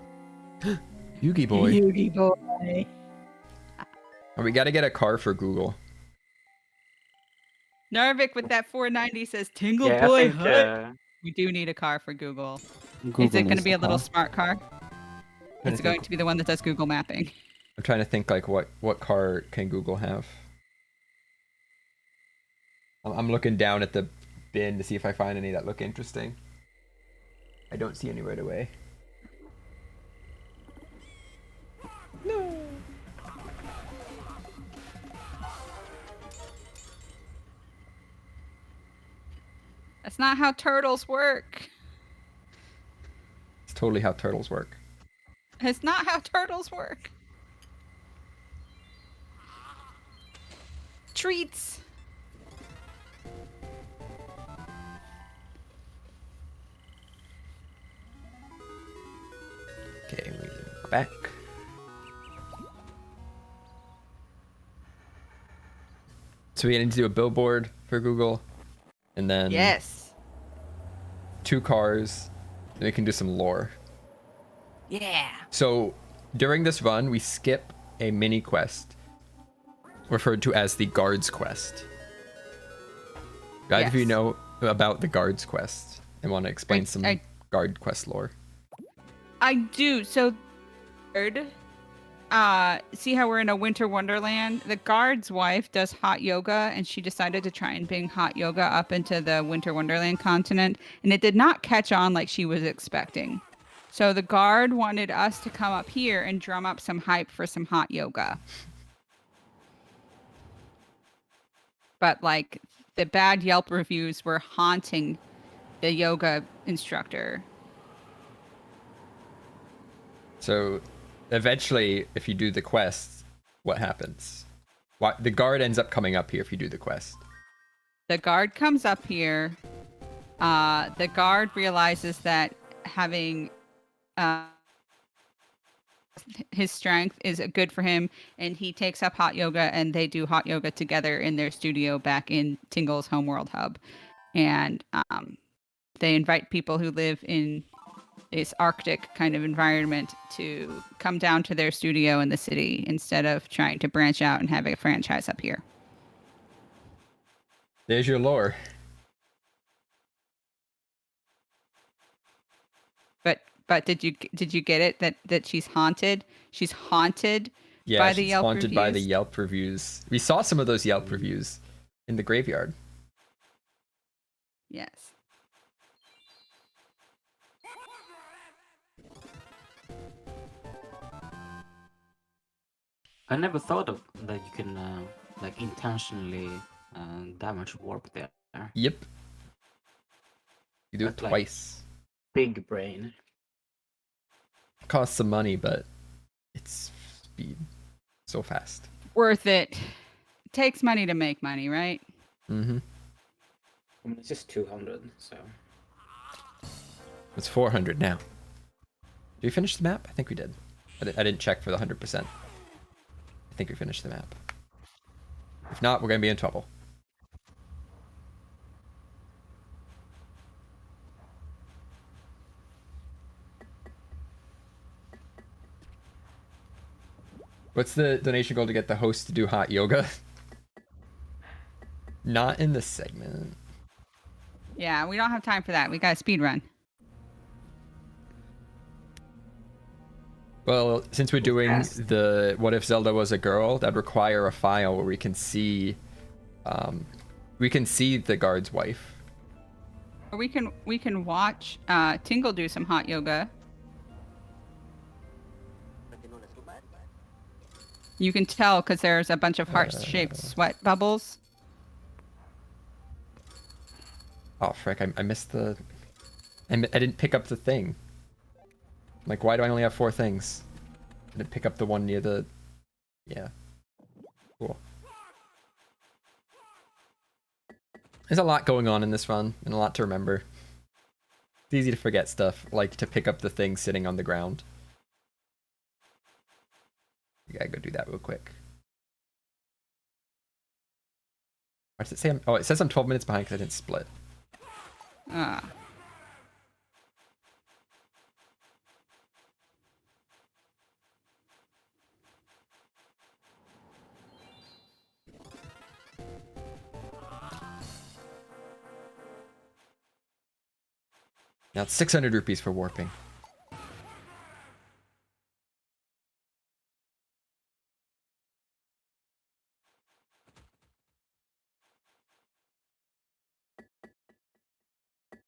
Yugi boy. Yugi boy. Oh, we gotta get a car for Google. Narvik with that 490 says, Tingle Yeah, boy, I think, hi." We do need a car for Google. Is it going to be a little smart car? It's going to be the one that does Google mapping. I'm trying to think, like, what car can Google have? I'm looking down at the bin to see if I find any that look interesting. I don't see any right away. No. That's not how turtles work. It's totally how turtles work. It's not how turtles work. Treats. Okay, we go back. So we need to do a billboard for Google, and then Yes. 2 cars, and we can do some lore. Yeah. So during this run, we skip a mini quest referred to as the Guards Quest. Guys, if you Yes. know about the Guards Quest and want to explain some I- Guard Quest lore. I do. So, see how we're in a winter wonderland? The guard's wife does hot yoga, and she decided to try and bring hot yoga up into the winter wonderland continent, and it did not catch on like she was expecting. So the guard wanted us to come up here and drum up some hype for some hot yoga. But like the bad Yelp reviews were haunting the yoga instructor. So eventually, if you do the quest, what happens? The guard ends up coming up here if you do the quest. The guard comes up here, The guard realizes that having his strength is good for him, and he takes up hot yoga, and they do hot yoga together in their studio back in Tingle's homeworld hub. And they invite people who live in this Arctic kind of environment to come down to their studio in the city instead of trying to branch out and have a franchise up here. There's your lore. But did you get it that she's haunted? She's haunted Yeah, by the she's Yelp haunted reviews? by the Yelp reviews. We saw some of those Yelp reviews in the graveyard. Yes. I never thought of that you can like intentionally damage warp there. Yep. You do it That's like- twice. Big brain. Costs some money, but it's speed. So fast. Worth it. It takes money to make money, right? Mm-hmm. I mean, it's just 200, so. It's 400 now. Did we finish the map? I think we did. I didn't check for the 100%. I think we finished the map. If not, we're going to be in trouble. What's the donation goal to get the host to do hot yoga? Not in this segment. Yeah, we don't have time for that. We got a speed run. Well, since we're doing the What If Zelda Was a Girl, that'd require a file where we can see the guard's wife. Or we can watch Tingle do some hot yoga. You can tell because there's a bunch of heart-shaped sweat bubbles. Oh frick! I missed the. I didn't pick up the thing. Like, why do I only have 4 things? I didn't pick up the one near the. Yeah. Cool. There's a lot going on in this run, and a lot to remember. It's easy to forget stuff, like to pick up the thing sitting on the ground. We gotta go do that real quick. Why does it say oh, it says I'm 12 minutes behind because I didn't split. Ah. Now it's 600 rupees for warping.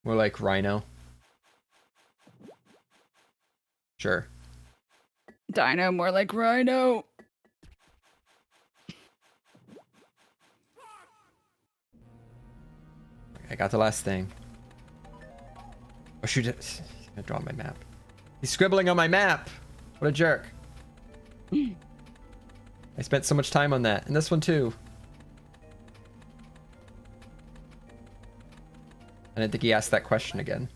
More like Rhino. Sure. Dino, more like Rhino. I got the last thing. Oh shoot, he's gonna draw on my map. He's scribbling on my map! What a jerk. I spent so much time on that. And this one too. I didn't think he asked that question again.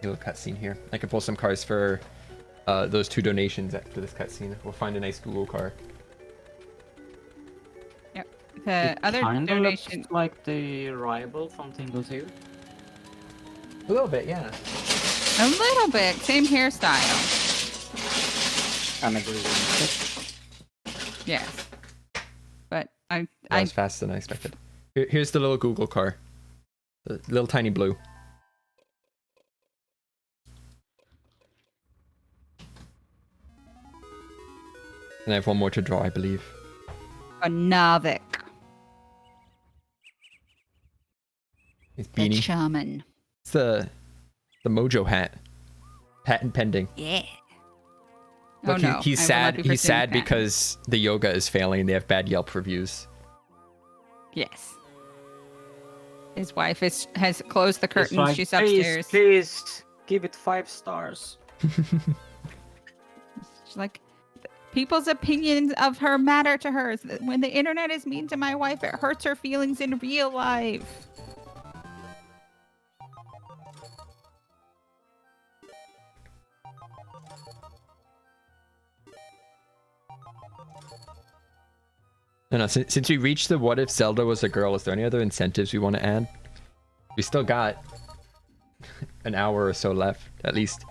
A little cutscene here. I can pull some cars for those 2 donations after this cutscene. We'll find a nice Google car. Yep. The other donation. Looks like the rival from Tingle 2. A little bit, yeah. A little bit. Same hairstyle. And a green. Yes. But I That was faster than I expected. Here's the little Google car. The little tiny blue. And I have one more to draw, I believe. a Navik. It's The beanie. shaman. It's the Mojo hat. Patent pending. Yeah. Oh Look, no, he's I will not sad. be He's pursuing sad that. because the yoga is failing. They have bad Yelp reviews. Yes. His wife has closed the It's curtain. like, She's please, upstairs. please give it 5 stars. She's like, people's opinions of her matter to her. When the internet is mean to my wife, it hurts her feelings in real life. No, since we reached the what if Zelda was a girl, is there any other incentives we want to add? We still got an hour or so left, at least.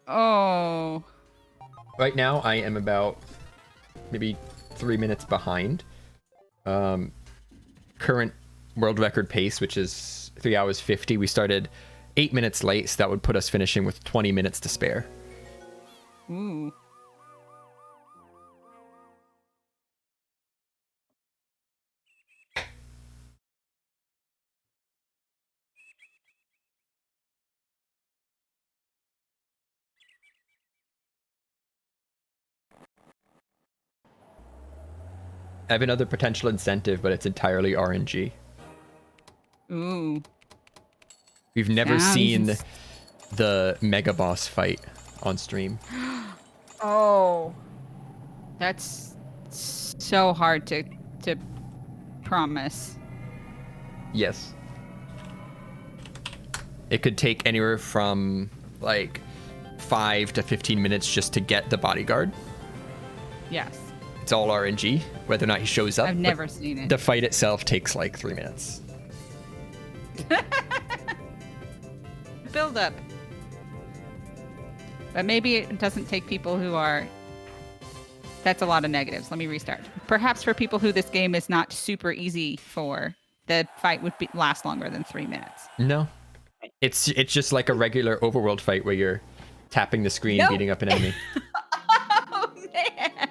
Oh. Right now, I am about maybe 3 minutes behind. Current world record pace, which is 3 hours 50. We started 8 minutes late, so that would put us finishing with 20 minutes to spare. Ooh. I have another potential incentive, but it's entirely RNG. Ooh. We've never Sounds seen the mega boss fight on stream. Oh. That's so hard to promise. Yes. It could take anywhere from like 5 to 15 minutes just to get the bodyguard. Yes. It's all RNG, whether or not he shows up. I've but never seen it. The fight itself takes like 3 minutes. Build up. But maybe it doesn't take people who are... That's a lot of negatives. Let me restart. Perhaps for people who this game is not super easy for, the fight would last longer than 3 minutes. No. It's just like a regular overworld fight where you're tapping the screen, No. beating up an enemy. Oh, man!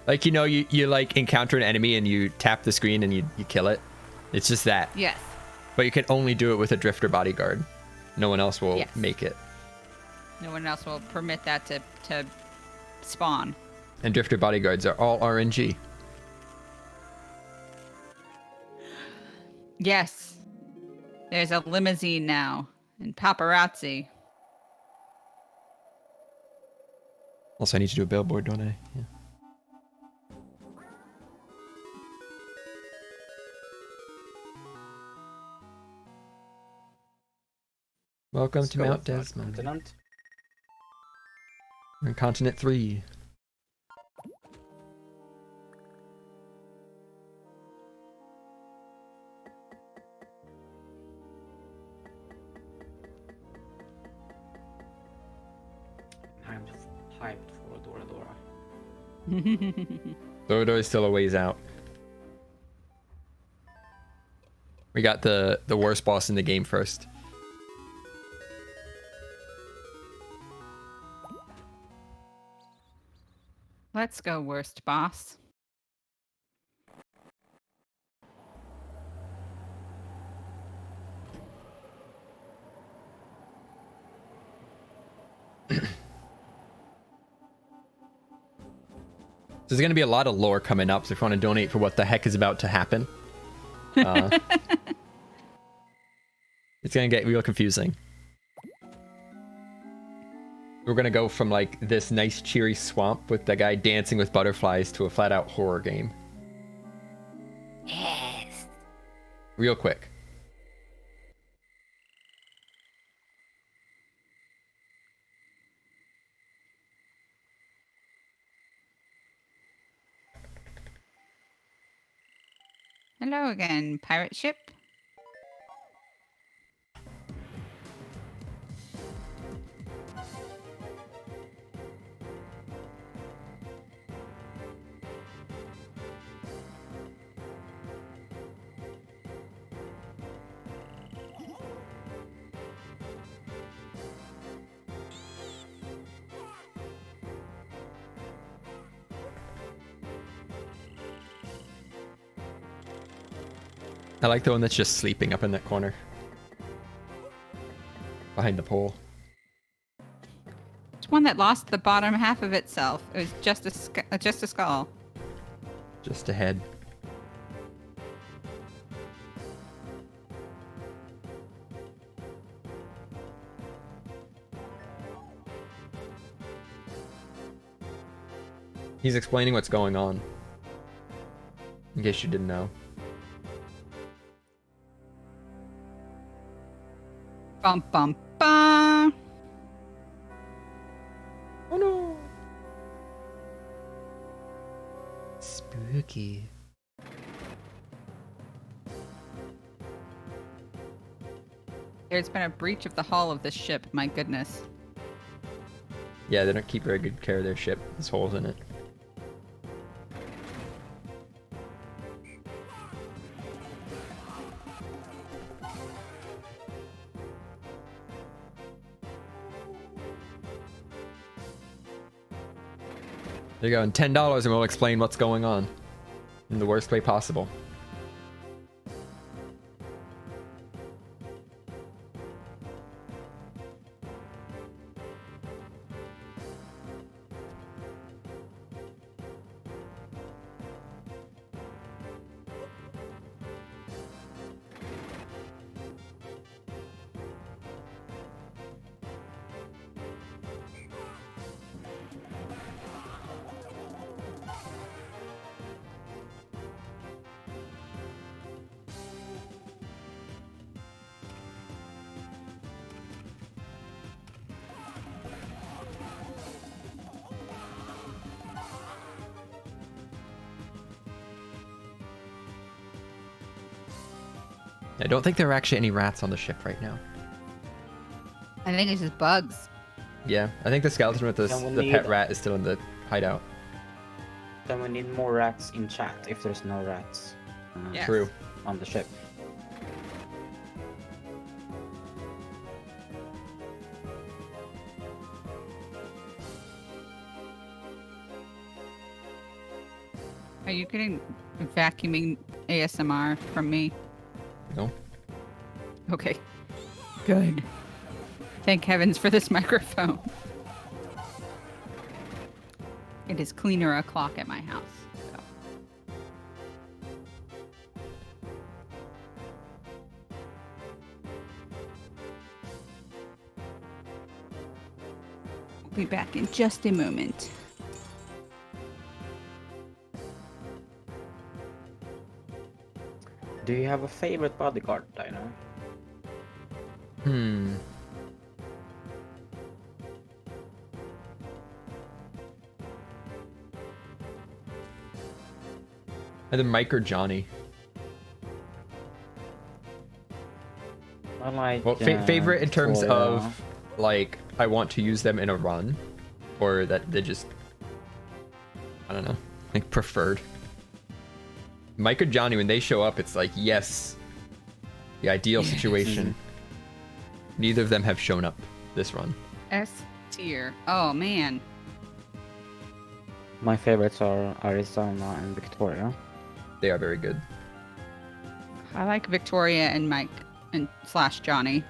Like, you know, you like encounter an enemy and you tap the screen and you kill it. It's just that. Yes. But you can only do it with a drifter bodyguard. No one else will Yes. make it. No one else will permit that to spawn. And drifter bodyguards are all RNG. Yes. There's a limousine now. And paparazzi. Also, I need to do a billboard, don't I? Yeah. Welcome Let's to go Mount with that Desmond. continent. We're in Continent 3. I'm hyped for Dora Dora. Dorodor is still a ways out. We got the worst boss in the game first. Let's go, worst boss. There's going to be a lot of lore coming up, so if you want to donate for what the heck is about to happen, it's going to get real confusing. We're going to go from like this nice cheery swamp with the guy dancing with butterflies to a flat out horror game. Yes. Real quick. Hello again, pirate ship. I like the one that's just sleeping up in that corner. Behind the pole. It's one that lost the bottom half of itself. It was just a skull. Just ahead. He's explaining what's going on. In case you didn't know. Bum bum bum. Oh no! Spooky. There's been a breach of the hull of this ship. My goodness. Yeah, they don't keep very good care of their ship. There's holes in it. There you go, and $10 and we'll explain what's going on in the worst way possible. I don't think there are actually any rats on the ship right now. I think it's just bugs. Yeah, I think the skeleton with Then we the pet need- rat is still in the hideout. Then we need more rats in chat if there's no rats Yes. True. on the ship. Are you getting vacuuming ASMR from me? No. Okay. Good. Thank heavens for this microphone. It is cleaner o'clock at my house. So. We'll be back in just a moment. Do you have a favorite bodyguard, Dino? Hmm. Either Mike or Johnny. I like. Well, favorite in terms Victoria. of, like, I want to use them in a run. Or that they just... I don't know. Like, preferred. Mike or Johnny, when they show up, it's like, yes. The ideal situation. Neither of them have shown up this run. S tier. Oh man. My favorites are Arizona and Victoria. They are very good. I like Victoria and Mike and slash Johnny.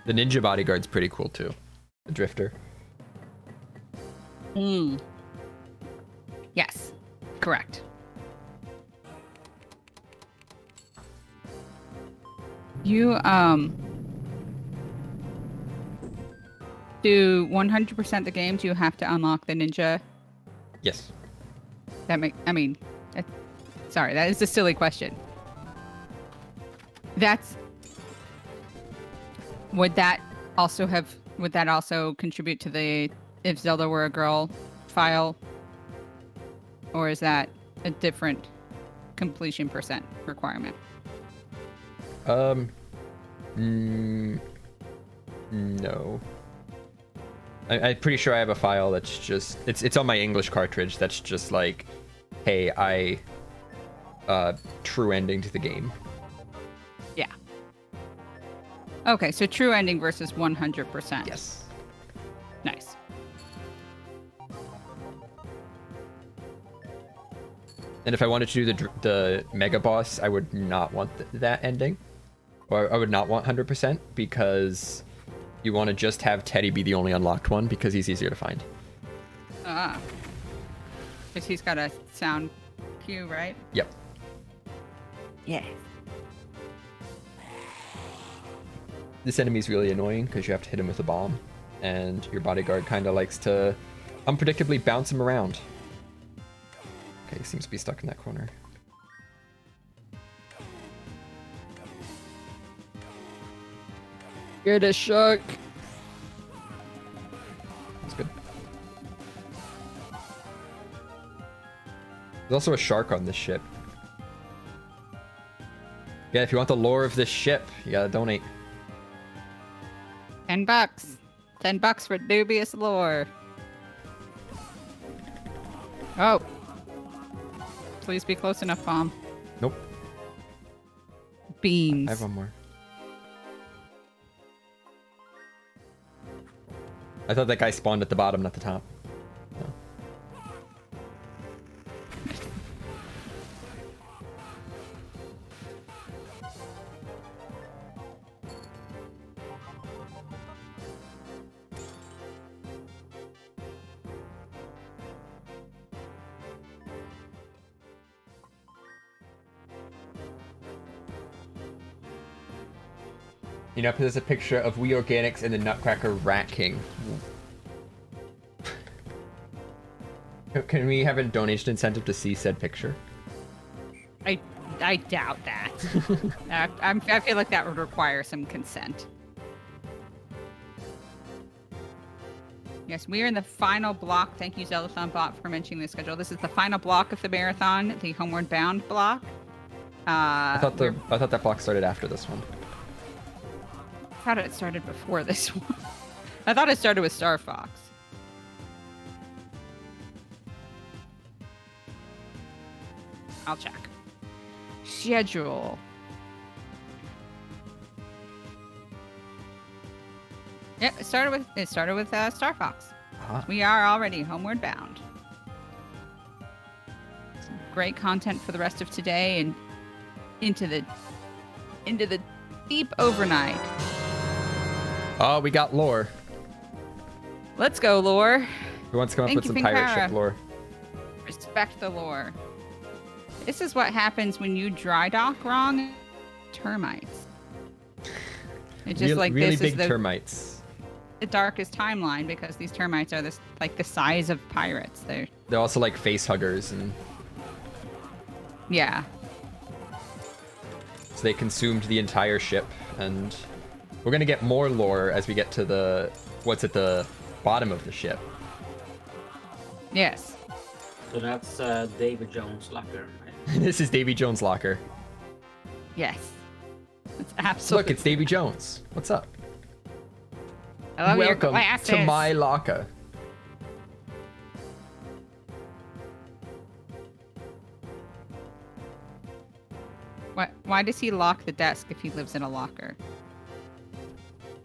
The ninja bodyguard's pretty cool too. The drifter. Hmm. Yes. Correct. You do 100% the games you have to unlock the ninja. Yes. Sorry, that is a silly question. Would that also contribute to the if Zelda were a girl file? Or is that a different completion percent requirement? No. I'm pretty sure I have a file that's just it's on my English cartridge that's just like, hey, true ending to the game. Yeah. Okay, so true ending versus 100%. Yes. Nice. And if I wanted to do the mega boss, I would not want that ending. Or I would not want 100% because you want to just have Teddy be the only unlocked one because he's easier to find. Ah. Because he's got a sound cue, right? Yep. Yeah. This enemy's really annoying because you have to hit him with a bomb, and your bodyguard kind of likes to unpredictably bounce him around. Okay, he seems to be stuck in that corner. Get a shark. That's good. There's also a shark on this ship. Yeah, if you want the lore of this ship, you gotta donate. $10. $10 for dubious lore. Oh. Please be close enough, Bomb. Nope. Beans. I have one more. I thought that guy spawned at the bottom, not the top. No. You know, there's a picture of We Organics and the Nutcracker Rat King. Can we have a donation incentive to see said picture? I doubt that. I feel like that would require some consent. Yes, we are in the final block. Thank you, Zeldathon Bot, for mentioning the schedule. This is the final block of the marathon, the Homeward Bound block. I thought that block started after this one. I thought it started before this one. I thought it started with Star Fox. I'll check. Schedule. Yeah, it started with Star Fox. Uh-huh. We are already homeward bound. Some great content for the rest of today and into the deep overnight. Oh, we got lore. Let's go, lore. Who wants to come up Thank with you, some pirate Pinkara. ship lore? Respect the lore. This is what happens when you dry dock wrong. Termites. It's just like really this big is the termites. darkest timeline because these termites are this like the size of pirates. They're also like face huggers, and yeah. so they consumed the entire ship. And we're gonna get more lore as we get to what's at the bottom of the ship. Yes. So that's David Jones' locker, right? This is Davy Jones' locker. Yes. It's absolutely. Look, it's Davy Jones. What's up? I love your Welcome glasses. to my locker. Why does he lock the desk if he lives in a locker?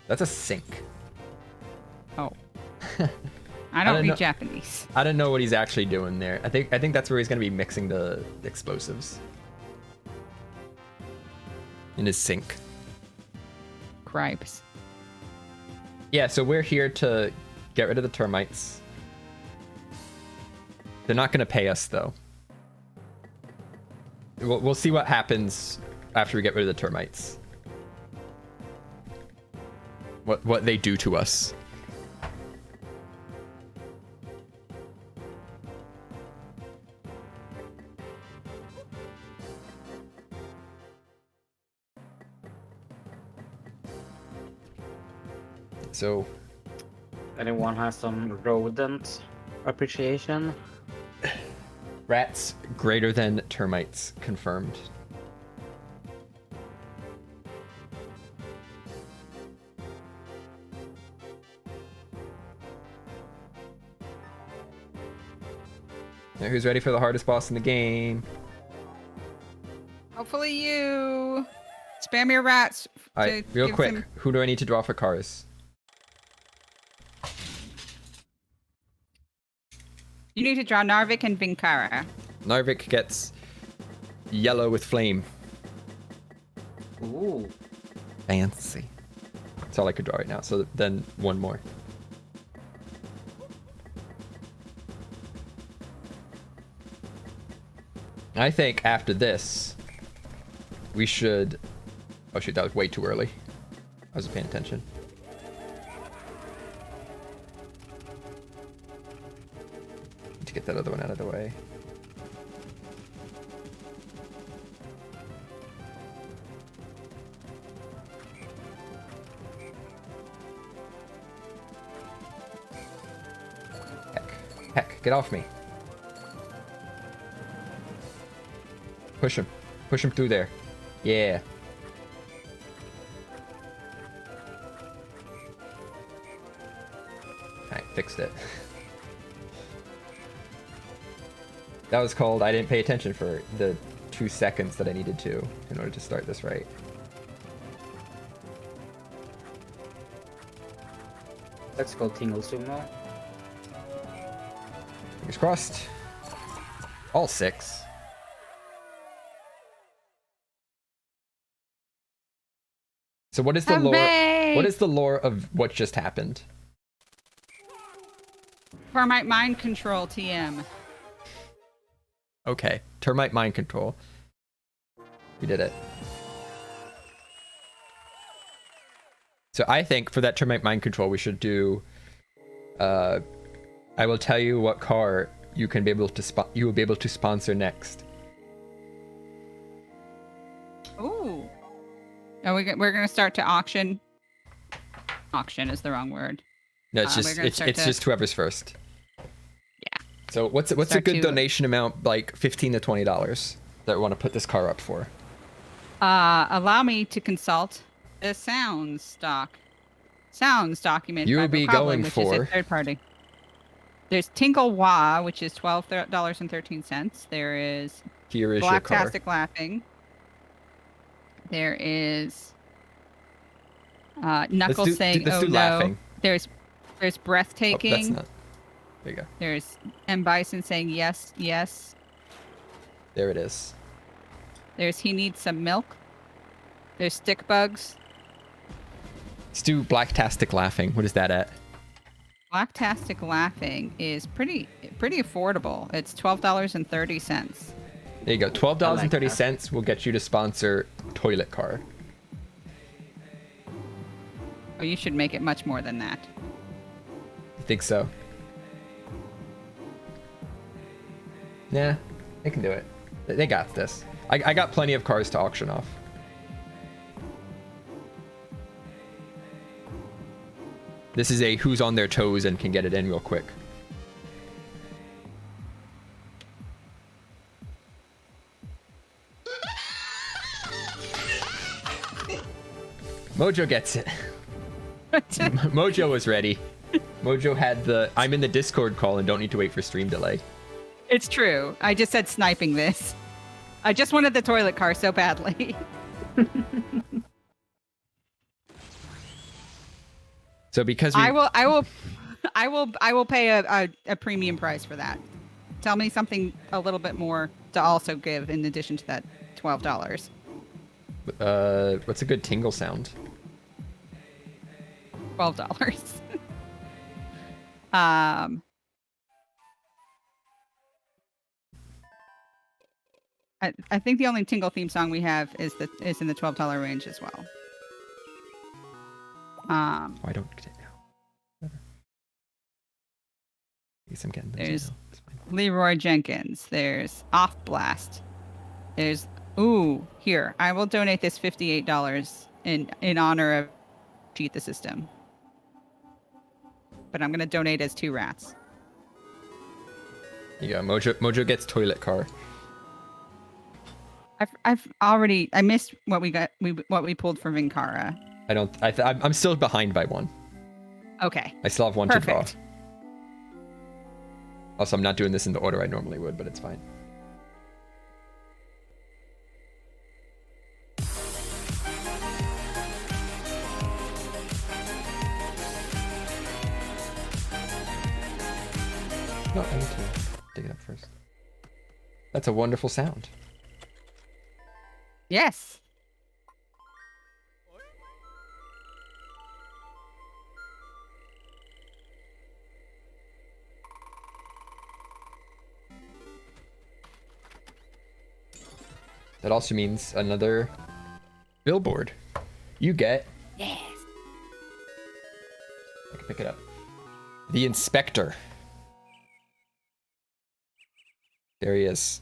That's a sink. Oh. I don't read know- Japanese. I don't know what he's actually doing there. I think that's where he's gonna be mixing the explosives. In his sink. Cripes. Yeah, so we're here to get rid of the termites. They're not gonna pay us though. We'll see what happens after we get rid of the termites. What they do to us. So, Anyone has some rodent appreciation? rats greater than termites confirmed. Now, who's ready for the hardest boss in the game? Hopefully you. Spam your rats. All right, real give quick. them- Who do I need to draw for cars? You need to draw Narvik and Vinkara. Narvik gets yellow with flame. Ooh. Fancy. That's all I could draw right now. So then one more. I think after this, we should... Oh shoot, that was way too early. I wasn't paying attention. Need to get that other one out of the way. Heck, get off me. Push him. Push him through there. Yeah. Alright, fixed it. That was called I didn't pay attention for the 2 seconds that I needed to in order to start this right. That's called Tingle Sumo. Fingers crossed. All 6. So what is the lore? Hooray! What is the lore of what just happened? Termite mind control, TM. Okay, termite mind control. We did it. So I think for that termite mind control, we should do. I will tell you what car you can be able to you will be able to sponsor next. Ooh. Oh, we're gonna start to auction. Auction is the wrong word. No, it's just whoever's first. Yeah. So what's a Start good to- donation amount, like $15 to $20 that we want to put this car up for? Allow me to consult the sounds document. You by will be Bokoblin, going which is a for- third party. There's Tingle Wah, which is $12.13. There is Here is your car. Blacktastic Laughing. There is Knuckles saying, let's "Oh do no." laughing. There's Oh, that's Breathtaking. not. There you go. There's M Bison saying, "Yes, yes." There it is. There's He Needs Some Milk. There's Stick Bugs. Let's do Blacktastic Laughing. What is that at? Blacktastic Laughing is pretty affordable. It's $12.30. There you go. $12.30 I like will get you to sponsor Toilet Car. Oh, you should make it much more than that. You think so? Yeah, they can do it. They got this. I got plenty of cars to auction off. This is a who's on their toes and can get it in real quick. Mojo gets it. Mojo was ready. Mojo had the I'm in the Discord call and don't need to wait for stream delay. It's true. I just said sniping this. I just wanted the toilet car so badly. So because I will pay a premium price for that. Tell me something a little bit more to also give in addition to that $12. what's a good tingle sound? $12. I think the only Tingle theme song we have is in the $12 range as well. Why don't get it now? Whatever. I guess I'm getting those There's- now. It's fine. Leroy Jenkins. There's Off Blast. There's here. I will donate this $58 in honor of Cheat the System. But I'm gonna donate as 2 rats. You go. Mojo gets toilet car. I've already missed what we pulled for Vinkara. I'm still behind by 1. Okay. I still have 1 to draw. Perfect. Also, I'm not doing this in the order I normally would, but it's fine. No, I need to dig it up first. That's a wonderful sound. Yes. That also means another billboard. You get... Yes. I can pick it up. The Inspector. There he is.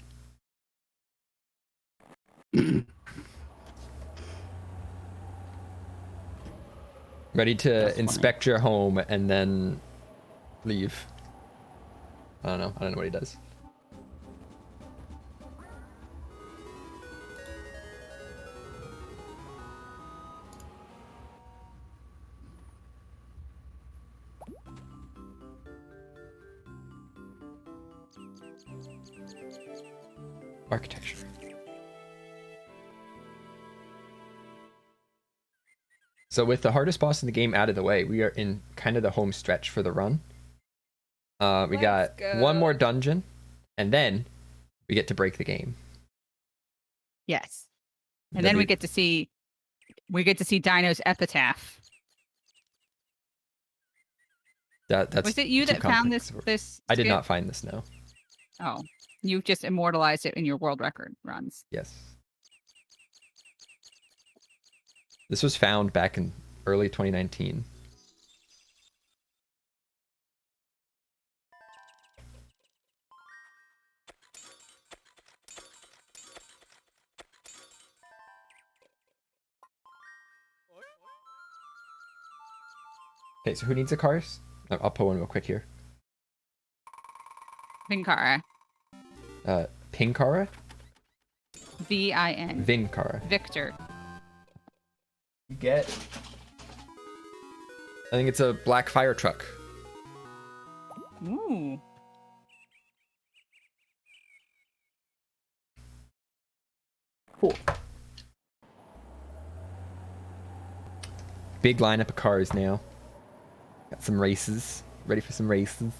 Ready to That's inspect your home and then leave. I don't know. I don't know what he does. Architecture. So with the hardest boss in the game out of the way, we are in kind of the home stretch for the run. We got one more dungeon, and then we get to break the game. Yes. And then we get to see Dino's epitaph. That's Was it you too that found this complex. this I did skip? not find this, no. Oh. You just immortalized it in your world record runs. Yes. This was found back in early 2019. Okay, so who needs a cars? I'll pull one real quick here. Vinkara. Pinkara? V-I-N. Vinkara. Victor. You get... I think it's a black fire truck. Ooh. Cool. Big lineup of cars now. Got some races. Ready for some races.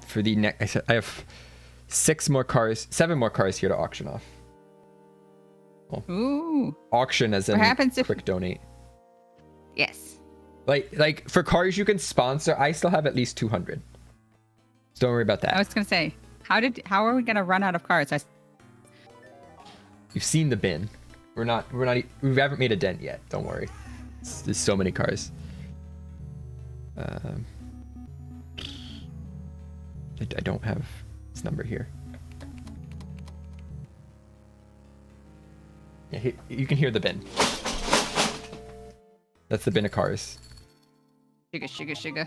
For the next, I have 7 more cars here to auction off. Ooh. Auction as in What happens if- quick donate. Yes. Like for cars you can sponsor, I still have at least 200. So don't worry about I that. was gonna say, how are we gonna run out of cards? You've seen the bin. We haven't made a dent yet. Don't worry. There's so many cars. I don't have this number here. Yeah, you can hear the bin. That's the bin of cars. Sugar, sugar, sugar.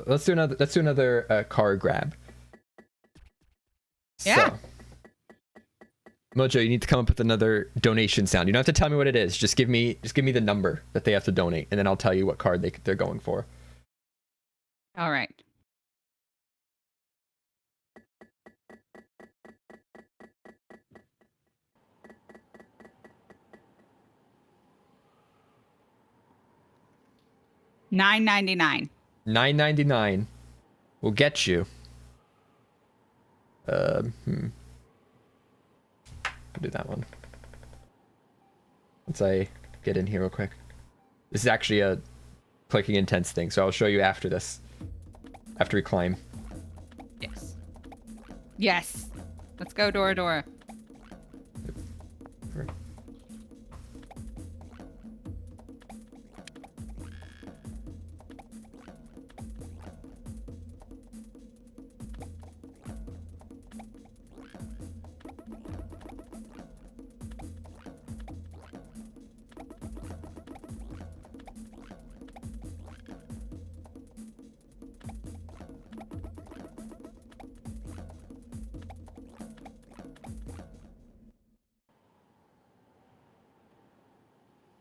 Let's do another car grab. Yeah. So, Mojo, you need to come up with another donation sound. You don't have to tell me what it is. Just give me the number that they have to donate, and then I'll tell you what card they're going for. All right. $9.99. $9.99 will get you. I'll do that one. Once I get in here real quick. This is actually a clicking intense thing, so I'll show you after this. After we climb. Yes. Yes. Let's go, Dora Dora.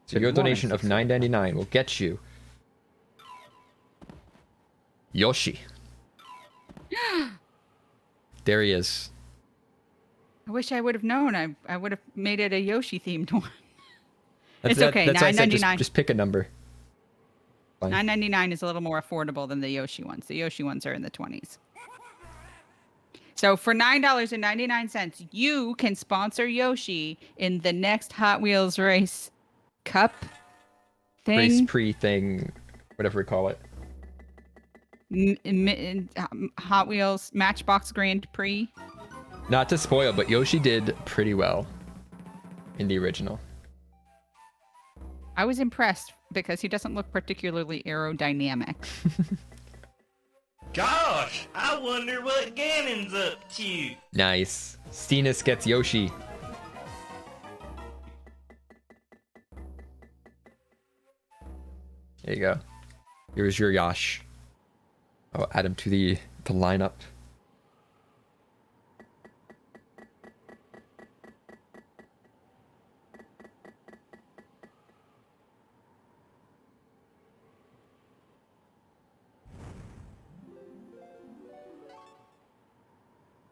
So your donation of $9.99 will get you Yoshi. There he is. I wish I would have known. I would have made it a Yoshi themed one. That's It's okay, That's why I said $9.99. just pick a number. Fine. $9.99 is a little more affordable than the Yoshi ones. The Yoshi ones are in the 20s. So for $9.99, you can sponsor Yoshi in the next Hot Wheels race cup Race thing. pre-thing, whatever we call it. Hot Wheels Matchbox Grand Prix. Not to spoil, but Yoshi did pretty well in the original. I was impressed because he doesn't look particularly aerodynamic. Gosh, I wonder what Ganon's up to. Nice. Steenus gets Yoshi. There you go. Here's your Yosh. I'll add him to the lineup.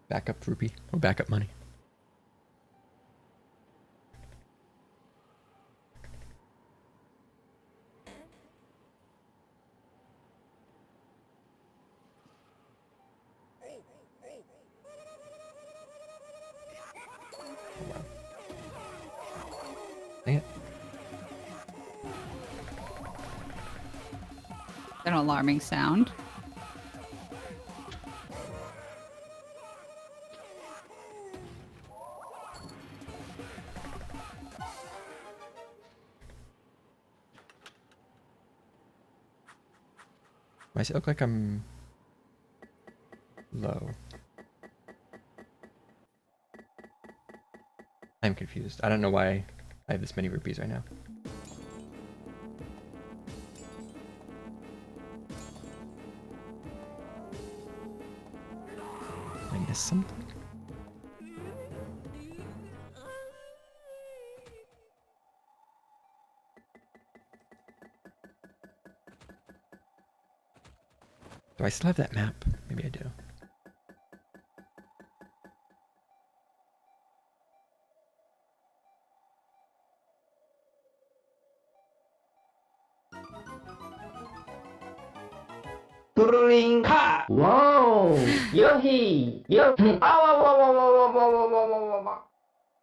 Backup rupee or backup money. Dang it. An alarming sound. Does it look like I'm low? I'm confused. I don't know why I have this many rupees right now. I missed something. Do I still have that map? Maybe I do. Wow! Yoshi! Yoshi!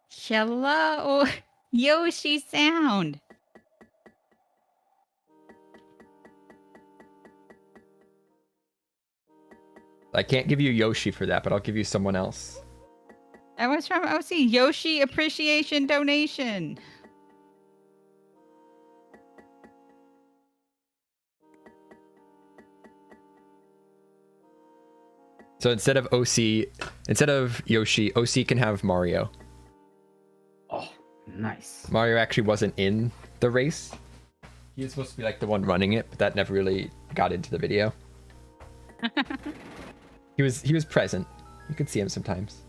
Hello, Yoshi sound. I can't give you Yoshi for that, but I'll give you someone else. That was from OC Yoshi Appreciation Donation. So instead of Yoshi, OC can have Mario. Oh, nice. Mario actually wasn't in the race. He was supposed to be like the one running it, but that never really got into the video. He was present. You could see him sometimes.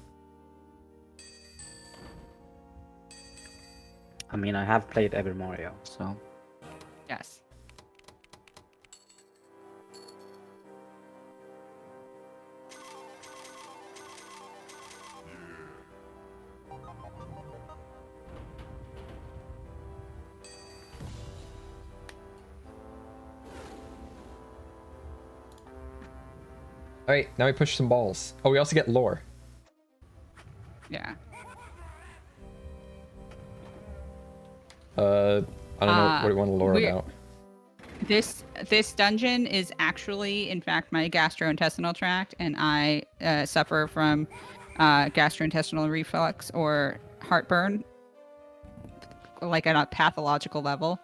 I mean, I have played every Mario, so. Yes. All right, now we push some balls. Oh, we also get lore. Yeah. I don't know what do you want to lore we're- about. This dungeon is actually, in fact, my gastrointestinal tract, and I suffer from gastrointestinal reflux or heartburn, like at a pathological level.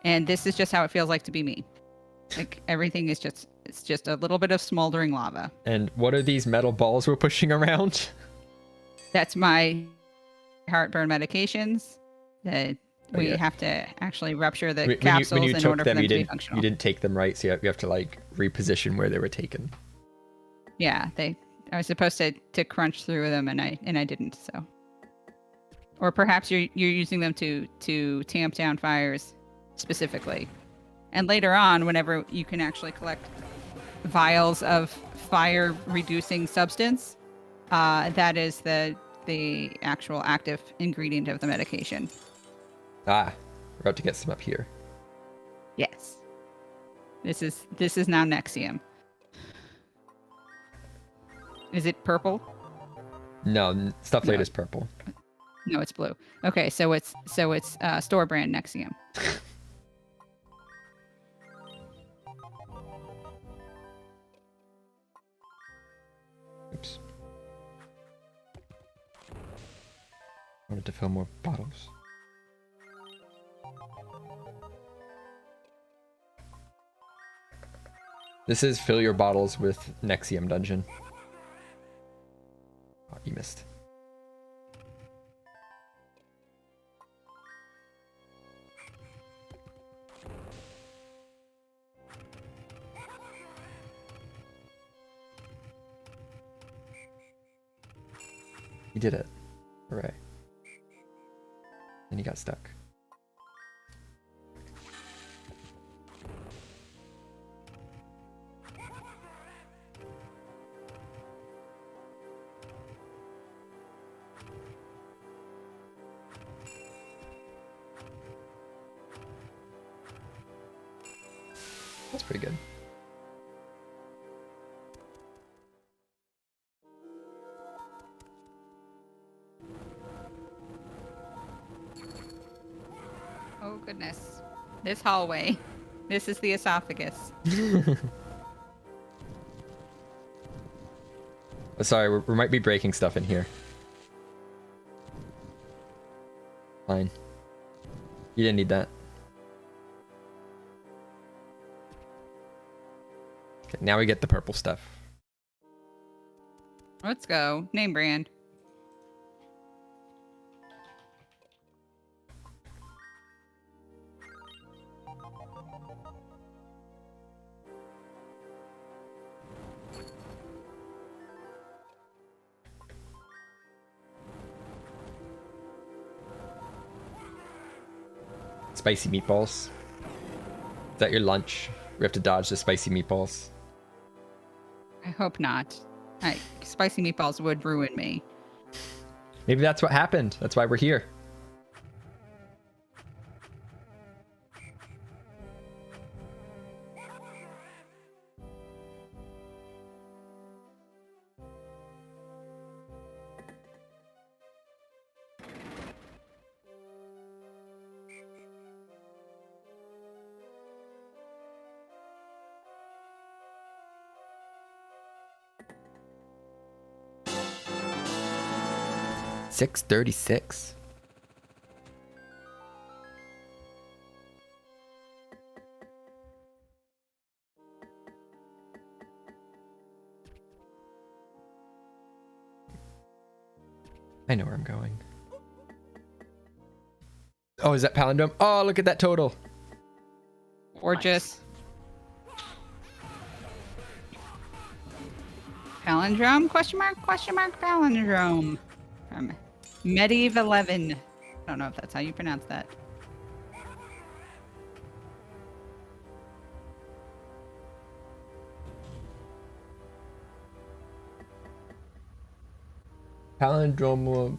And this is just how it feels like to be me. Like everything is it's just a little bit of smoldering lava. And what are these metal balls we're pushing around? That's my heartburn medications that we yeah. have to actually rupture the When capsules you in took order them, for them you to be didn't functional. you didn't take them right, so you have to like reposition where they were taken. Yeah, I was supposed to crunch through them, and I didn't. So, or perhaps you're using them to tamp down fires specifically, and later on, whenever you can actually collect vials of fire reducing substance, that is the actual active ingredient of the medication. Ah, we're about to get some up here. Yes. This is now Nexium. Is it purple? No, stuff late No. is purple. No, it's blue. Okay, so it's store brand Nexium. Oops. Wanted to fill more bottles. This is fill your bottles with Nexium dungeon. Oh, you missed. You did it. Hooray. And you got stuck. That's pretty good. Oh goodness. This hallway. This is the esophagus. Oh, sorry, we might be breaking stuff in here. Fine. You didn't need that. Okay, now we get the purple stuff. Let's go. Name brand. Spicy meatballs. Is that your lunch? We have to dodge the spicy meatballs. I hope not. Spicy meatballs would ruin me. Maybe that's what happened. That's why we're here. $6.36. I know where I'm going. Oh, is that palindrome? Oh, look at that total. Gorgeous. Palindrome? Question mark, palindrome. From Mediev 11. I don't know if that's how you pronounce that. Palindrome.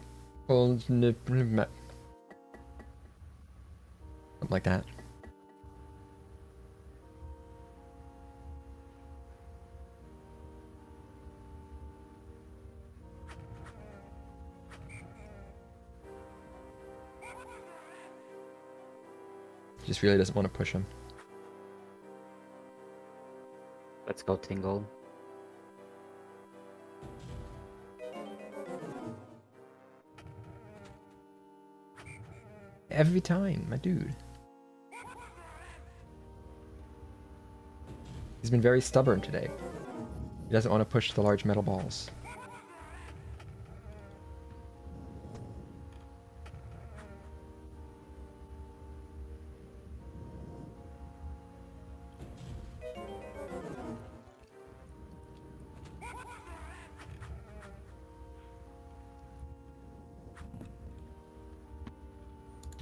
Something like that. Just really doesn't want to push him. Let's go, Tingle. Every time, my dude. He's been very stubborn today. He doesn't want to push the large metal balls.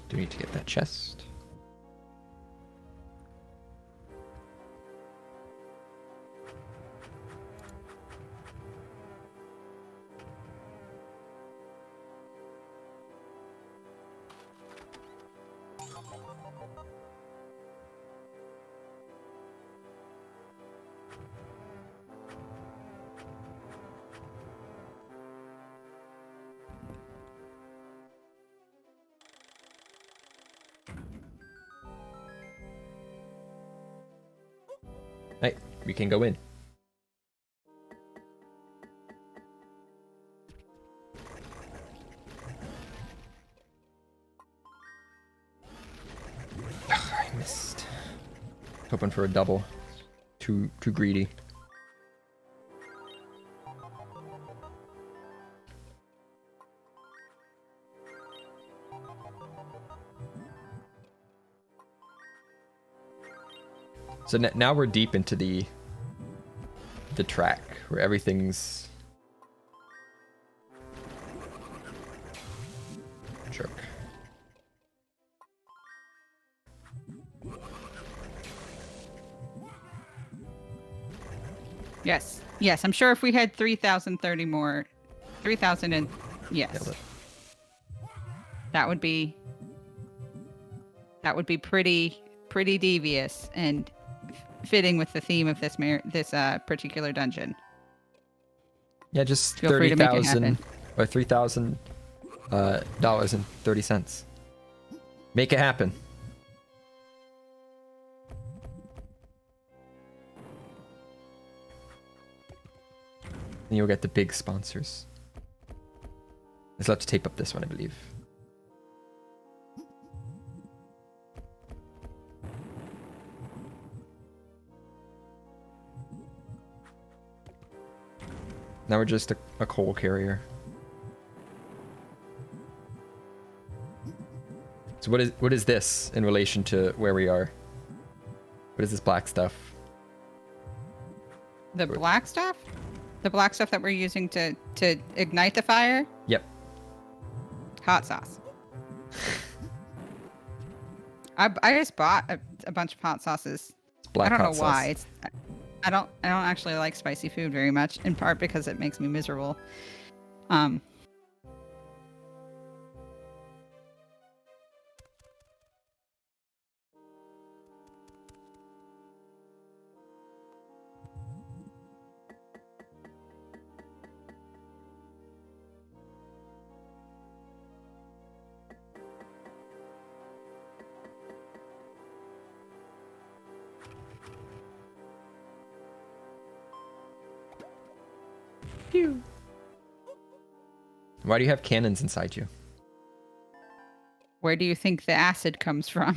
Do need to get that chest. Right, we can go in. Ugh, I missed. Hoping for a double. Too greedy. So now we're deep into the track where everything's jerk. Yes. Yes, I'm sure if we had 3,030 more, 3,000 and yes. Nailed it. That would be pretty devious and fitting with the theme of this particular dungeon. Yeah, just Feel free to make it 30,000 happen. or $3,000 and 30 cents. Make it happen. And you'll get the big sponsors. I still have to tape up this one, I believe. Now we're just a coal carrier. So what is this in relation to where we are? What is this black stuff? The black stuff? The black stuff that we're using to ignite the fire? Yep. Hot sauce. I just bought a bunch of hot sauces. It's black I don't hot know why. sauce. I don't actually like spicy food very much, in part because it makes me miserable. Pew. Why do you have cannons inside you? Where do you think the acid comes from?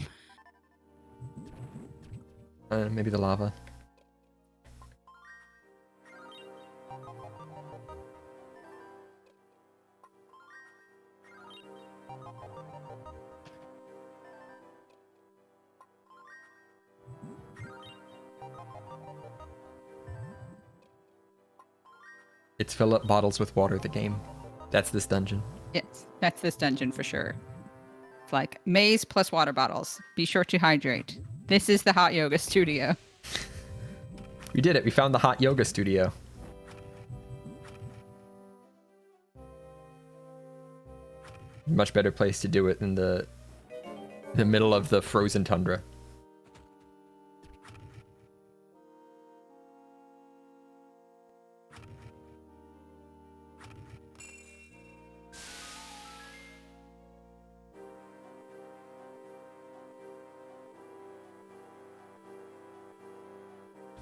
Maybe the lava. It's fill up bottles with water, the game. That's this dungeon. Yes, that's this dungeon for sure. It's like maze plus water bottles. Be sure to hydrate. This is the hot yoga studio. We did it. We found the hot yoga studio. Much better place to do it than the middle of the frozen tundra.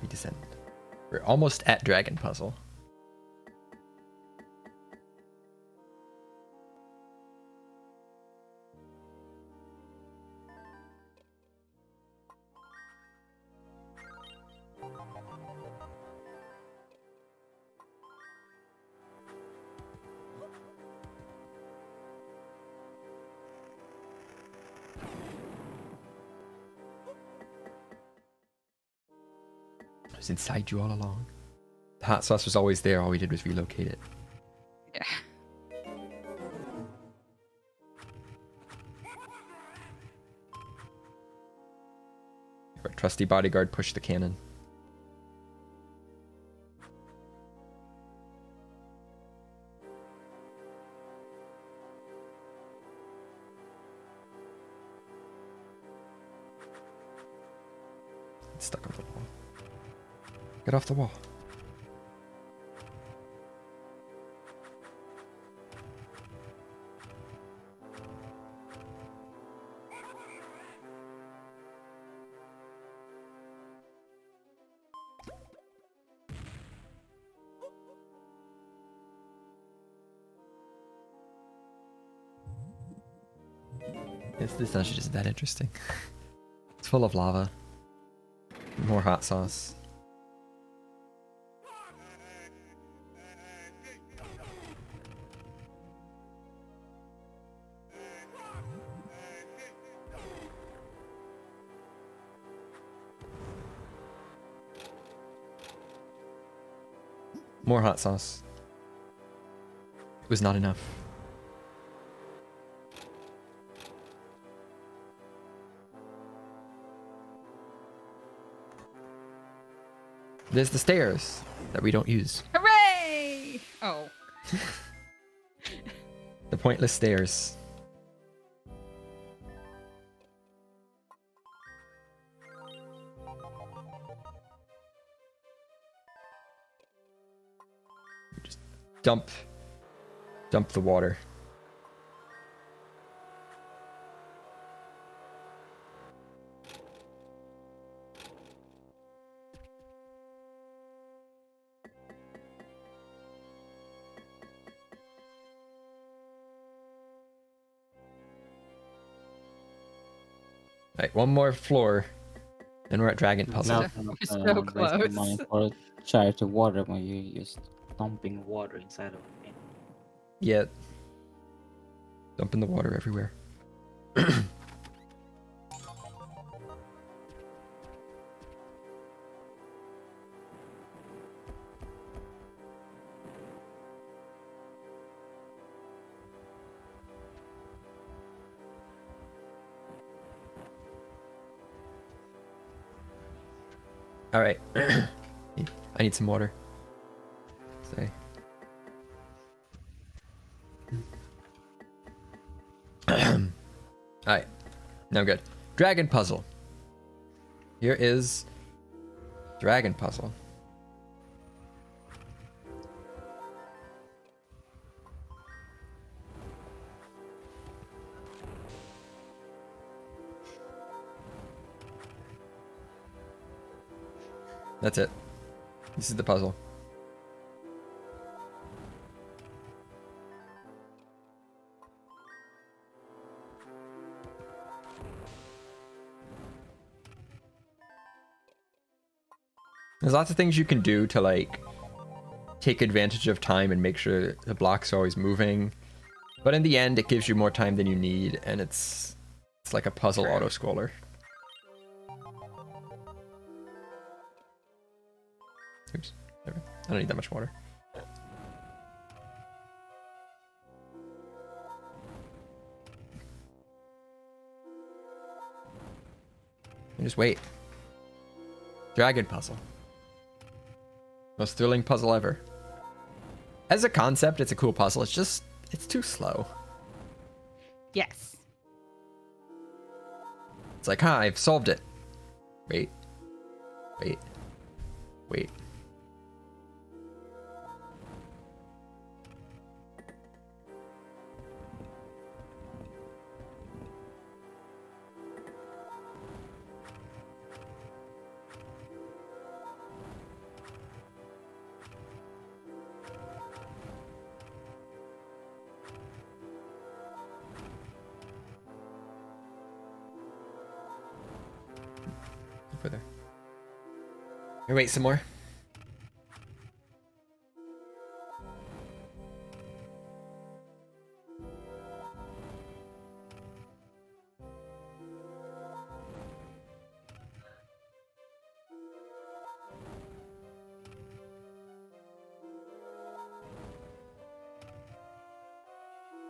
We descend. We're almost at Dragon Puzzle. It was inside you all along. The hot sauce was always there. All we did was relocate it. Yeah. Our trusty bodyguard pushed the cannon. It's stuck on the wall. Get off the wall. This dungeon isn't that interesting. It's full of lava. More hot sauce. More hot sauce. It was not enough. There's the stairs that we don't use. Hooray! Oh. The pointless stairs. Just dump the water. Alright, one more floor, and we're at Dragon Puzzle. Now, We're so wasting close. money for charity water when you just dumping water inside of it. Yeah. Dumping the water everywhere. All right. I need some water. Sorry. Alright. Now good. Dragon puzzle. Here is Dragon puzzle. That's it. This is the puzzle. There's lots of things you can do to like take advantage of time and make sure the blocks are always moving. But in the end, it gives you more time than you need, and it's like a puzzle auto-scroller. Oops. I don't need that much water. And just wait. Dragon puzzle. Most thrilling puzzle ever. As a concept, it's a cool puzzle. It's too slow. Yes. It's like, I've solved it. Wait. Wait. Wait. Further. Here, wait some more.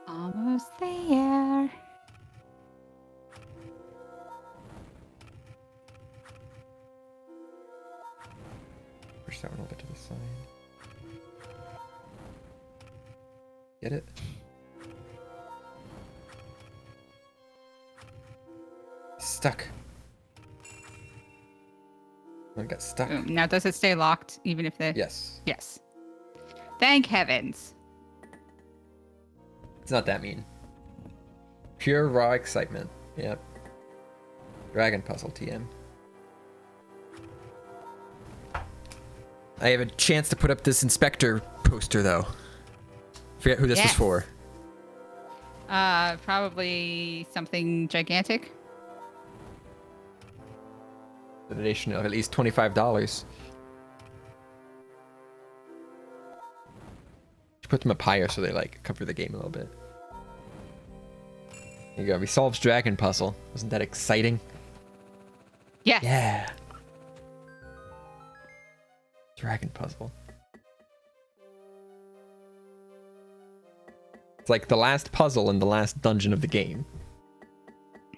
Almost there. Push that one a little bit to the side. Get it? Stuck. I got stuck. Boom. Now, does it stay locked even if the... Yes. Yes. Thank heavens. It's not that mean. Pure raw excitement. Yep. Dragon puzzle TM. I have a chance to put up this inspector poster though. Forget who this was Yes. for. Probably something gigantic. A donation of at least $25. Put them up higher so they like cover the game a little bit. There you go. We solved dragon puzzle. Wasn't that exciting? Yes. Yeah. Dragon puzzle. It's like the last puzzle in the last dungeon of the game.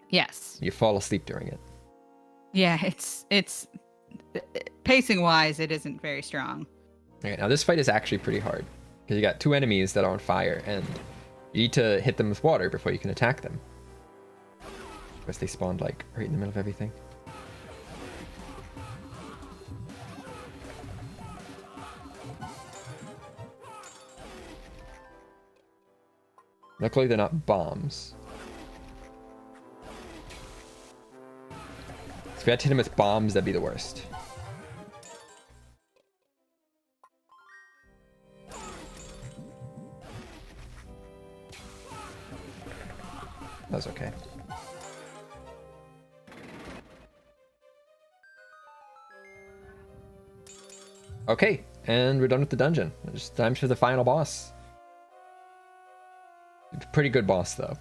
Yes. You fall asleep during it. Yeah, it's pacing wise, it isn't very strong. Okay, now this fight is actually pretty hard because you got two enemies that are on fire and you need to hit them with water before you can attack them. Because they spawned like right in the middle of everything. Luckily they're not bombs. If we had to hit him with bombs, that'd be the worst. That was okay. Okay, and we're done with the dungeon. It's time for the final boss. Pretty good boss, though.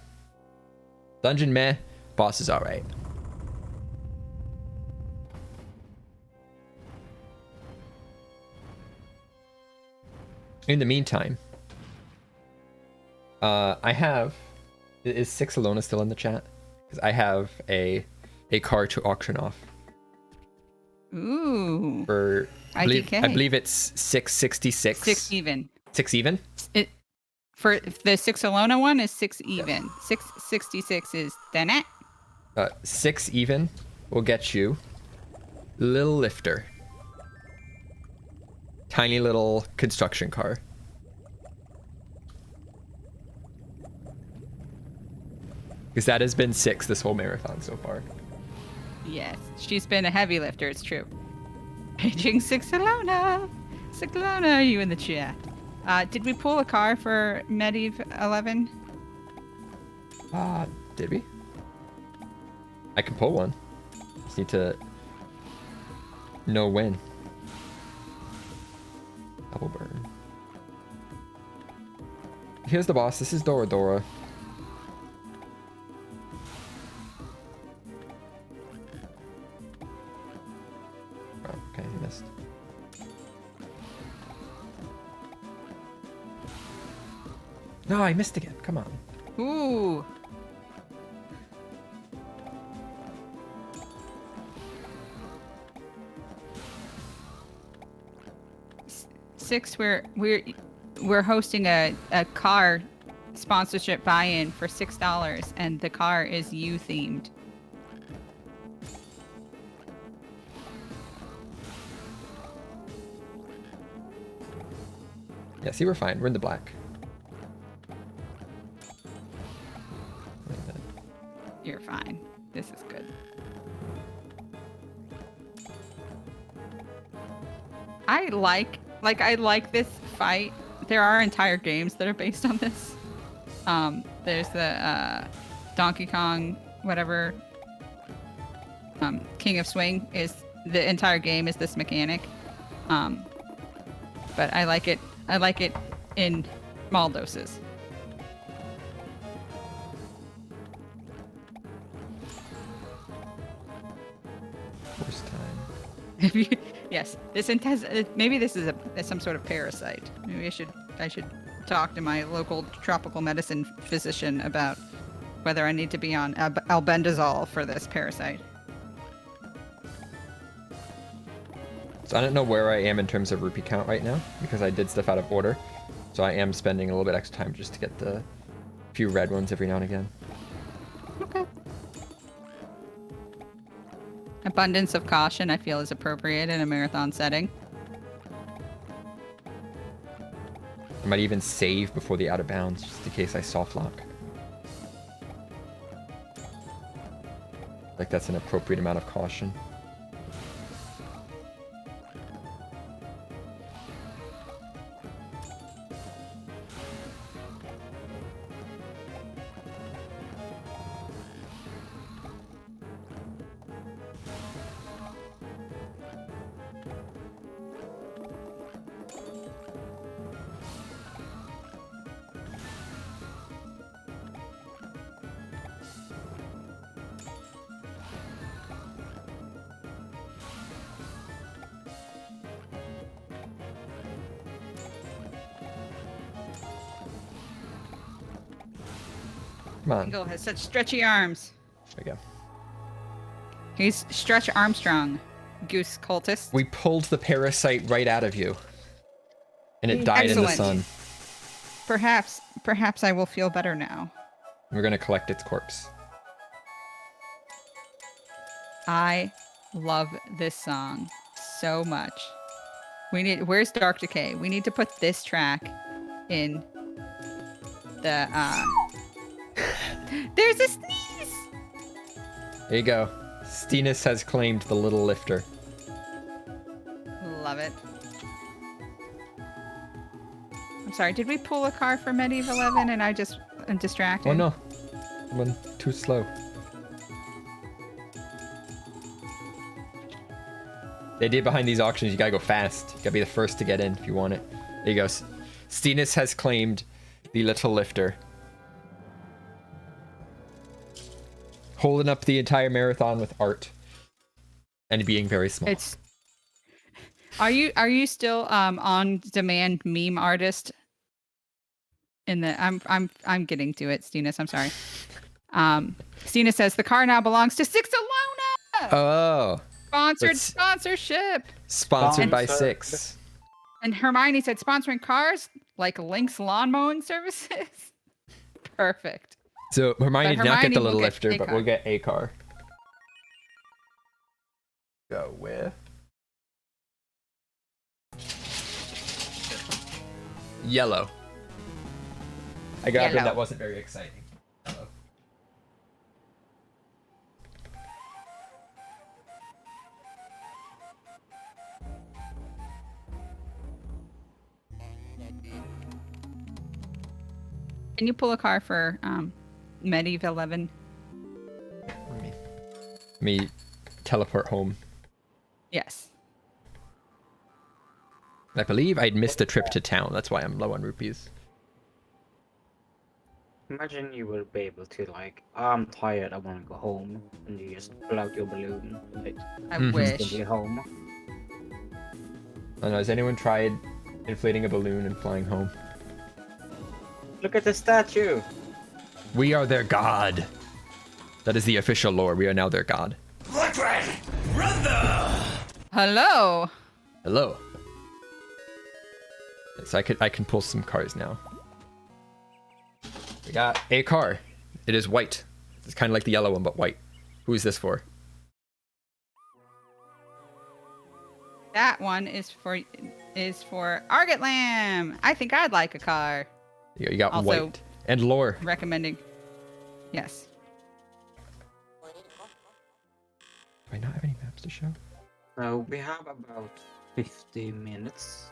Dungeon meh, boss is alright. In the meantime, I have... Is Six Alona still in the chat? Because I have a car to auction off. Ooh. For I IDK. believe it's 666. 6 even. 6 even? For the 6 Alona one is 6 even. 666 is then it. 6 even will get you little lifter. Tiny little construction car. Because that has been 6 this whole marathon so far. Yes, she's been a heavy lifter, it's true. Paging 6 Alona. 6 Alona, are you in the chat? Did we pull a car for Medivh 11? Did we? I can pull one. Just need to know when. Double burn. Here's the boss. This is Dora Dora. Oh, okay, he missed. No, I missed again. Come on. Ooh. Six, we're hosting a car sponsorship buy-in for $6, and the car is you themed. Yeah, see, we're fine. We're in the black. You're fine. This is good. I like this fight. There are entire games that are based on this. There's the Donkey Kong, whatever. King of Swing is the entire game is this mechanic. But I like it. I like it in small doses. First time. Yes, this maybe this is some sort of parasite. Maybe I should talk to my local tropical medicine physician about whether I need to be on albendazole for this parasite. So I don't know where I am in terms of rupee count right now because I did stuff out of order. So I am spending a little bit extra time just to get the few red ones every now and again. Okay. Abundance of caution, I feel, is appropriate in a marathon setting. I might even save before the out of bounds just in case I soft lock. Like that's an appropriate amount of caution. Come on. Tingle has such stretchy arms. There we go. He's Stretch Armstrong, goose cultist. We pulled the parasite right out of you. And it died in the sun. Perhaps I will feel better now. We're gonna collect its corpse. I love this song so much. Where's Dark Decay? We need to put this track in the There's a sneeze! There you go. Steenus has claimed the little lifter. Love it. I'm sorry, did we pull a car for Medieval 11 and I just am distracted? Oh no. I went too slow. The idea behind these auctions, you gotta go fast. You gotta be the first to get in if you want it. There you go. Steenus has claimed the little lifter. Holding up the entire marathon with art. And being very small. Are you still on demand meme artist? I'm getting to it, Steenus. I'm sorry. Steenus says the car now belongs to Six Alona. Oh. Sponsorship. Sponsored by Six. And Hermione said sponsoring cars like Link's lawn mowing services. Perfect. So Hermione did not get the little lifter, but car. we'll get a car. Go with yellow. I got one that wasn't very exciting. Yellow. Can you pull a car for Medieval 11? Let me teleport home. Yes. I believe I'd missed a trip to town. That's why I'm low on rupees. Imagine you will be able to like, I'm tired, I want to go home, and you just pull out your balloon, like, I Mhm. wish. instantly home. I don't know, has anyone tried inflating a balloon and flying home? Look at the statue! We are their god. That is the official lore. We are now their god. Hello. Hello. So I can pull some cars now. We got a car. It is white. It's kind of like the yellow one, but white. Who is this for? That one is for Argot Lamb. I think I'd like a car. You got Also- white and lore. Recommending. Yes. Do I not have any maps to show? So we have about 50 minutes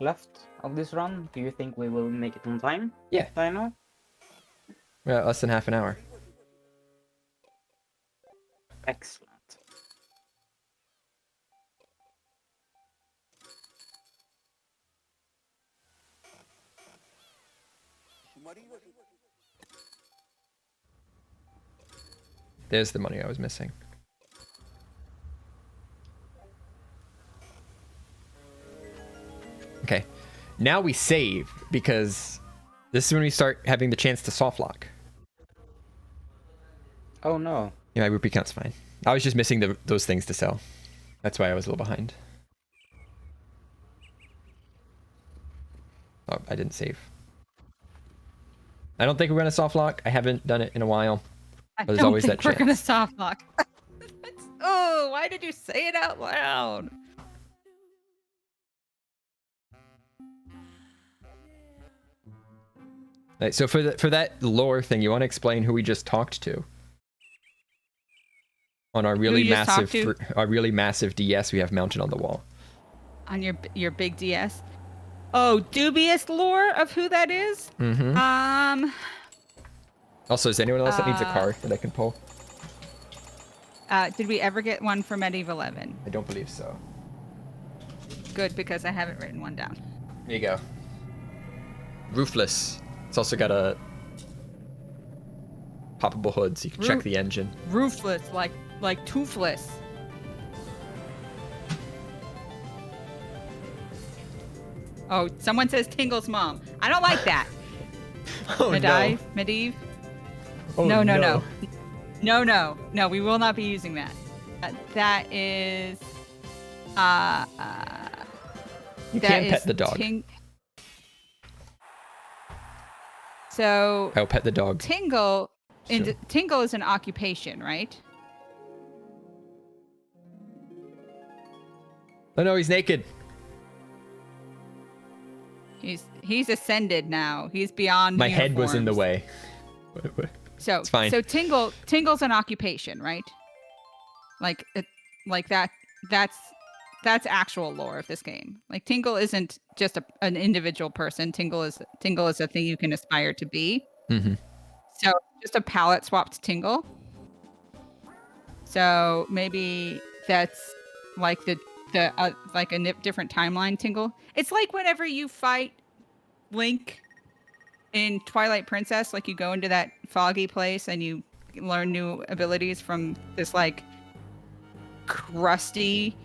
left of this run. Do you think we will make it on time? Yeah. Dino? Well, less than half an hour. Excellent. There's the money I was missing. Okay. Now we save because this is when we start having the chance to soft lock. Oh no. Yeah, my rupee count's fine. I was just missing those things to sell. That's why I was a little behind. Oh, I didn't save. I don't think we're gonna soft lock. I haven't done it in a while. I There's don't always think that we're chance. gonna soft lock. Oh, why did you say it out loud? Right, so for that lore thing, you want to explain who we just talked to? On our really you just massive, talked to? our really massive DS we have mounted on the wall. On your big DS. Oh, dubious lore of who that is? Mm-hmm. Also, is anyone else that needs a car that I can pull? Did we ever get one for Medieval 11? I don't believe so. Good, because I haven't written one down. There you go. Roofless. It's also got a poppable hood, so you can check the engine. Roofless, like toothless. Oh, someone says Tingle's mom. I don't like that. Oh no. Medivh. Oh, no, no, no. No, no. No, we will not be using that. That is... You that can pet is the dog. So I'll pet the dog. Tingle, Sure. Tingle is an occupation, right? Oh no, he's naked. He's ascended now. He's beyond. My head was in the uniforms. way. So It's fine. So Tingle's an occupation, right? Like that. That's actual lore of this game. Like Tingle isn't just an individual person. Tingle is a thing you can aspire to be. Mm-hmm. So just a palette swapped Tingle. So maybe that's like the like a different timeline Tingle. It's like whenever you fight Link in Twilight Princess, like you go into that foggy place and you learn new abilities from this like crusty,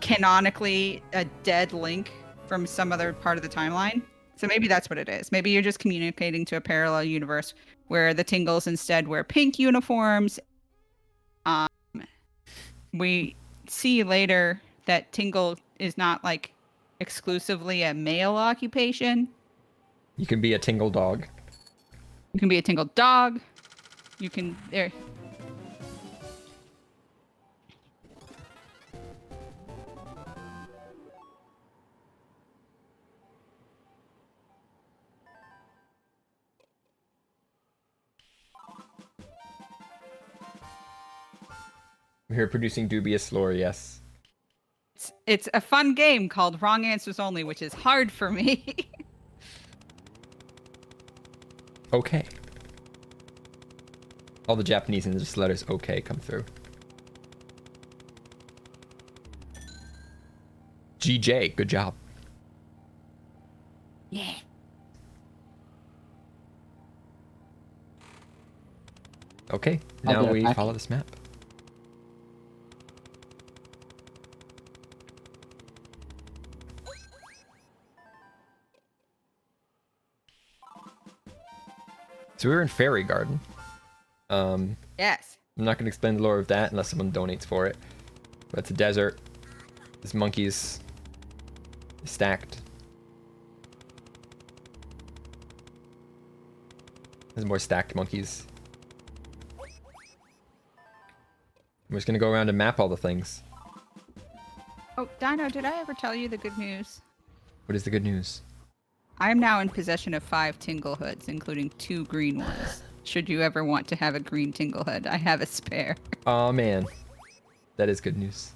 canonically a dead Link from some other part of the timeline. So maybe that's what it is. Maybe you're just communicating to a parallel universe where the Tingles instead wear pink uniforms. We see later that Tingle is not like exclusively a male occupation. You can be a Tingle dog. You can be a Tingle dog. You can there. I'm here producing dubious lore, yes. It's a fun game called Wrong Answers Only, which is hard for me. Okay. All the Japanese and just letters okay come through. GJ, good job. Yeah. Okay, I'll now be right we back. follow this map. So we're in Fairy Garden. Yes. I'm not going to explain the lore of that unless someone donates for it. But it's a desert. There's monkeys stacked. There's more stacked monkeys. We're just going to go around and map all the things. Oh, Dino, did I ever tell you the good news? What is the good news? I am now in possession of 5 Tingle hoods, including 2 green ones. Should you ever want to have a green Tingle hood, I have a spare. Oh man, that is good news.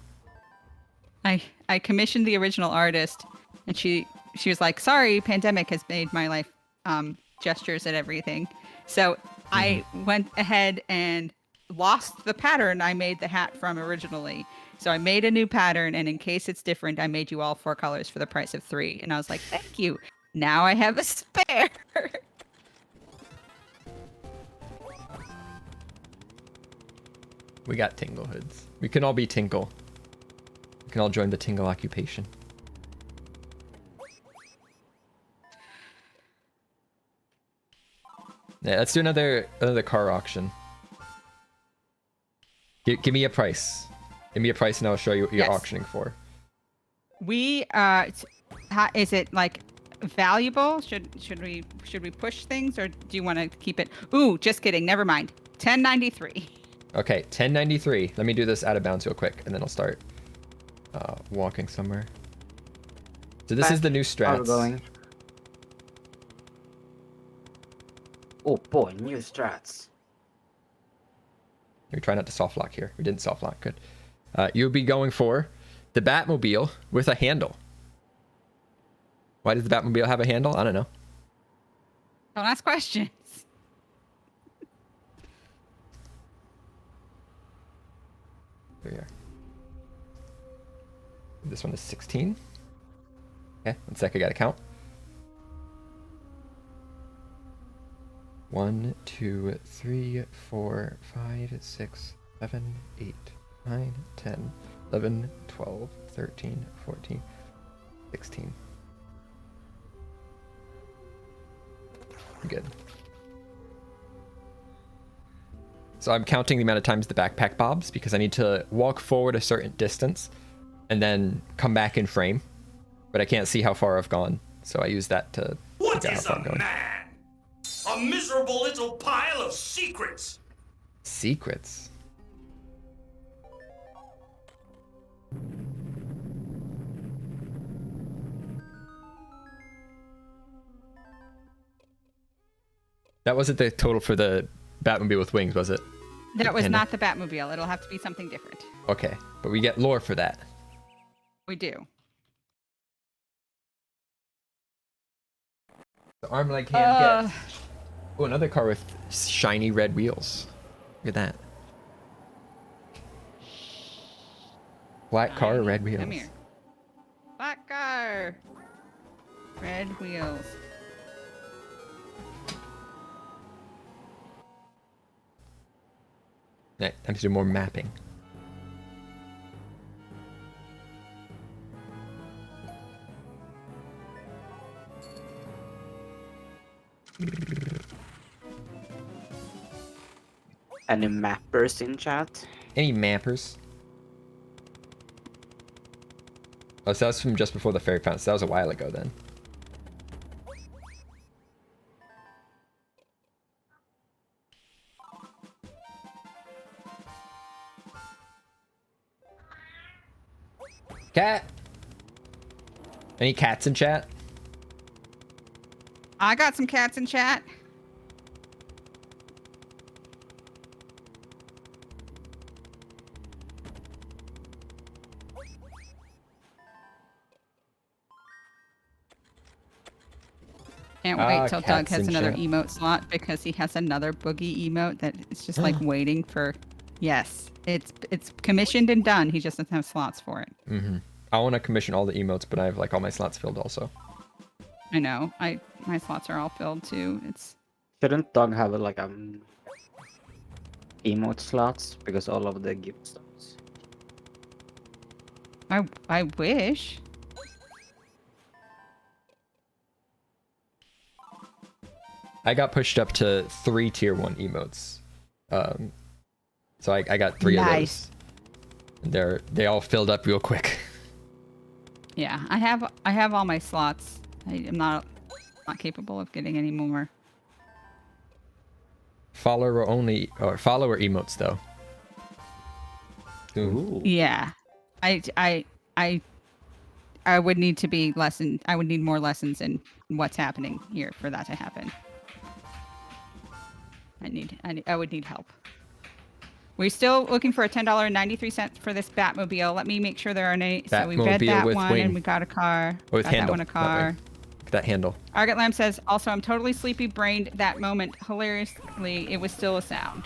I commissioned the original artist, and she was like, "Sorry, pandemic has made my life gestures and everything." So I went ahead and lost the pattern I made the hat from originally. So I made a new pattern, and in case it's different, I made you all 4 colors for the price of 3. And I was like, "Thank you. Now I have a spare." We got Tingle hoods. We can all be Tingle. We can all join the Tingle occupation. Yeah, let's do another car auction. Give me a price. Give me a price and I'll show you what you're Yes. auctioning for. We is it like valuable? Should we push things, or do you want to keep it? Ooh, just kidding. Never mind. 1093. Okay, 1093. Let me do this out of bounds real quick and then I'll start walking somewhere. So this is the new strats. Going. Oh boy, new strats. We try not to soft lock here. We didn't soft lock. Good. You'll be going for the Batmobile with a handle. Why does the Batmobile have a handle? I don't know. Don't ask questions. There we are. This one is 16. Okay, 1 sec, I gotta count. 1, 2, 3, 4, 5, 6, 7, 8, 9, 10, 11, 12, 13, 14, 16. Good. So I'm counting the amount of times the backpack bobs because I need to walk forward a certain distance and then come back in frame. But I can't see how far I've gone, so I use that to What figure out is how a far I'm going. man? A miserable little pile of secrets. Secrets. That wasn't the total for the Batmobile with wings, was it? That was Panda? not the Batmobile. It'll have to be something different. Okay, but we get lore for that. We do. The arm, leg, hand, get. Oh, another car with shiny red wheels. Look at that. Black car, Shiny. red wheels. Come here. Black car. Red wheels. Right, time to do more mapping. Any mappers in chat? Any mappers? Oh, so that was from just before the fairy fountain. So that was a while ago then. Cat? Any cats in chat? I got some cats in chat. Can't wait till Doug cats has in another chat. emote slot because he has another boogie emote that is just like waiting for. Yes, it's commissioned and done. He just doesn't have slots for it. Mm-hmm. I want to commission all the emotes, but I have like all my slots filled also. I know. My slots are all filled too. It's Shouldn't Doug have like emote slots because all of the gift slots? I wish. I got pushed up to 3 tier 1 emotes. So I got 3 Nice. of those. And they all filled up real quick. Yeah, I have all my slots. I am not capable of getting any more. Follower emotes though. Ooh. Yeah, I would need to be I would need more lessons in what's happening here for that to happen. I would need help. We're still looking for a $10.93 for this Batmobile. Let me make sure there are any. So we read Batmobile that with one wing. and we got a car. Or with got handle. that one a car. Look at that handle. Argot Lamb says, also, I'm totally sleepy brained that moment. Hilariously, it was still a sound.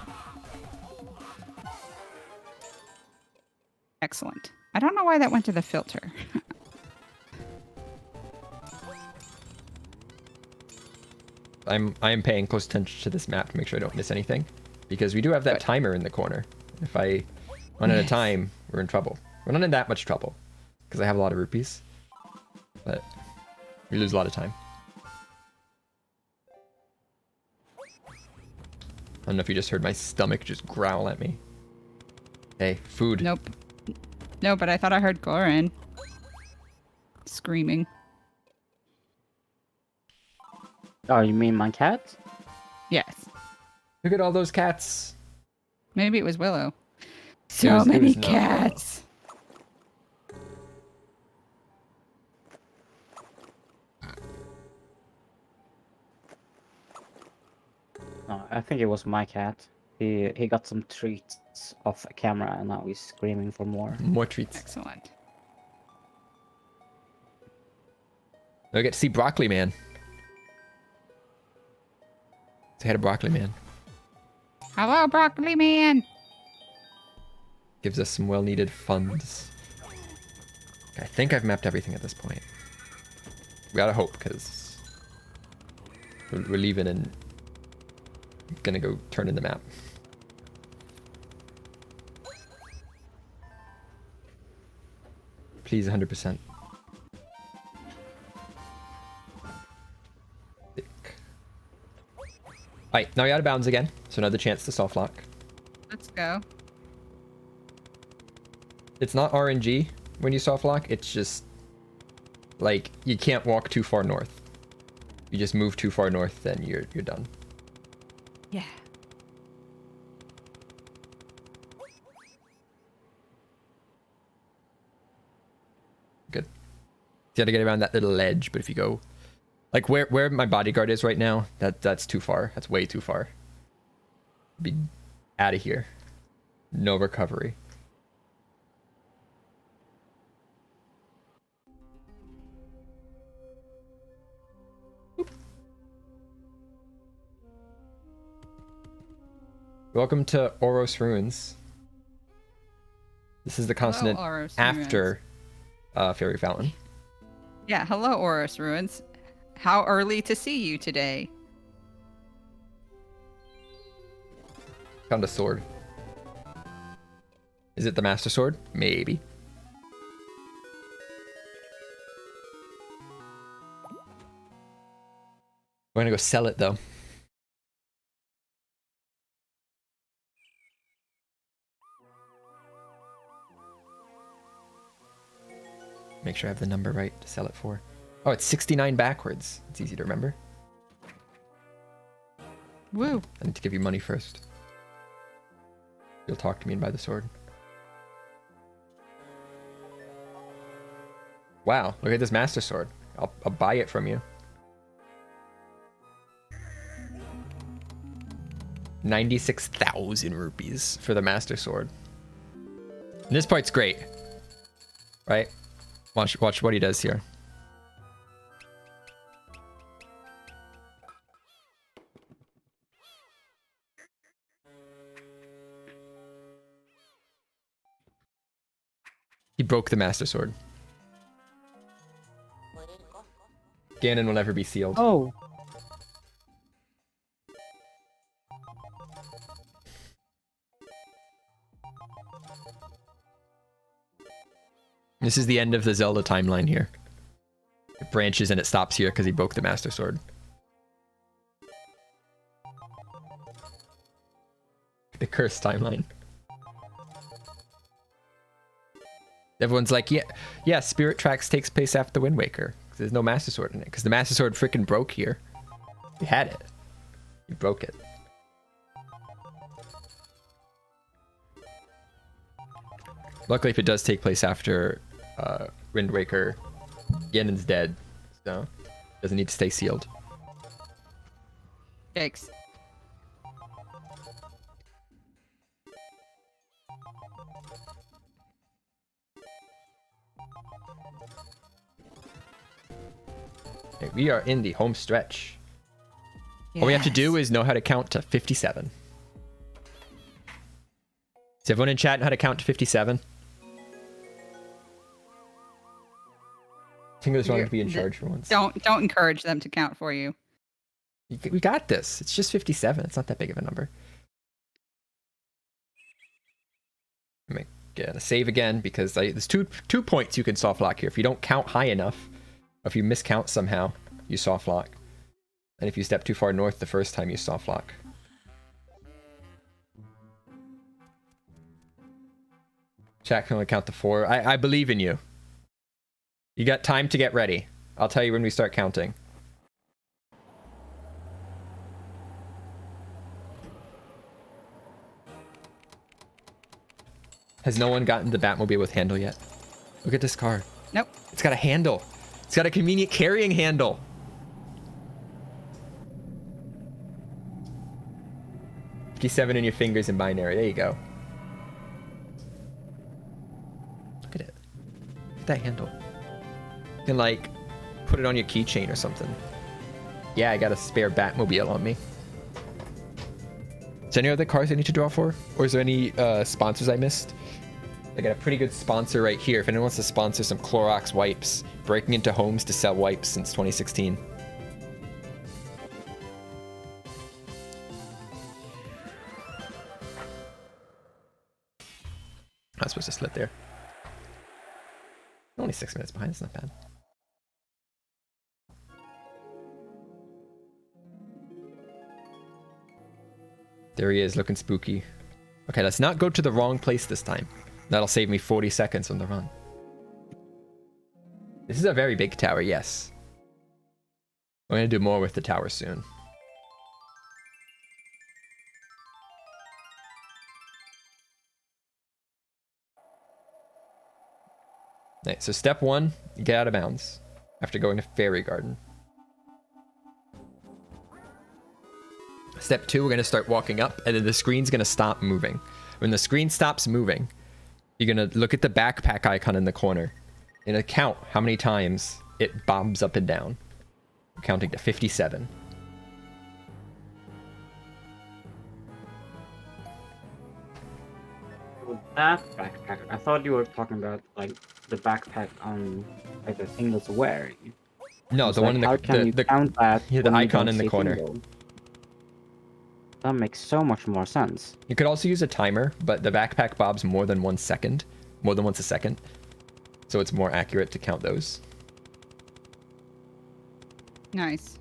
Excellent. I don't know why that went to the filter. I am paying close attention to this map to make sure I don't miss anything, because we do have that Good. timer in the corner. If I run out of time, we're in trouble. We're not in that much trouble because I have a lot of rupees, but we lose a lot of time. I don't know if you just heard my stomach just growl at me. Hey, food. Nope. No, but I thought I heard Goran screaming. Oh, you mean my cat? Yes. Look at all those cats. Maybe it was Willow. It So was many not cats. No, I think it was my cat. He got some treats off camera and now he's screaming for more. More treats. Excellent. I get to see Broccoli Man. Say hi to Broccoli Man. Hello, Broccoli Man. Gives us some well-needed funds. I think I've mapped everything at this point. We gotta hope, because we're leaving and gonna go turn in the map. Please, 100%. Alright, now you're out of bounds again, so another chance to soft lock. Let's go. It's not RNG when you soft lock. It's just like you can't walk too far north. You just move too far north, then you're done. Yeah. Good. You gotta get around that little ledge, but if you go like where my bodyguard is right now, that's too far. That's way too far. Be out of here. No recovery. Welcome to Oros Ruins. This is the continent Oros after Fairy Fountain. Yeah, hello, Oros Ruins. How early to see you today? Found a sword. Is it the Master Sword? Maybe. We're gonna go sell it though. Make sure I have the number right to sell it for. Oh, it's 69 backwards. It's easy to remember. Woo. I need to give you money first. You'll talk to me and buy the sword. Wow, look at this Master Sword. I'll buy it from you. 96,000 rupees for the Master Sword. And this part's great. Right? Watch what he does here. He broke the Master Sword. Ganon will never be sealed. Oh. This is the end of the Zelda timeline here. It branches and it stops here because he broke the Master Sword. The cursed timeline. Everyone's like, yeah, Spirit Tracks takes place after Wind Waker. 'Cause there's no Master Sword in it. Because the Master Sword freaking broke here. You had it. You broke it. Luckily, if it does take place after Wind Waker, Ganon's dead. So, doesn't need to stay sealed. Yikes. Okay, we are in the home stretch. All we have to do is know how to count to 57. Does everyone in chat know how to count to 57? Tingler's wanting to be in charge for once. Don't encourage them to count for you. We got this. It's just 57. It's not that big of a number. I'm gonna save again because there's two points you can soft lock here. If you don't count high enough, or if you miscount somehow, you soft lock. And if you step too far north the first time, you soft lock. Chat can only count to 4. I believe in you. You got time to get ready. I'll tell you when we start counting. Has no one gotten the Batmobile with handle yet? Look at this car. Nope. It's got a handle. It's got a convenient carrying handle. $57 in your fingers in binary. There you go. Look at it. Look at that handle. You can, like, put it on your keychain or something. Yeah, I got a spare Batmobile on me. Is there any other cars I need to draw for? Or is there any sponsors I missed? I got a pretty good sponsor right here. If anyone wants to sponsor some Clorox wipes, breaking into homes to sell wipes since 2016. I was supposed to slip there. Only 6 minutes behind, it's not bad. There he is, looking spooky. Okay, let's not go to the wrong place this time. That'll save me 40 seconds on the run. This is a very big tower, yes. We're gonna do more with the tower soon. Right, so step 1, you get out of bounds after going to Fairy Garden. Step 2, we're gonna start walking up, and then the screen's gonna stop moving. When the screen stops moving, you're gonna look at the backpack icon in the corner and count how many times it bobs up and down. I'm counting to 57. With that backpack, I thought you were talking about like the backpack on like the thing that's wearing. No, the Like, one in how can you the count that? yeah, the when you icon don't in the see corner. Tingle? That makes so much more sense. You could also use a timer, but the backpack bobs more than once a second. So it's more accurate to count those. Nice.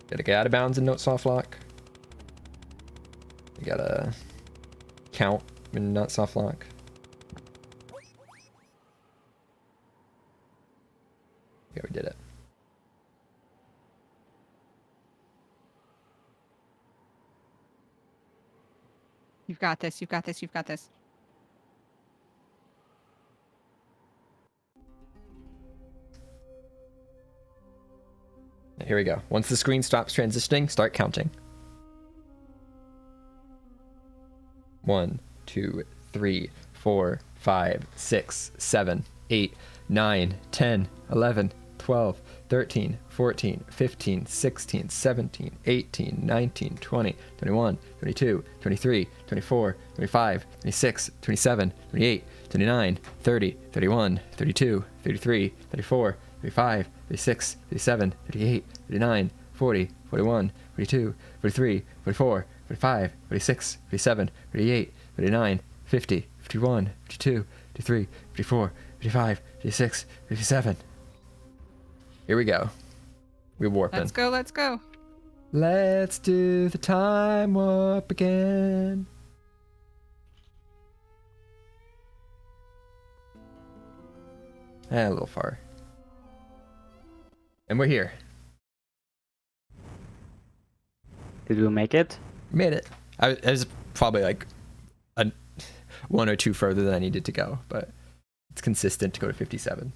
Gotta get out of bounds and not soft lock. You gotta count and not soft lock. Yeah, we did it. You've got this. You've got this. You've got this. Here we go. Once the screen stops transitioning, start counting. 1, 2, 3, 4, 5, 6, 7, 8, 9, 10, 11, 12, 13, 14, 15, 16, 17, 18, 19, 20, 21, 22, 23, 24, 25, 26, 27, 28, 29, 30, 31, 32, 33, 34, 35, 36, 37, 38, 39, 40, 41, 42, 43, 44, 45, 46, 47, 48, 49, 50, 51, 52, 53, 54, 55, 56, 57. Here we go. We're warping. Let's go. Let's go. Let's do the time warp again. A little far. And we're here. Did we make it? Made it. I was probably like one or two further than I needed to go, but it's consistent to go to 57.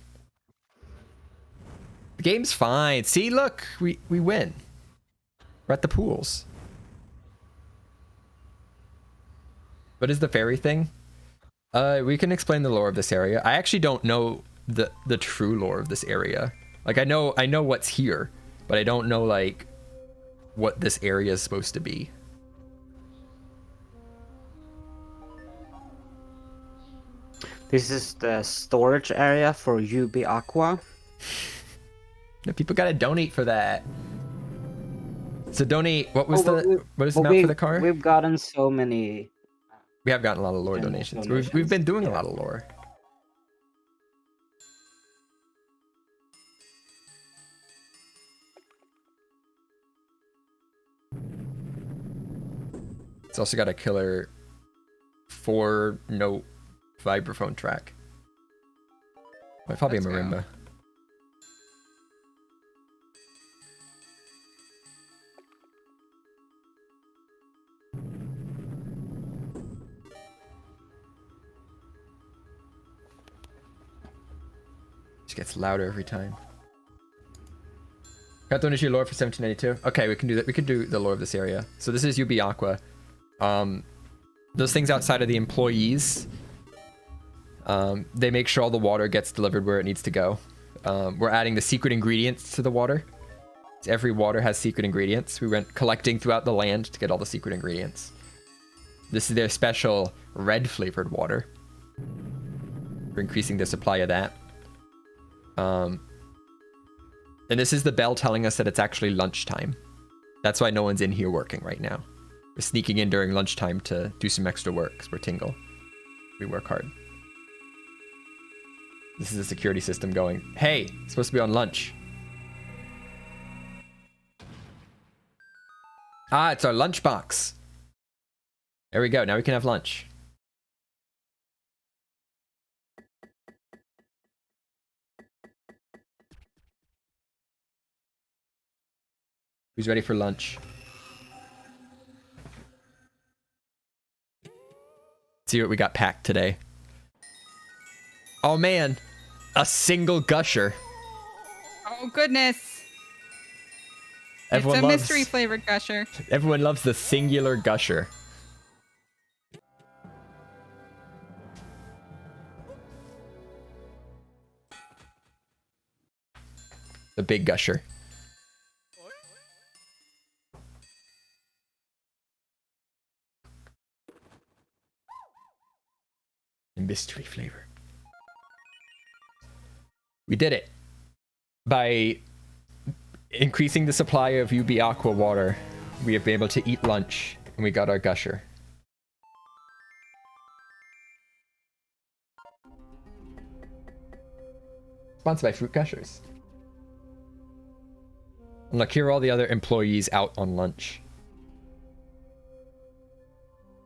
The game's fine. See, look, we win. We're at the pools. What is the fairy thing? We can explain the lore of this area. I actually don't know the true lore of this area. Like I know what's here, but I don't know like what this area is supposed to be. This is the storage area for UB Aqua. No, people gotta donate for that. So donate. What was what is the amount for the car? We've gotten so many. We have gotten a lot of lore Generous donations. We've been doing a yeah. lot of lore. It's also got a killer 4-note vibraphone track. Well, probably Let's a go. marimba. Just gets louder every time. Got the initial lore for 1792. Okay, we can do that. We could do the lore of this area. So this is UB Aqua. Those things outside of the employees, they make sure all the water gets delivered where it needs to go. We're adding the secret ingredients to the water. So every water has secret ingredients. We went collecting throughout the land to get all the secret ingredients. This is their special red flavored water. We're increasing the supply of that. And this is the bell telling us that it's actually lunchtime. That's why no one's in here working right now. We're sneaking in during lunchtime to do some extra work because we're Tingle. We work hard. This is a security system going, hey, it's supposed to be on lunch. Ah, it's our lunchbox. There we go. Now we can have lunch. Who's ready for lunch? Let's see what we got packed today. Oh man, a single gusher. Oh goodness. Everyone It's a loves, mystery flavored gusher. Everyone loves the singular gusher. The big gusher. The mystery flavor. We did it. By increasing the supply of UB Aqua water, we have been able to eat lunch, and we got our gusher. Sponsored by Fruit Gushers. And look, here are all the other employees out on lunch.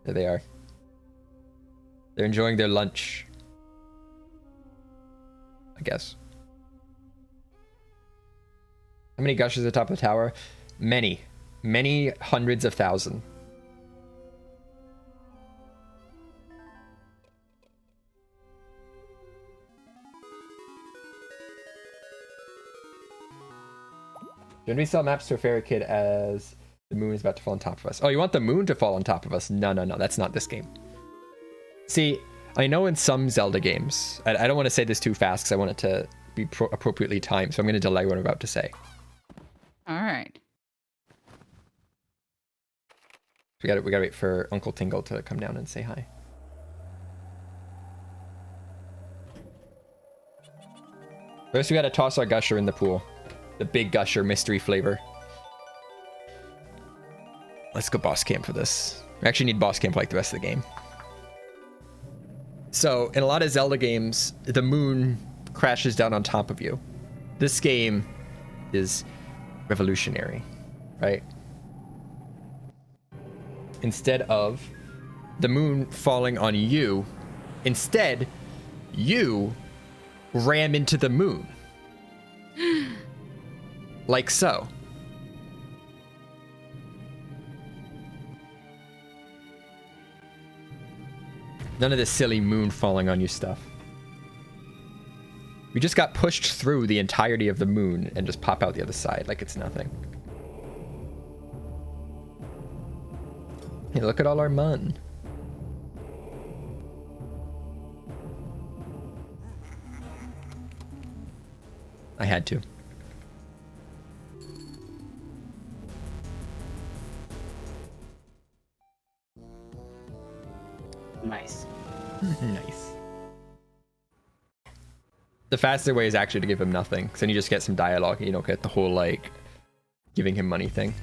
There they are. They're enjoying their lunch, I guess. How many gushers at the top of the tower? Many. Many hundreds of thousands. Should we sell maps to a fairy kid as the moon is about to fall on top of us? Oh, you want the moon to fall on top of us? No, no, no. That's not this game. See, I know in some Zelda games, I don't want to say this too fast because I want it to be appropriately timed, so I'm going to delay what I'm about to say. All right. We gotta wait for Uncle Tingle to come down and say hi. First, we gotta toss our gusher in the pool. The big gusher mystery flavor. Let's go boss camp for this. We actually need boss camp like the rest of the game. So, in a lot of Zelda games, the moon crashes down on top of you. This game is revolutionary, right? Instead of the moon falling on you, instead, you ram into the moon. Like so. None of this silly moon falling on you stuff. We just got pushed through the entirety of the moon and just pop out the other side like it's nothing. Hey, look at all our mun. I had to. Nice. Nice. The faster way is actually to give him nothing, because then you just get some dialogue and you don't get the whole, like, giving him money thing.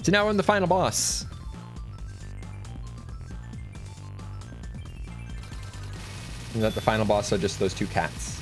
So now we're on the final boss. And that the final boss are just those two cats.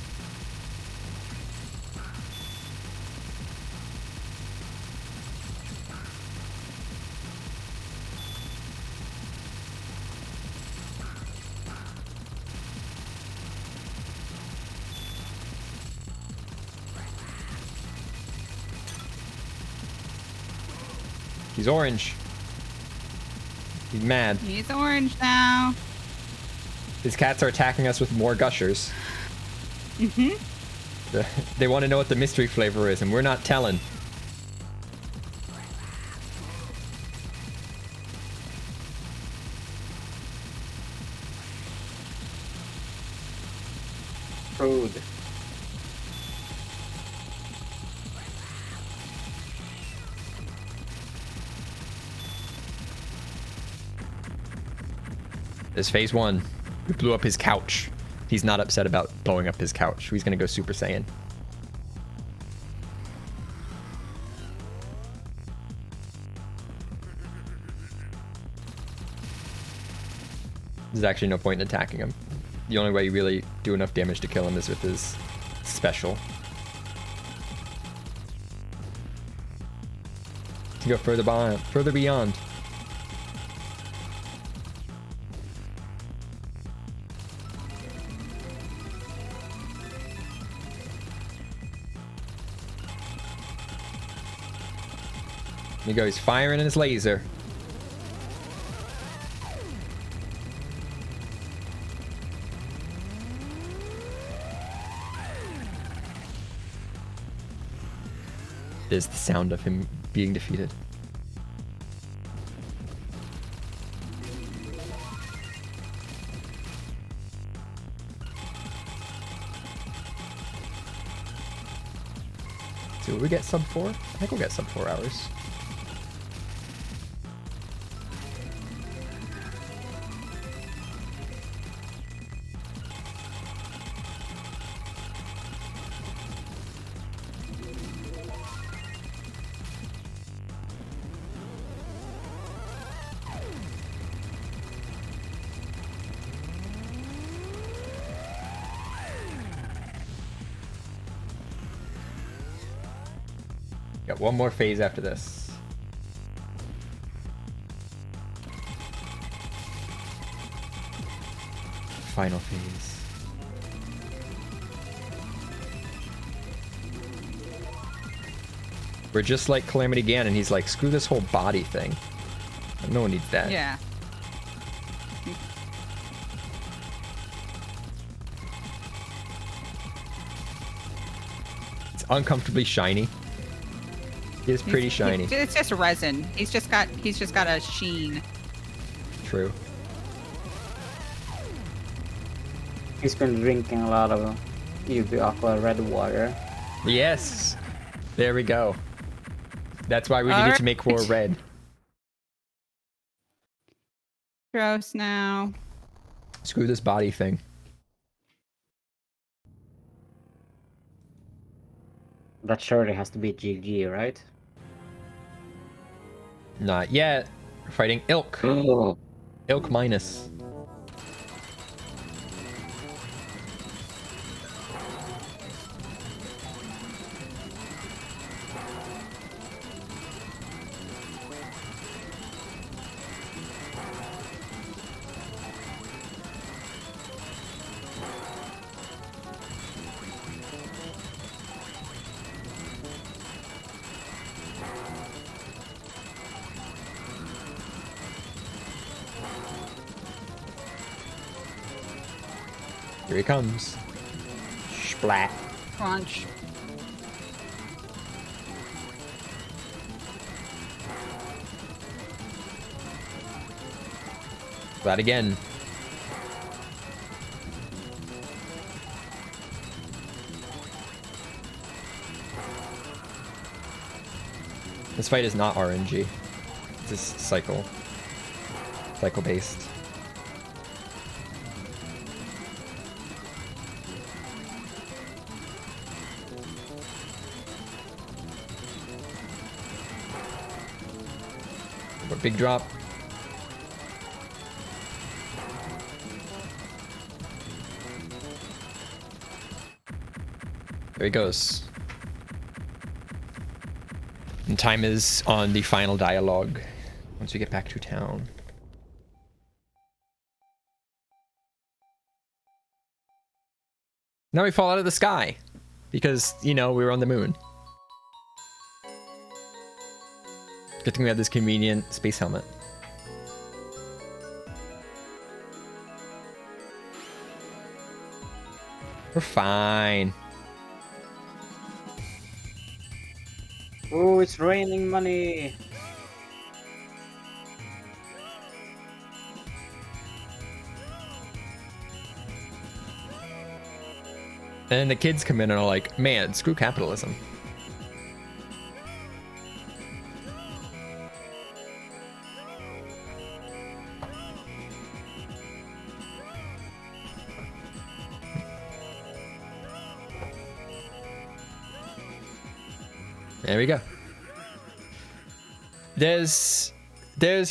He's orange. He's mad. He's orange now. His cats are attacking us with more gushers. Mm-hmm. They want to know what the mystery flavor is, and we're not telling. Food. This is phase one. We blew up his couch. He's not upset about blowing up his couch. He's gonna go Super Saiyan. There's actually no point in attacking him. The only way you really do enough damage to kill him is with his special. You go further beyond. He goes firing his laser. Is the sound of him being defeated. So will we get sub 4? I think we'll get sub 4 hours. Got one more phase after this. Final phase. We're just like Calamity Ganon. He's like, screw this whole body thing. No one needs that. Yeah. It's uncomfortably shiny. It's pretty shiny. It's just resin. He's just got a sheen. True. He's been drinking a lot of UV Aqua red water. Yes. There we go. That's why we needed to make more red. Gross now. Screw this body thing. That surely has to be GG, right? Not yet. We're fighting Ilk. Oh. Ilk minus. Here he comes. Splat. Crunch. That again. This fight is not RNG. It's just cycle based. Big drop. There he goes. And time is on the final dialogue once we get back to town. Now we fall out of the sky because, you know, we were on the moon. Good thing we have this convenient space helmet. We're fine. Oh, it's raining money. And the kids come in and are like, man, screw capitalism. There we go. There's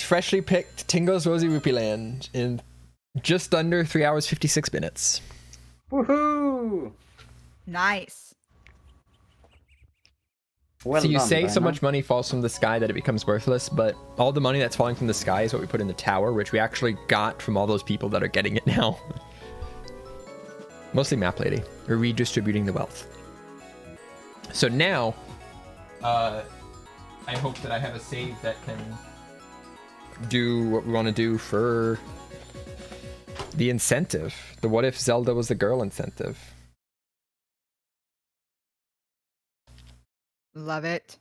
freshly picked Tingle's Rosy Rupeeland in just under 3 hours 56 minutes. Woohoo! Nice. Well So you done, say so Dino. much money falls from the sky that it becomes worthless, but all the money that's falling from the sky is what we put in the tower, which we actually got from all those people that are getting it now. Mostly Map Lady. We're redistributing the wealth. So now, I hope that I have a save that can do what we want to do for the incentive. The What If Zelda Was the Girl incentive. Love it.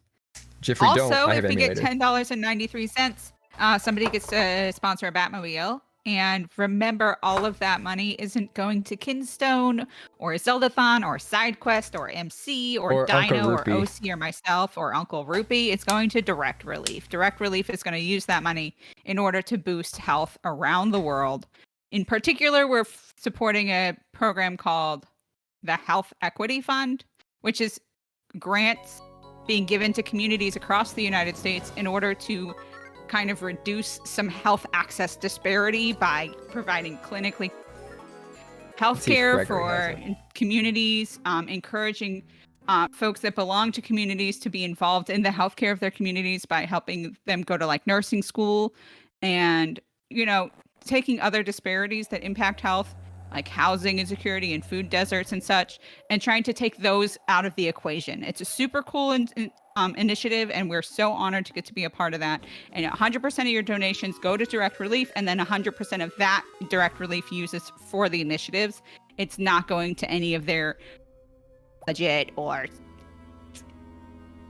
Jeffrey, Also, don't. I if have we get emulator. $10.93, somebody gets to sponsor a Batmobile. And remember, all of that money isn't going to Kinstone or Zeldathon or SideQuest or MC or Uncle Dino or Rupee. OC or myself or Uncle Rupee. It's going to Direct Relief. Direct Relief is going to use that money in order to boost health around the world. In particular, we're supporting a program called the Health Equity Fund, which is grants being given to communities across the United States in order to kind of reduce some health access disparity by providing clinically healthcare for communities, encouraging folks that belong to communities to be involved in the healthcare of their communities by helping them go to like nursing school and, you know, taking other disparities that impact health, like housing insecurity and food deserts and such, and trying to take those out of the equation. It's a super cool initiative, and we're so honored to get to be a part of that. And 100% of your donations go to Direct Relief, and then 100% of that Direct Relief uses for the initiatives. It's not going to any of their budget or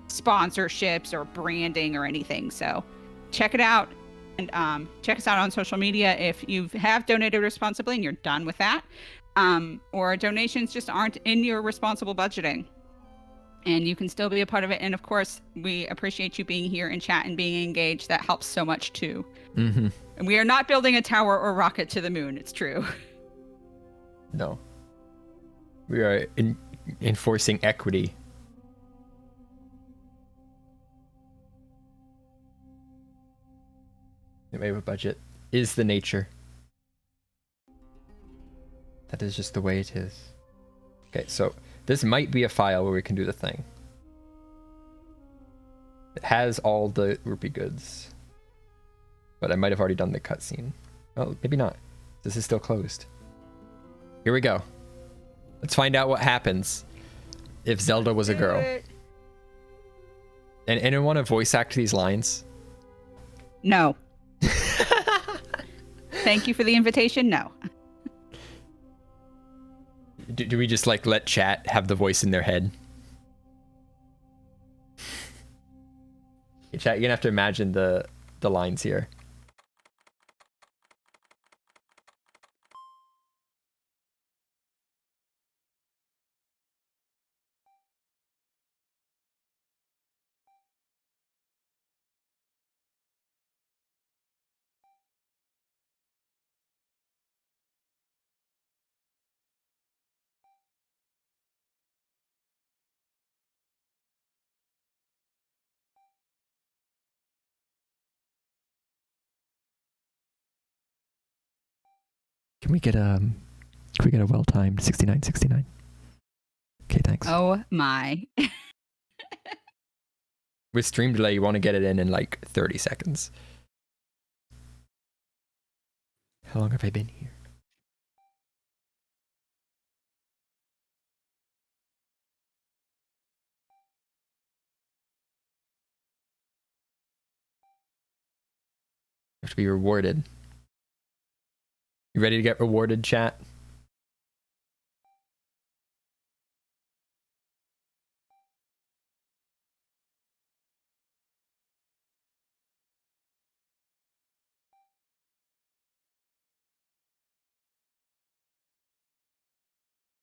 sponsorships or branding or anything. So check it out. And check us out on social media if you have donated responsibly and you're done with that, or donations just aren't in your responsible budgeting, and you can still be a part of it. And of course, we appreciate you being here in chat and being engaged. That helps so much too. Mm-hmm. And we are not building a tower or rocket to the moon. It's true. No. We are enforcing equity. We have a budget. Is the nature. That is just the way it is. Okay, so this might be a file where we can do the thing. It has all the rupee goods. But I might have already done the cutscene. Oh, maybe not. This is still closed. Here we go. Let's find out what happens if Zelda was a girl. And anyone want to voice act these lines? No. Thank you for the invitation. No. Do we just like let chat have the voice in their head? Hey, chat, you're gonna have to imagine the lines here. Can we get a well-timed 6969? Okay, thanks. Oh my. With stream delay, you want to get it in like 30 seconds. How long have I been here? You have to be rewarded. You ready to get rewarded, chat?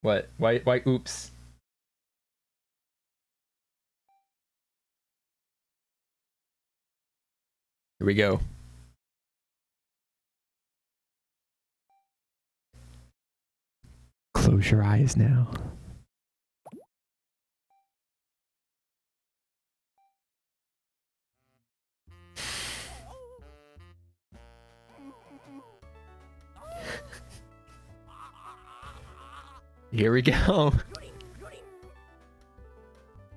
What? Why oops? Here we go. Close your eyes now. Here we go.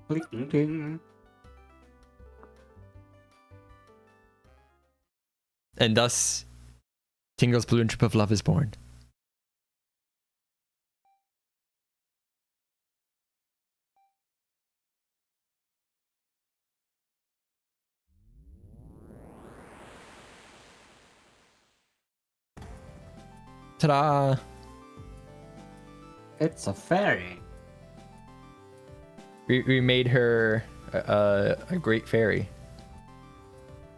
Cling, cling. And thus, Tingle's balloon trip of love is born. Ta-da! It's a fairy. We made her a great fairy.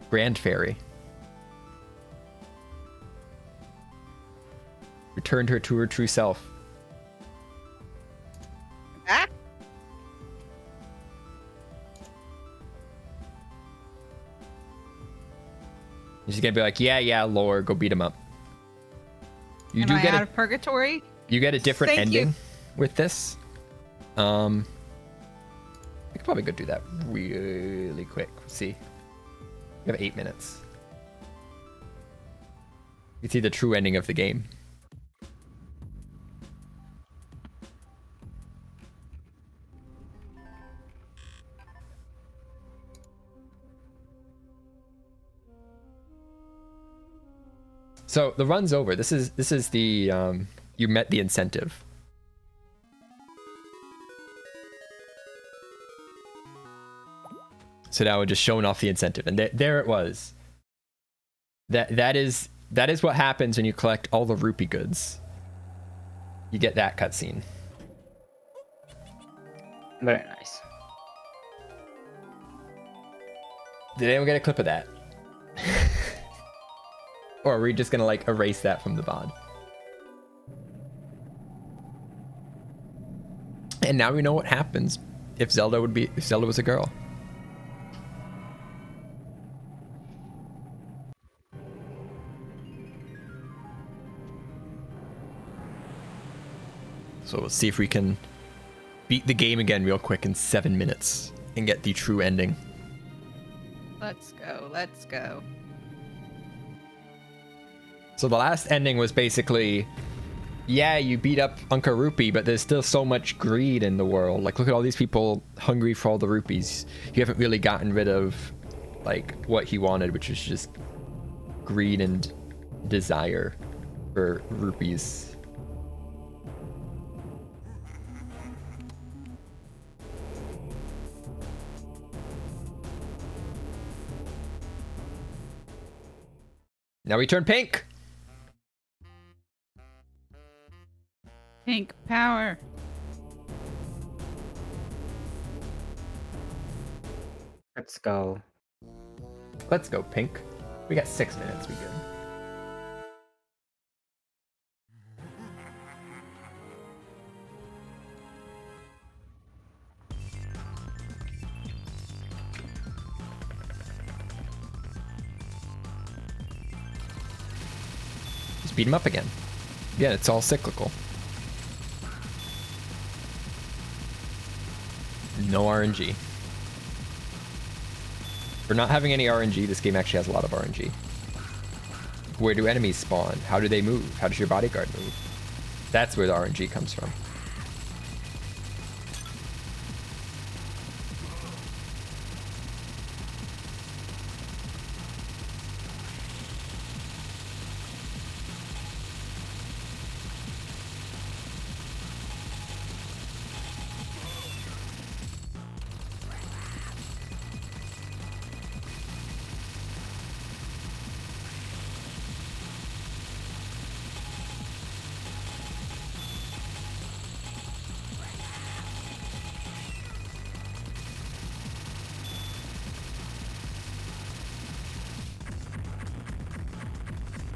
Grand fairy. Returned her to her true self. Ah! She's gonna be like, yeah, lore, go beat him up. You Am do I get out a, of purgatory? you get a different Thank you. ending with this. I could probably go do that really quick. Let's see. We have 8 minutes. You can see the true ending of the game. So the run's over. This is the you met the incentive. So now we're just showing off the incentive, and there it was. That is what happens when you collect all the rupee goods. You get that cutscene. Very nice. Did anyone get a clip of that? Or are we just gonna like erase that from the VOD? And now we know what happens if Zelda was a girl. So we'll see if we can beat the game again real quick in 7 minutes and get the true ending. Let's go. Let's go. So the last ending was basically, yeah, you beat up Uncle Rupee, but there's still so much greed in the world. Like, look at all these people hungry for all the rupees. You haven't really gotten rid of, like, what he wanted, which is just greed and desire for rupees. Now we turn pink. Pink power. Let's go. Let's go, pink. We got 6 minutes. We good. Just beat him up again. Yeah, it's all cyclical. No RNG. For not having any RNG, this game actually has a lot of RNG. Where do enemies spawn? How do they move? How does your bodyguard move? That's where the RNG comes from.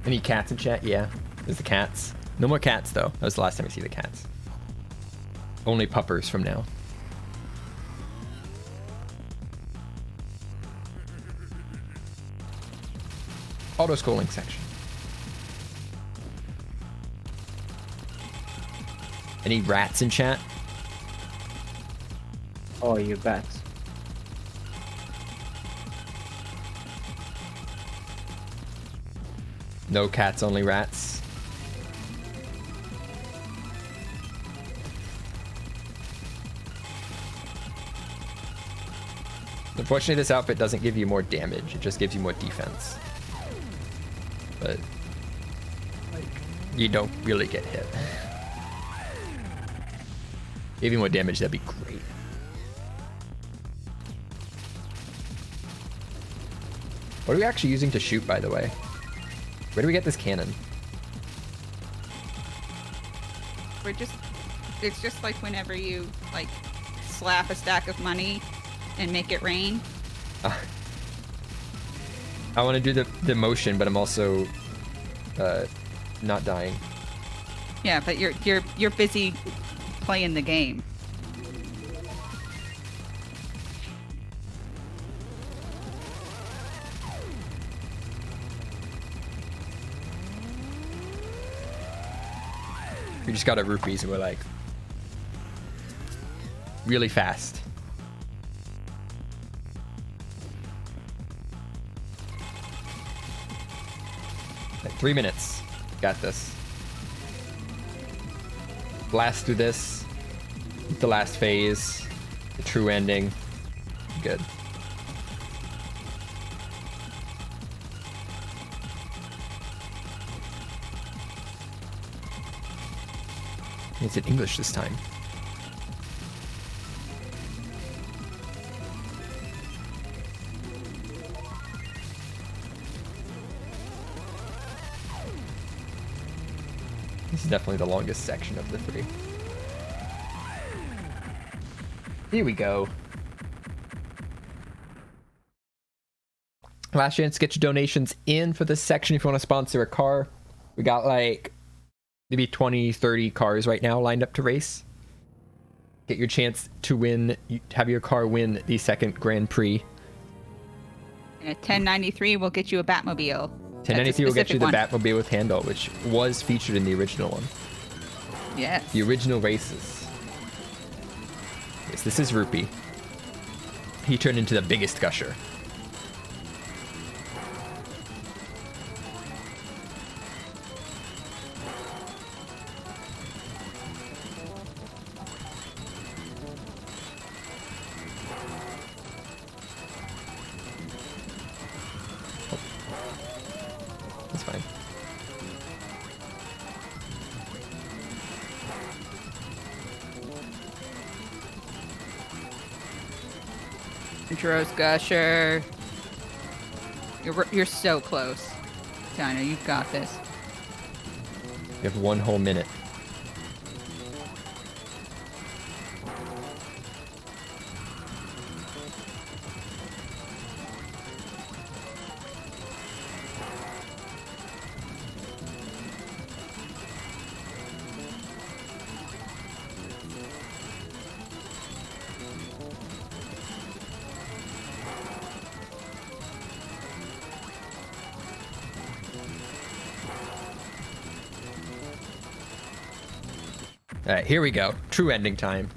Any cats in chat? Yeah, there's the cats. No more cats though. That was the last time we see the cats. Only puppers from now. Auto-scrolling section. Any rats in chat? Oh, you bet. No cats, only rats. Unfortunately, this outfit doesn't give you more damage. It just gives you more defense. but like you don't really get hit. Even more damage, that'd be great. What are we actually using to shoot, by the way? Where do we get this cannon? It's just like whenever you like slap a stack of money and make it rain. I want to do the motion, but I'm also not dying. Yeah, but you're busy playing the game. We just got our rupees and we're like really fast. Like 3 minutes. Got this. Blast through this. The last phase. The true ending. Good. It's in English this time. This is definitely the longest section of the 3. Here we go. Last chance to get your donations in for this section if you want to sponsor a car. We got like maybe 20, 30 cars right now lined up to race. Get your chance to win, have your car win the second Grand Prix. And a 1093 will get you a Batmobile. 1093 will get you the one. Batmobile with handle, which was featured in the original one. Yes. The original races. Yes, this is Rupee. He turned into the biggest gusher. That's fine. Intros Gusher. You're so close. Dino, you've got this. You have 1 whole minute. All right, here we go. True ending time.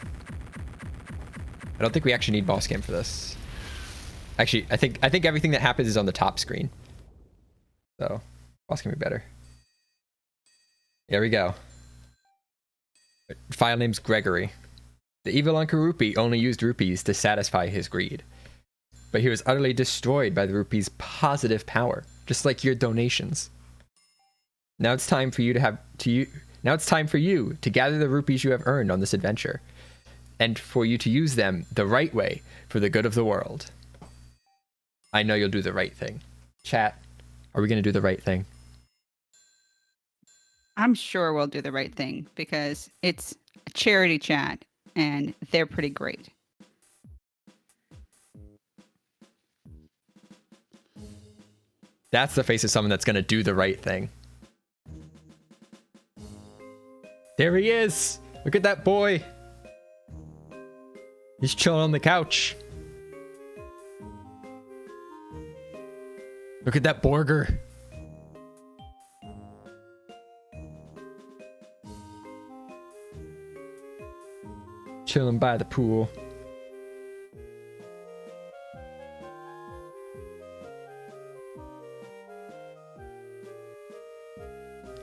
I don't think we actually need boss cam for this. Actually, I think everything that happens is on the top screen. So, boss cam be better. Here we go. File name's Gregory. The evil Uncle Rupee only used rupees to satisfy his greed. But he was utterly destroyed by the rupees' positive power, just like your donations. Now it's time for you to gather the rupees you have earned on this adventure, and for you to use them the right way for the good of the world. I know you'll do the right thing. Chat, are we going to do the right thing? I'm sure we'll do the right thing because it's a charity chat and they're pretty great. That's the face of someone that's going to do the right thing. There he is! Look at that boy! He's chilling on the couch. Look at that Borger. Chilling by the pool.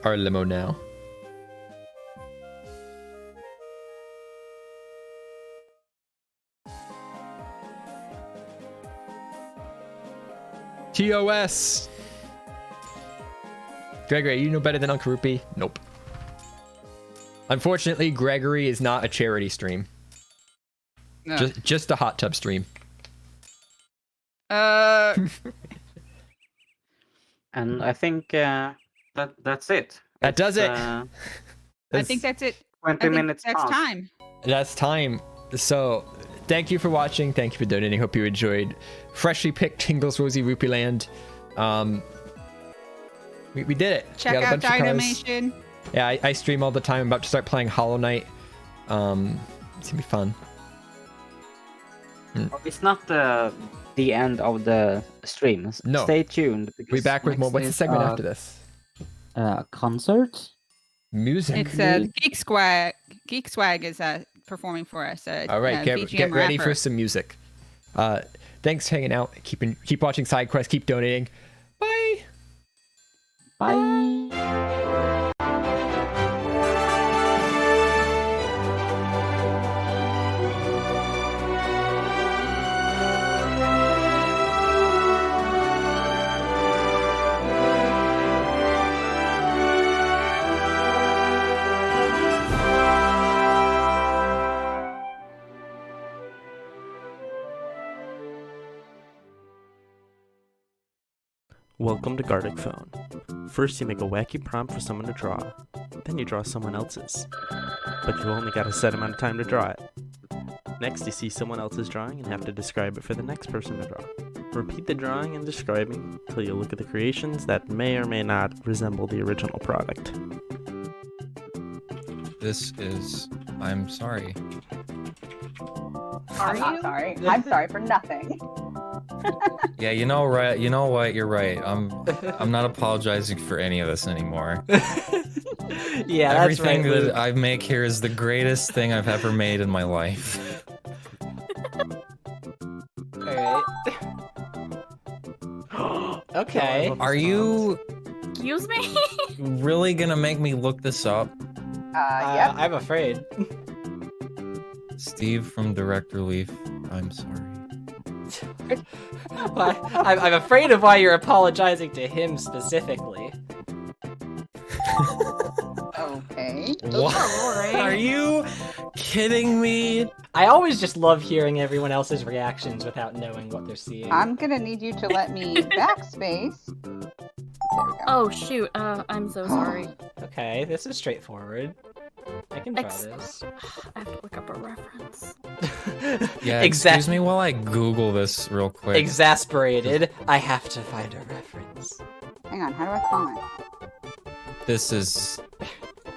Our limo now. TOS. Gregory, you know better than Uncle Rupee? Nope. Unfortunately, Gregory is not a charity stream. No. Just a hot tub stream. And I think that's it. That does it. I think that's it. 20 minutes That's past. time. That's time. So, thank you for watching. Thank you for donating. Hope you enjoyed freshly picked Tingle's Rosy Rupeeland. We did it. Check We got a out bunch of cars. Dynamation. Yeah, I stream all the time. I'm about to start playing Hollow Knight. It's gonna be fun. It's not the end of the stream. No. Stay tuned. We'll be because back with more. next What's the is, segment after this? Concert. Music. It's Geek Swag. Geek Swag is performing for us. All right, get VGM ready rapper. for some music. Thanks for hanging out. Keep watching side quests. Keep donating. Bye. Bye. Welcome to Gartic Phone. First you make a wacky prompt for someone to draw, then you draw someone else's. But you only got a set amount of time to draw it. Next you see someone else's drawing and have to describe it for the next person to draw. Repeat the drawing and describing till you look at the creations that may or may not resemble the original product. I'm sorry. I'm not sorry. I'm sorry for nothing. Yeah, you know what? You're right. I'm not apologizing for any of this anymore. Yeah, Everything that's right. that I make here is the greatest thing I've ever made in my life. Alright. Okay. Are you Excuse me? really gonna make me look this up? Yep. I'm afraid. Steve from Direct Relief, I'm sorry. I'm afraid of why you're apologizing to him specifically. Okay. What? Are you kidding me? I always just love hearing everyone else's reactions without knowing what they're seeing. I'm gonna need you to let me backspace. There we go. Oh shoot, I'm so sorry. Okay, this is straightforward. I can draw this. I have to look up a reference. Yeah, excuse me while I Google this real quick. Exasperated. I have to find a reference. Hang on, how do I comment? This is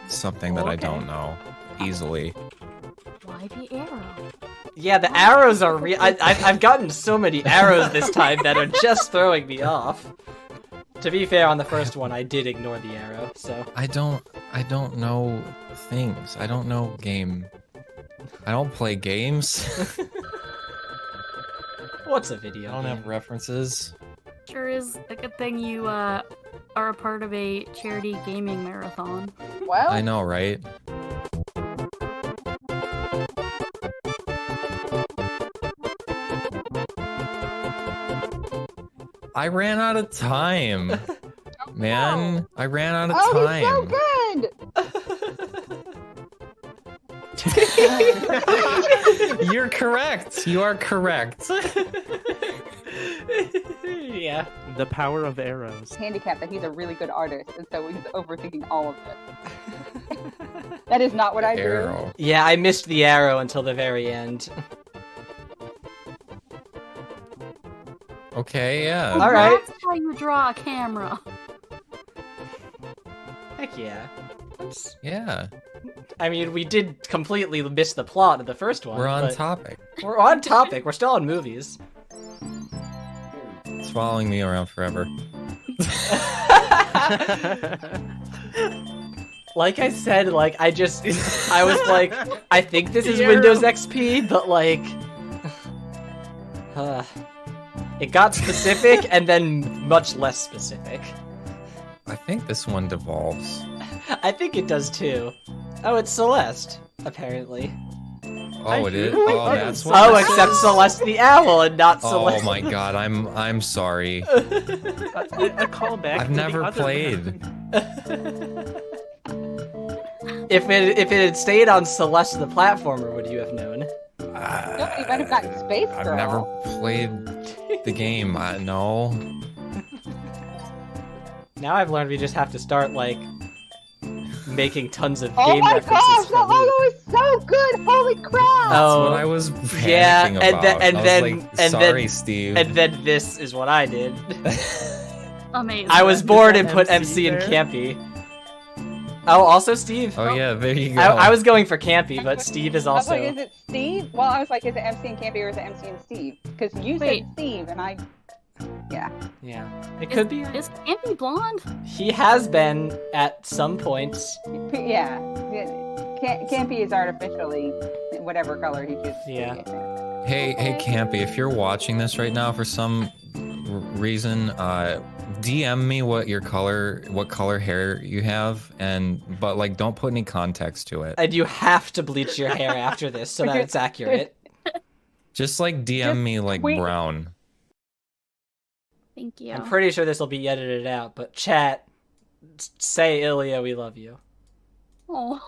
something that I don't know easily. Why the arrow? Yeah, the arrows are real. I've gotten so many arrows this time that are just throwing me off. To be fair, on the first one, I did ignore the arrow, so... I don't know things. I don't know game. I don't play games. What's a video I don't game? have references. Sure is a good thing you are a part of a charity gaming marathon. Well, I know, right? I ran out of time. Man, I ran out of time. He's so good! You're correct. You are correct. Yeah. The power of arrows. Handicap that he's a really good artist, and so he's overthinking all of this. That is not what I do. Arrow. Yeah, I missed the arrow until the very end. Okay, yeah. All right. That's how you draw a camera. Heck yeah. Yeah. I mean, we did completely miss the plot of the first one. We're on but topic. We're on topic. We're still on movies. It's following me around forever. Like I said, like, I was like, I think this is Windows XP, but like... it got specific and then much less specific. I think this one devolves. I think it does too. Oh, it's Celeste, apparently. Oh, it is? Oh, that's what Oh, this except is? Celeste the Owl and not Oh Celeste. my god, I'm sorry. A callback. I've to the never other- played. If it had stayed on Celeste the platformer, would you have known? No, you might have gotten Space Girl. I've never played the game. No. Now I've learned we just have to start like making tons of Oh game my references. gosh, for that Luke. logo is so good! Holy crap! That's Oh, what I was yeah, panicking and about. then I was and like, then sorry, Steve. and then this is what I did. Amazing. I was bored and put MC MC in there? Campy. Oh, also Steve. Oh yeah, there you go. I was going for Campy, but Steve is I was also. like, is it Steve? Well, I was like, is it MC and Campy or is it MC and Steve? Because you Wait. said Steve, and I... Yeah. Yeah, it could be. Is Campy blonde? He has been at some points. Yeah. Campy is artificially whatever color he chooses to be, I think. Hey, Campy, if you're watching this right now for some reason, DM me what color hair you have, but like don't put any context to it. And you have to bleach your hair after this so that it's accurate. Just like DM me like tweet- brown. Thank you. I'm pretty sure this will be edited out, but chat, say Ilya, we love you. Oh.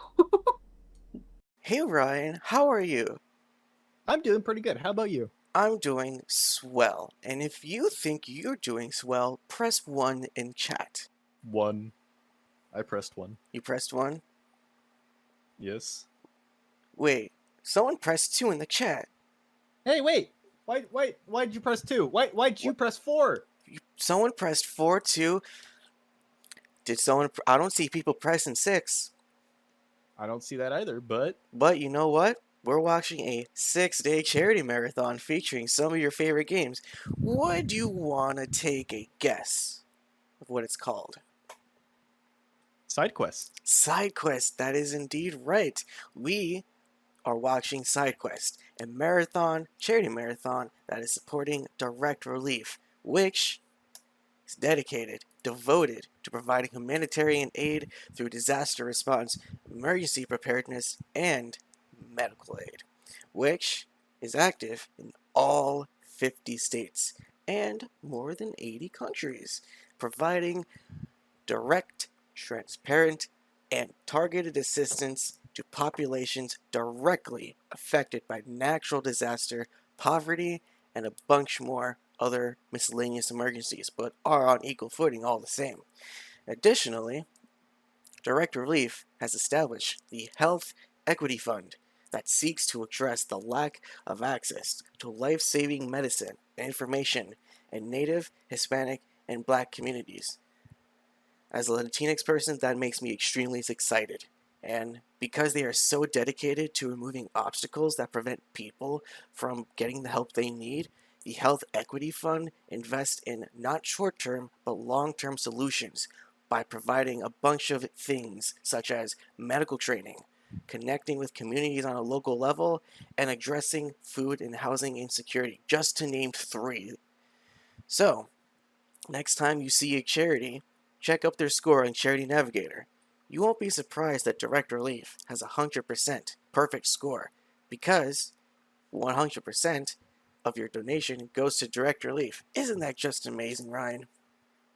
Hey Ryan, how are you? I'm doing pretty good. How about you? I'm doing swell. And if you think you're doing swell, press 1 in chat. 1. I pressed 1. You pressed 1? Yes. Wait, someone pressed 2 in the chat. Hey, wait! Why'd you press 2? Why'd you press 4? Someone pressed 4 too. Did someone... I don't see people pressing 6. I don't see that either, but... But you know what? We're watching a 6-day charity marathon featuring some of your favorite games. Would you want to take a guess of what it's called? Side Quest. Side Quest, that is indeed right. We are watching Side Quest, a charity marathon that is supporting Direct Relief, which is devoted to providing humanitarian aid through disaster response, emergency preparedness, and medical aid, which is active in all 50 states and more than 80 countries, providing direct, transparent, and targeted assistance to populations directly affected by natural disaster, poverty, and a bunch more other miscellaneous emergencies, but are on equal footing all the same. Additionally, Direct Relief has established the Health Equity Fund that seeks to address the lack of access to life-saving medicine and information in Native, Hispanic, and Black communities. As a Latinx person, that makes me extremely excited. And because they are so dedicated to removing obstacles that prevent people from getting the help they need, the Health Equity Fund invests in not short-term, but long-term solutions by providing a bunch of things such as medical training, connecting with communities on a local level, and addressing food and housing insecurity, just to name 3. So, next time you see a charity, check up their score on Charity Navigator. You won't be surprised that Direct Relief has a 100% perfect score, because 100% of your donation goes to Direct Relief. Isn't that just amazing, Ryan?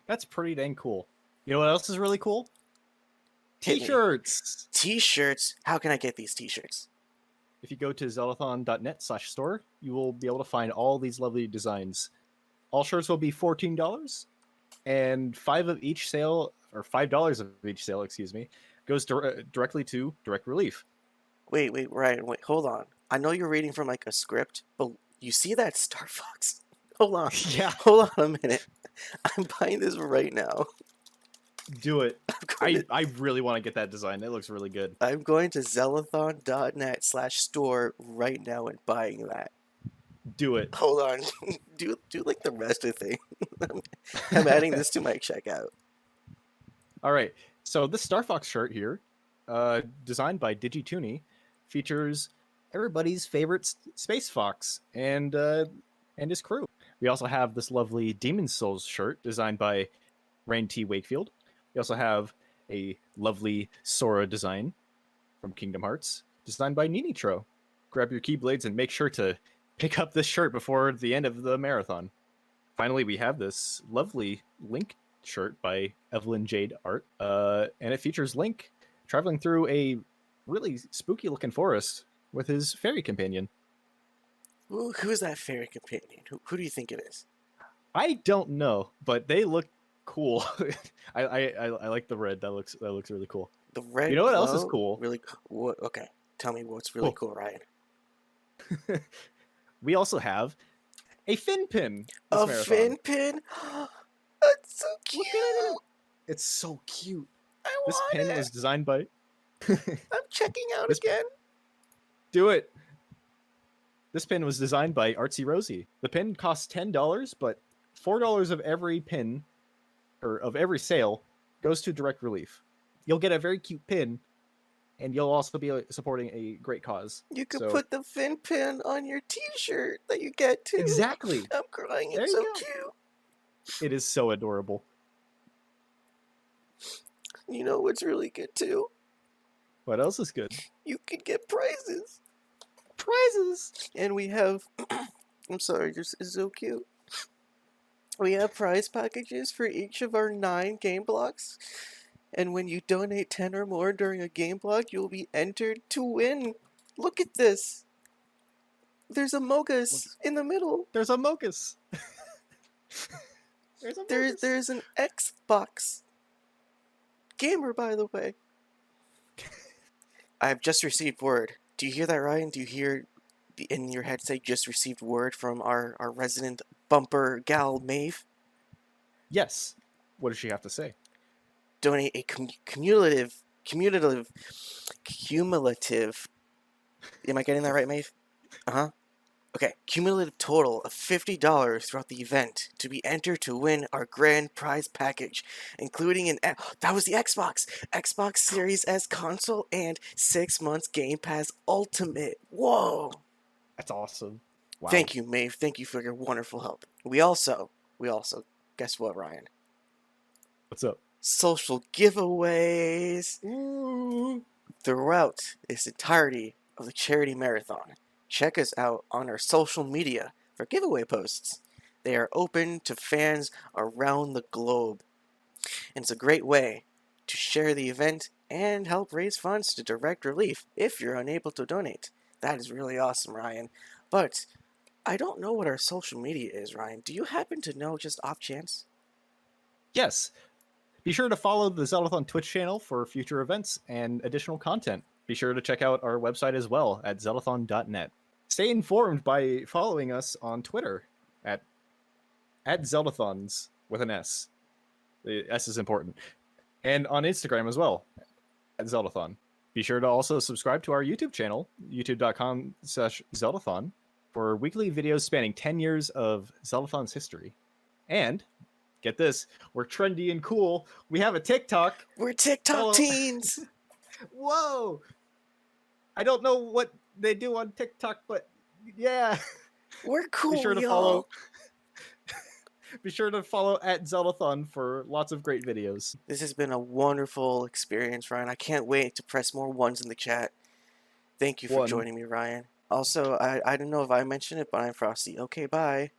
That's pretty dang cool. You know what else is really cool? Hit me. T-shirts! T-shirts? How can I get these t-shirts? If you go to zeldathon.net/store, you will be able to find all these lovely designs. All shirts will be $14, and $5 of each sale, excuse me, goes directly to Direct Relief. Wait, Ryan, hold on. I know you're reading from like a script, but you see that Star Fox? Hold on. Yeah. Hold on a minute. I'm buying this right now. Do it. I really want to get that design. It looks really good. I'm going to zeldathon.net/store right now and buying that. Do it. Hold on. do like the rest of the thing. I'm adding this to my checkout. All right. So this Star Fox shirt here, designed by Digituni, features everybody's favorite Space Fox and his crew. We also have this lovely Demon Souls shirt designed by Rain T. Wakefield. We also have a lovely Sora design from Kingdom Hearts, designed by Ninitro. Grab your Keyblades and make sure to pick up this shirt before the end of the marathon. Finally, we have this lovely Link shirt by Evelyn Jade Art, and it features Link traveling through a really spooky looking forest with his fairy companion. Who is that fairy companion? Who do you think it is? I don't know, but they look cool. I like the red. That looks really cool. The red. You know what else is glow? cool? Really? What? Okay, tell me what's really cool, Ryan. We also have a fin pin. A fin pin? That's so cute. It's so cute. I This want pin it. was designed by. I'm checking out again. Do it. This pin was designed by Artsy Rosy. The pin costs $10, but $4 of every pin, or of every sale, goes to Direct Relief. You'll get a very cute pin, and you'll also be supporting a great cause. You could So- put the fin pin on your T-shirt that you get too. Exactly. I'm crying. There It's you so go. cute. It is so adorable. You know what's really good too? What else is good? You could get prizes. Prizes. And we have. I'm sorry, this is so cute. We have prize packages for each of our 9 game blocks. And when you donate 10 or more during a game block, you'll be entered to win. Look at this. There's a Mogus in the middle. There's a Mogus. There's an Xbox gamer, by the way. I've just received word. Do you hear that, Ryan? Do you hear in your head say just received word from our resident bumper gal, Maeve? Yes. What does she have to say? Donate a cumulative. Am I getting that right, Maeve? Uh-huh. Okay, cumulative total of $50 throughout the event to be entered to win our grand prize package, including that was the Xbox Series S console and 6 months Game Pass Ultimate. Whoa! That's awesome. Wow. Thank you, Maeve. Thank you for your wonderful help. We also, guess what, Ryan? What's up? Social giveaways throughout this entirety of the charity marathon. Check us out on our social media for giveaway posts. They are open to fans around the globe. And it's a great way to share the event and help raise funds to Direct Relief if you're unable to donate. That is really awesome, Ryan. But I don't know what our social media is, Ryan. Do you happen to know just off chance? Yes. Be sure to follow the Zeldathon Twitch channel for future events and additional content. Be sure to check out our website as well at zeldathon.net. Stay informed by following us on Twitter at Zeldathons with an S. The S is important. And on Instagram as well, at Zeldathon. Be sure to also subscribe to our YouTube channel, youtube.com/Zeldathon, for weekly videos spanning 10 years of Zeldathon's history. And, get this, we're trendy and cool. We have a TikTok. We're TikTok teens! Whoa! I don't know what they do on TikTok, but yeah. We're cool, Be sure to y'all. follow. Be sure to follow at Zeldathon for lots of great videos. This has been a wonderful experience, Ryan. I can't wait to press more ones in the chat. Thank you for joining me, Ryan. Also, I don't know if I mentioned it, but I'm Frosty. Okay, bye.